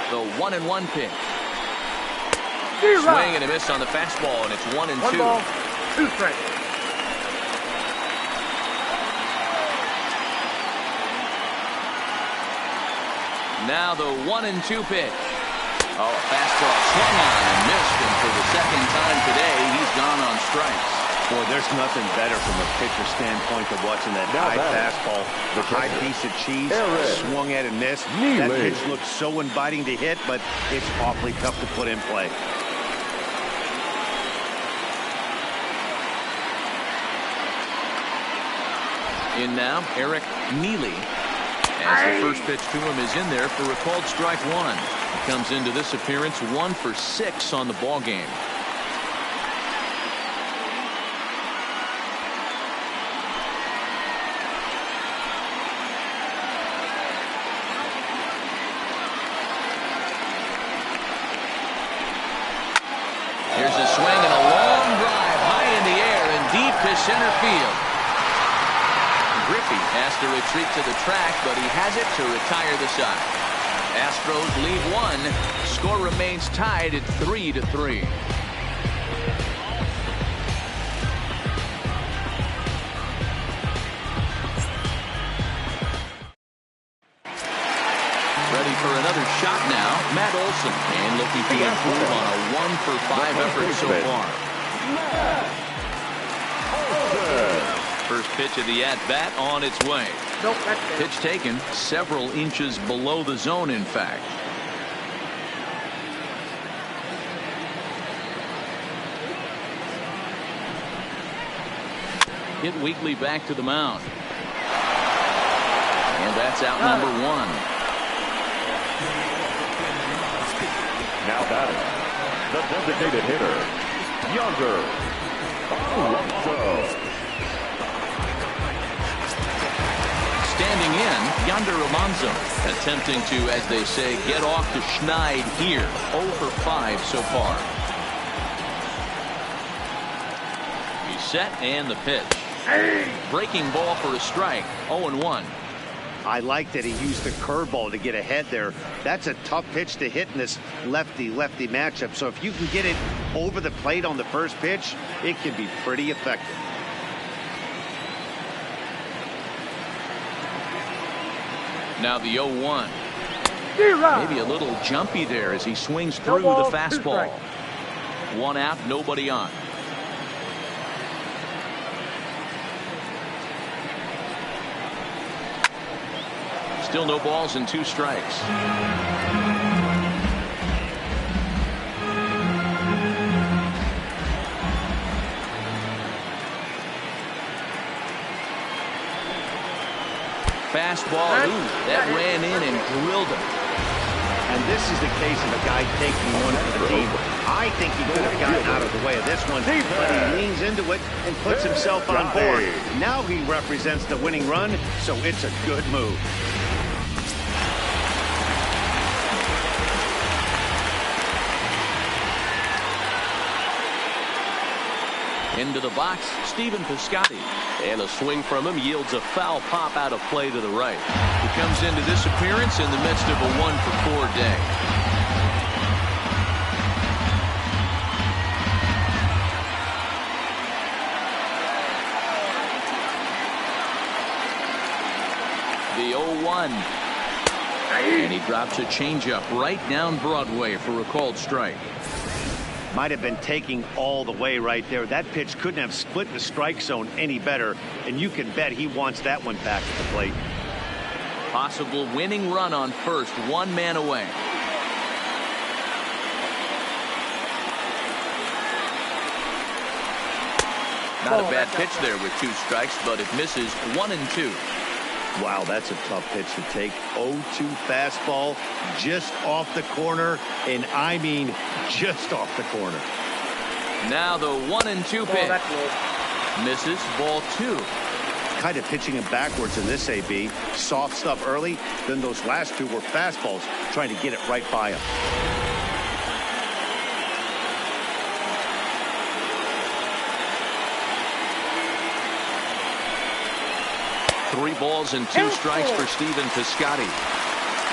A: The 1-1 pitch. Swing and a miss on the fastball, and it's 1-2.
E: 1 ball, 2 strikes.
A: Now the 1-2 pitch. Oh, a fastball swung on and missed, and for the second time today, he's gone on strikes.
B: Boy, there's nothing better from a pitcher standpoint than watching that high fastball, the high piece of cheese, swung at and missed. That pitch looks so inviting to hit, but it's awfully tough to put in play.
A: In now, Eric Neely. As the first pitch to him is in there for a called strike 1. He comes into this appearance 1 for 6 on the ball game. Here's a swing and a long drive high in the air and deep to center field. Griffey has to retreat to the track, but he has it to retire the side. Astros lead 1. Score remains tied at 3-3. Ready for another shot now, Matt Olson, and looking to improve on a 1 for 5 effort so far. First pitch of the at-bat on its way. Pitch taken several inches below the zone, in fact. hit weekly back to the mound. And that's out number one.
C: Now batting, the designated hitter, Yonder Alonso.
A: Standing in, Yonder Alonso, attempting to, as they say, get off the schneid here. 0 for 5 so far. He's set, and the pitch. Breaking ball for a strike. 0-1.
B: I like that he used the curveball to get ahead there. That's a tough pitch to hit in this lefty-lefty matchup. So if you can get it over the plate on the first pitch, it can be pretty effective.
A: Now the 0-1. Maybe a little jumpy there as he swings through the fastball. 1 out, nobody on. Still no balls and 2 strikes. Fastball, that ran in and drilled him.
B: And this is the case of a guy taking one for the team. I think he could have gotten out of the way of this one, but he leans into it and puts himself on board. Now he represents the winning run, so it's a good move.
A: Into the box, Stephen Piscotty.
F: And a swing from him yields a foul pop out of play to the right.
A: He comes into this appearance in the midst of a 1 for 4 day. The 0-1. And he drops a changeup right down Broadway for a called strike.
B: Might have been taking all the way right there. That pitch couldn't have split the strike zone any better, and you can bet he wants that one back at the plate.
A: Possible winning run on first, 1 man away. Not a bad pitch there with 2 strikes, but it misses 1 and 2.
B: Wow, that's a tough pitch to take. 0-2 fastball just off the corner, and I mean just off the corner.
A: Now the 1 and 2 pitch. Misses, ball 2.
B: Kind of pitching him backwards in this AB. Soft stuff early, then those last 2 were fastballs, trying to get it right by him.
A: Three balls and 2 strikes for Stephen Piscotty.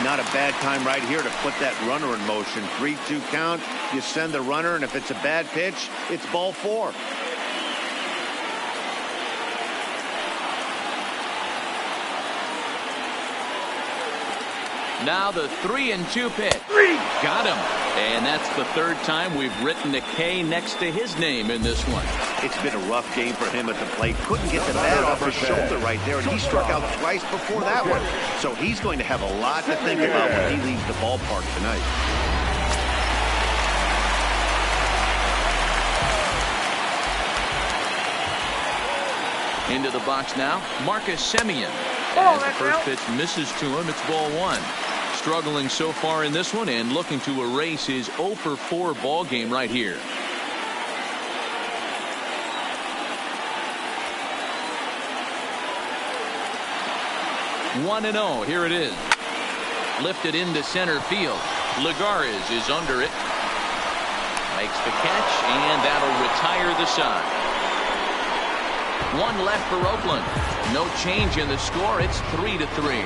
B: Not a bad time right here to put that runner in motion. 3-2 count. You send the runner, and if it's a bad pitch, it's ball 4.
A: Now the 3-2 pitch. Got him. And that's the 3rd time we've written a K next to his name in this one.
B: It's been a rough game for him at the plate. Couldn't get the bat off his shoulder right there, and he struck out twice before that one. So he's going to have a lot to think about when he leaves the ballpark tonight.
A: Into the box now, Marcus Semien. As the first pitch misses to him, it's ball 1. Struggling so far in this one and looking to erase his 0 for 4 ball game right here. One and 0. Here it is. Lifted into center field. Lagares is under it. Makes the catch, and that'll retire the side. 1 left for Oakland. No change in the score. It's 3-3.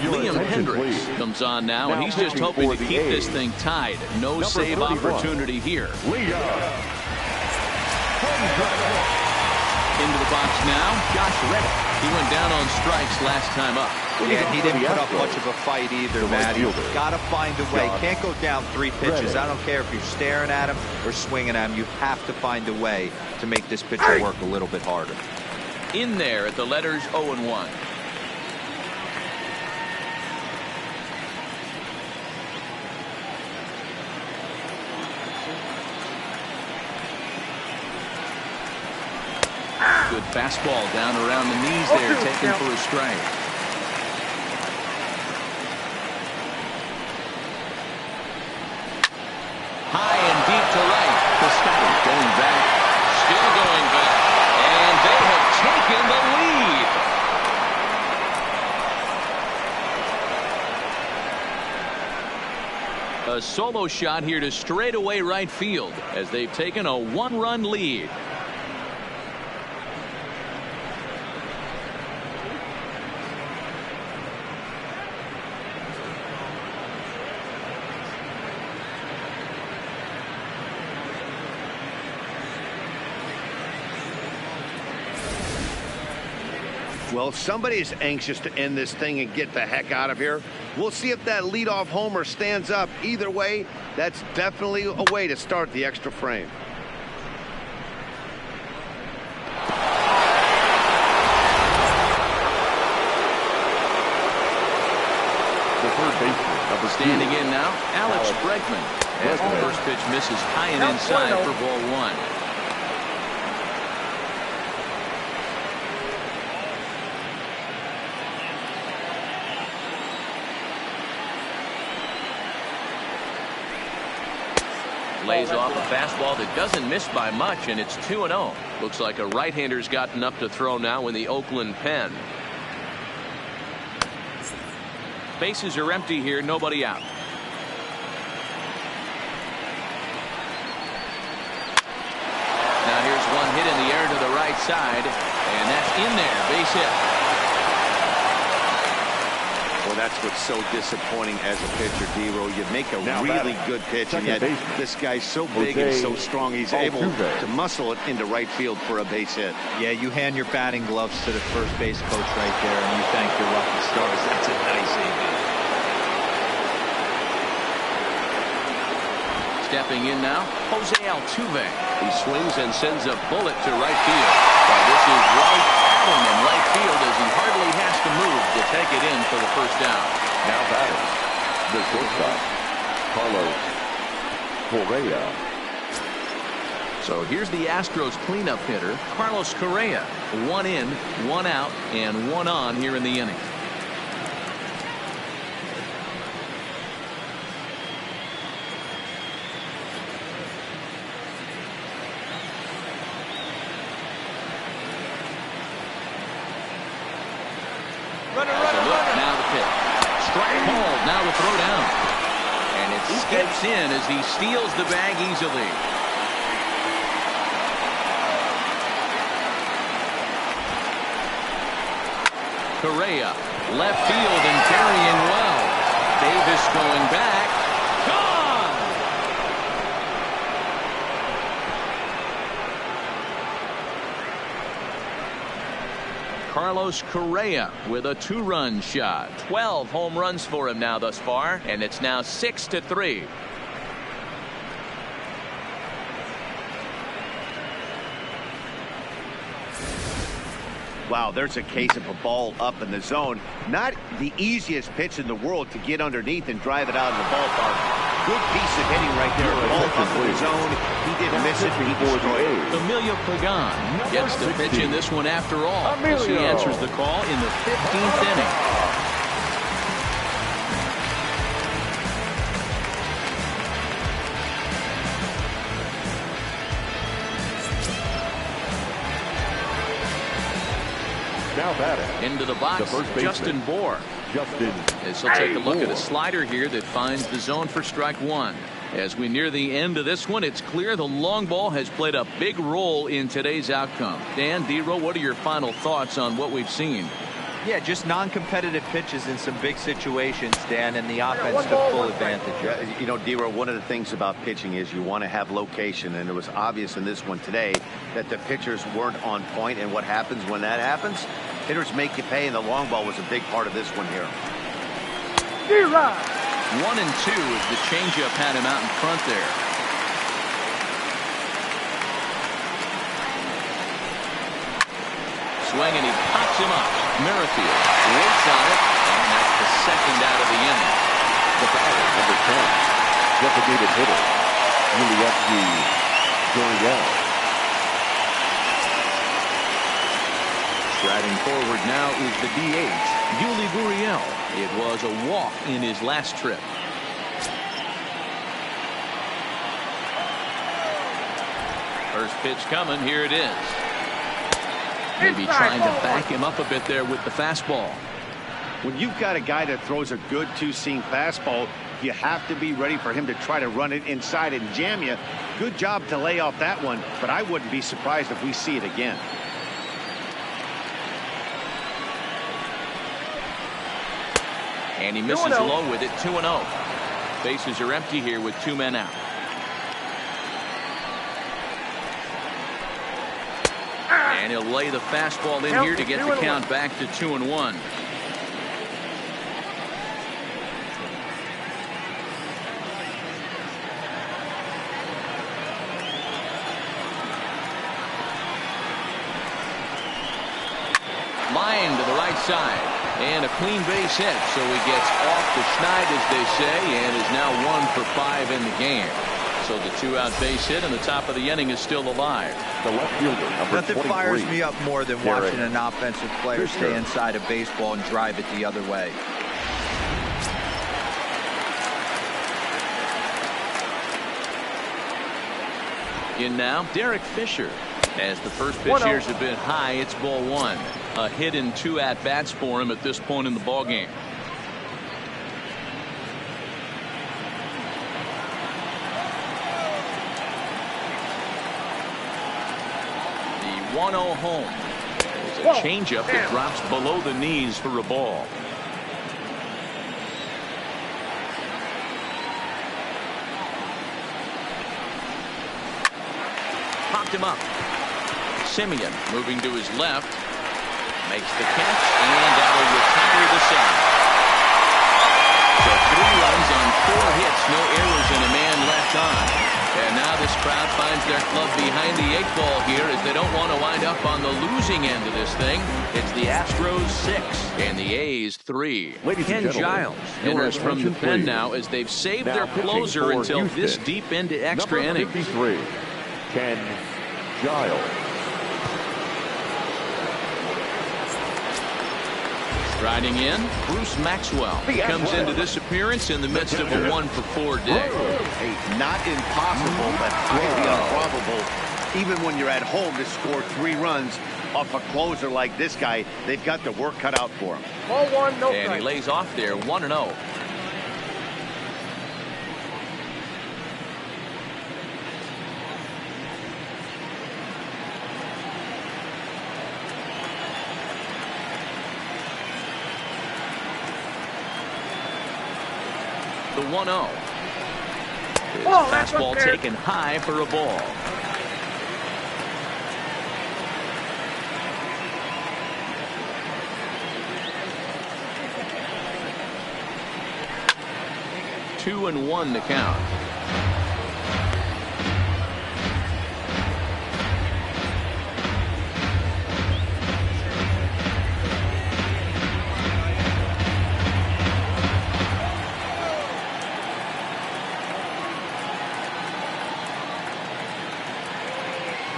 A: Liam Hendricks comes on now, and he's just hoping to keep this thing tied. No save opportunity here. Into the box now, Josh Reddick. He went down on strikes last time up.
D: Yeah, he didn't put up much of a fight either, Matt. He's got to find a way. Can't go down 3 pitches. I don't care if you're staring at him or swinging at him. You have to find a way to make this pitcher work a little bit harder.
A: In there at the letters 0-1. Good fastball down around the knees there, taken for a strike. High and deep to right. Piscotty going back, still going back, and they have taken the lead. A solo shot here to straightaway right field as they've taken a one-run lead.
B: Well, somebody is anxious to end this thing and get the heck out of here. We'll see if that leadoff homer stands up. Either way, that's definitely a way to start the extra frame.
C: The third baseman, number 2.
A: Standing in now, Alex Bregman. As the first pitch misses high and inside for ball 1. Lays off a fastball that doesn't miss by much, and it's 2-0. Looks like a right-hander's gotten up to throw now in the Oakland pen. Bases are empty here, nobody out. Now here's one hit in the air to the right side, and that's in there, base hit.
B: Well, that's what's so disappointing as a pitcher, D-Ro. You make a really good pitch, and yet this guy's so big and so strong, he's able to muscle it into right field for a base hit.
D: Yeah, you hand your batting gloves to the first base coach right there, and you thank your lucky stars. That's a nice AB.
A: Stepping in now, Jose Altuve. He swings and sends a bullet to right field. Well, this is right at him in right field as he hardly has to move to take it in for the first down.
C: Now batting, the shortstop, Carlos Correa.
A: So here's the Astros cleanup hitter, Carlos Correa. 1 in, 1 out, and 1 on here in the inning. Now the pitch. Strike called. Now the throw down. And it skips in as he steals the bag easily. Correa, left field and carrying well. Davis going back. Gone! Carlos Correa with a 2-run shot. 12 home runs for him now thus far, and it's now 6-3.
B: Wow, there's a case of a ball up in the zone. Not the easiest pitch in the world to get underneath and drive it out of the ballpark. Good piece of hitting right there. Ball up in the zone. He didn't miss it. He destroyed it.
A: Emilio Pagan gets the pitch in this one after all. As he answers the call in the 15th inning.
C: Now batting.
A: Into the box, Justin Bour. As he'll take a look at a slider here that finds the zone for strike 1. As we near the end of this one, it's clear the long ball has played a big role in today's outcome. Dan, D-Ro, what are your final thoughts on what we've seen?
D: Yeah, just non-competitive pitches in some big situations, Dan, and the offense took full advantage.
B: Yeah, you know, D-Ro, one of the things about pitching is you want to have location, and it was obvious in this one today that the pitchers weren't on point, and what happens when that happens? Hitters make you pay, and the long ball was a big part of this one here.
A: 1 and 2 as the changeup had him out in front there. Swing, and he pops him up. Merrifield waits on it, and that's the second out of the inning.
C: The batter, number 10, designated hitter, Juliette Gurriel.
A: Striding forward now is the DH, Yuli Gurriel. It was a walk in his last trip. First pitch coming. Here it is. Maybe trying to back him up a bit there with the fastball.
B: When you've got a guy that throws a good two-seam fastball, you have to be ready for him to try to run it inside and jam you. Good job to lay off that one, but I wouldn't be surprised if we see it again.
A: And he misses low with it. 2-0. Bases are empty here with 2 men out. And he'll lay the fastball in here to get the count back to 2-1. Line to the right side. And a clean base hit. So he gets off the schneid, as they say, and is now 1 for 5 in the game. So the 2-out base hit and the top of the inning is still alive.
C: The left fielder, number
D: Nothing
C: 23.
D: fires me up more than watching an offensive player stay inside a baseball and drive it the other way.
A: In now, Derek Fisher. As the first pitch here is a bit high, it's ball 1. A hit in 2 at-bats for him at this point in the ballgame. The 1-0 home. There's a changeup that drops below the knees for a ball. Popped him up. Simeon moving to his left. Makes the catch, and that will retire the side. So 3 runs on 4 hits, no errors, and a man left on. And now this crowd finds their club behind the 8 ball here, as they don't want to wind up on the losing end of this thing. It's the Astros 6 and the A's 3. Ken Giles enters from the pen now, as they've saved their closer until this deep into extra innings.
C: 53, Ken Giles.
A: Striding in, Bruce Maxwell comes into this appearance in the midst of a 1 for 4 day.
B: Hey, not impossible, but highly improbable. Even when you're at home to score 3 runs off a closer like this guy, they've got the work cut out for him.
E: Ball 1, no
A: And he lays off there, 1-0. The 1-0. His fastball taken high for a ball. Two and 1 to count.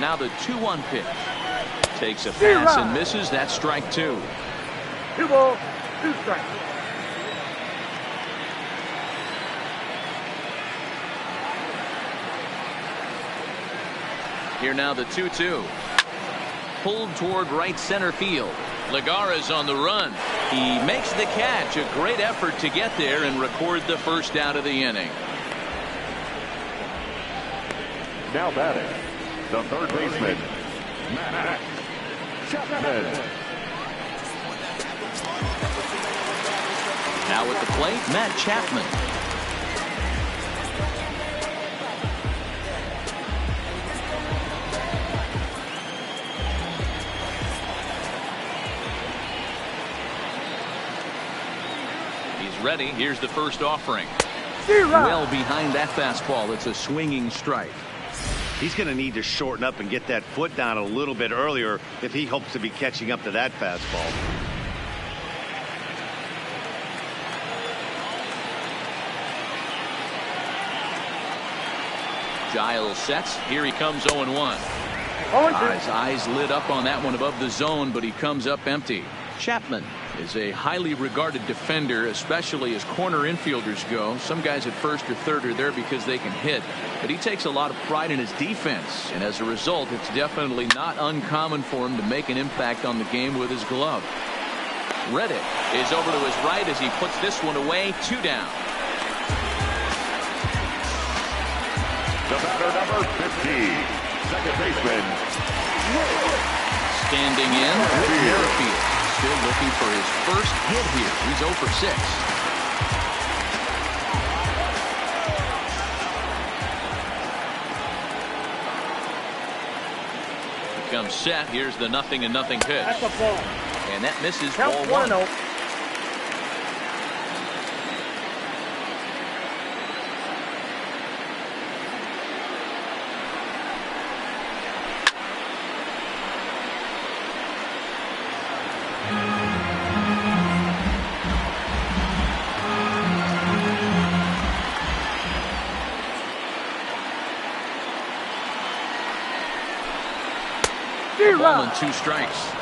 A: Now the 2-1 pitch. Takes a pass and misses. That's strike 2.
E: 2 balls, 2 strikes.
A: Here now the 2-2. Pulled toward right center field. Lagara's on the run. He makes the catch. A great effort to get there and record the first out of the inning.
C: Now batting, the third baseman, Matt Chapman.
A: Now at the plate, Matt Chapman. He's ready. Here's the first offering. Well behind that fastball. It's a swinging strike.
B: He's going to need to shorten up and get that foot down a little bit earlier if he hopes to be catching up to that fastball.
A: Giles sets. Here he comes 0-1. His eyes lit up on that one above the zone, but he comes up empty. Chapman is a highly regarded defender, especially as corner infielders go. Some guys at first or third are there because they can hit, but he takes a lot of pride in his defense, and as a result, it's definitely not uncommon for him to make an impact on the game with his glove. Reddick is over to his right as he puts this one away. 2 down.
C: The batter, number 50, second baseman.
A: Standing in, Whit Merrifield, still looking for his first hit here. He's 0 for 6. He comes set. Here's the 0-0 pitch.
E: That's a ball.
A: And that misses.
E: Count
A: Ball 1.
E: 1-0.
A: Ball and 2 strikes.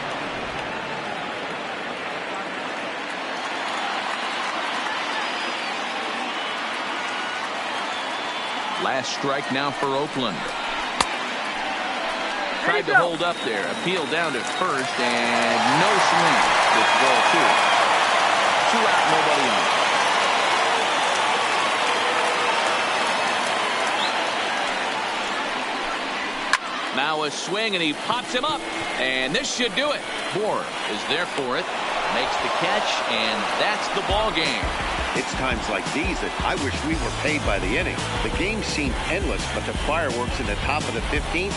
A: Last strike now for Oakland. Tried to hold up there. Appeal down to first, and no swing. It's ball 2. 2 out, nobody on. Now a swing, and he pops him up, and this should do it. Bohr is there for it, makes the catch, and that's the ball game.
B: It's times like these that I wish we were paid by the inning. The game seemed endless, but the fireworks in the top of the 15th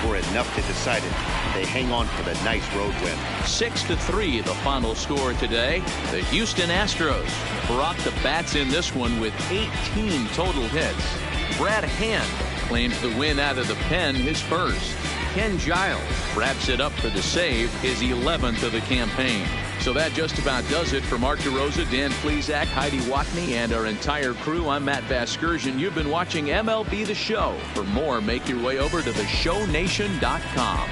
B: were enough to decide it. They hang on for the nice road win.
A: 6-3 the final score today. The Houston Astros brought the bats in this one with 18 total hits. Brad Hand claims the win out of the pen, his first. Ken Giles wraps it up for the save, his 11th of the campaign. So that just about does it for Mark DeRosa, Dan Plesac, Heidi Watney, and our entire crew. I'm Matt Vasgersian. You've been watching MLB The Show. For more, make your way over to theshownation.com.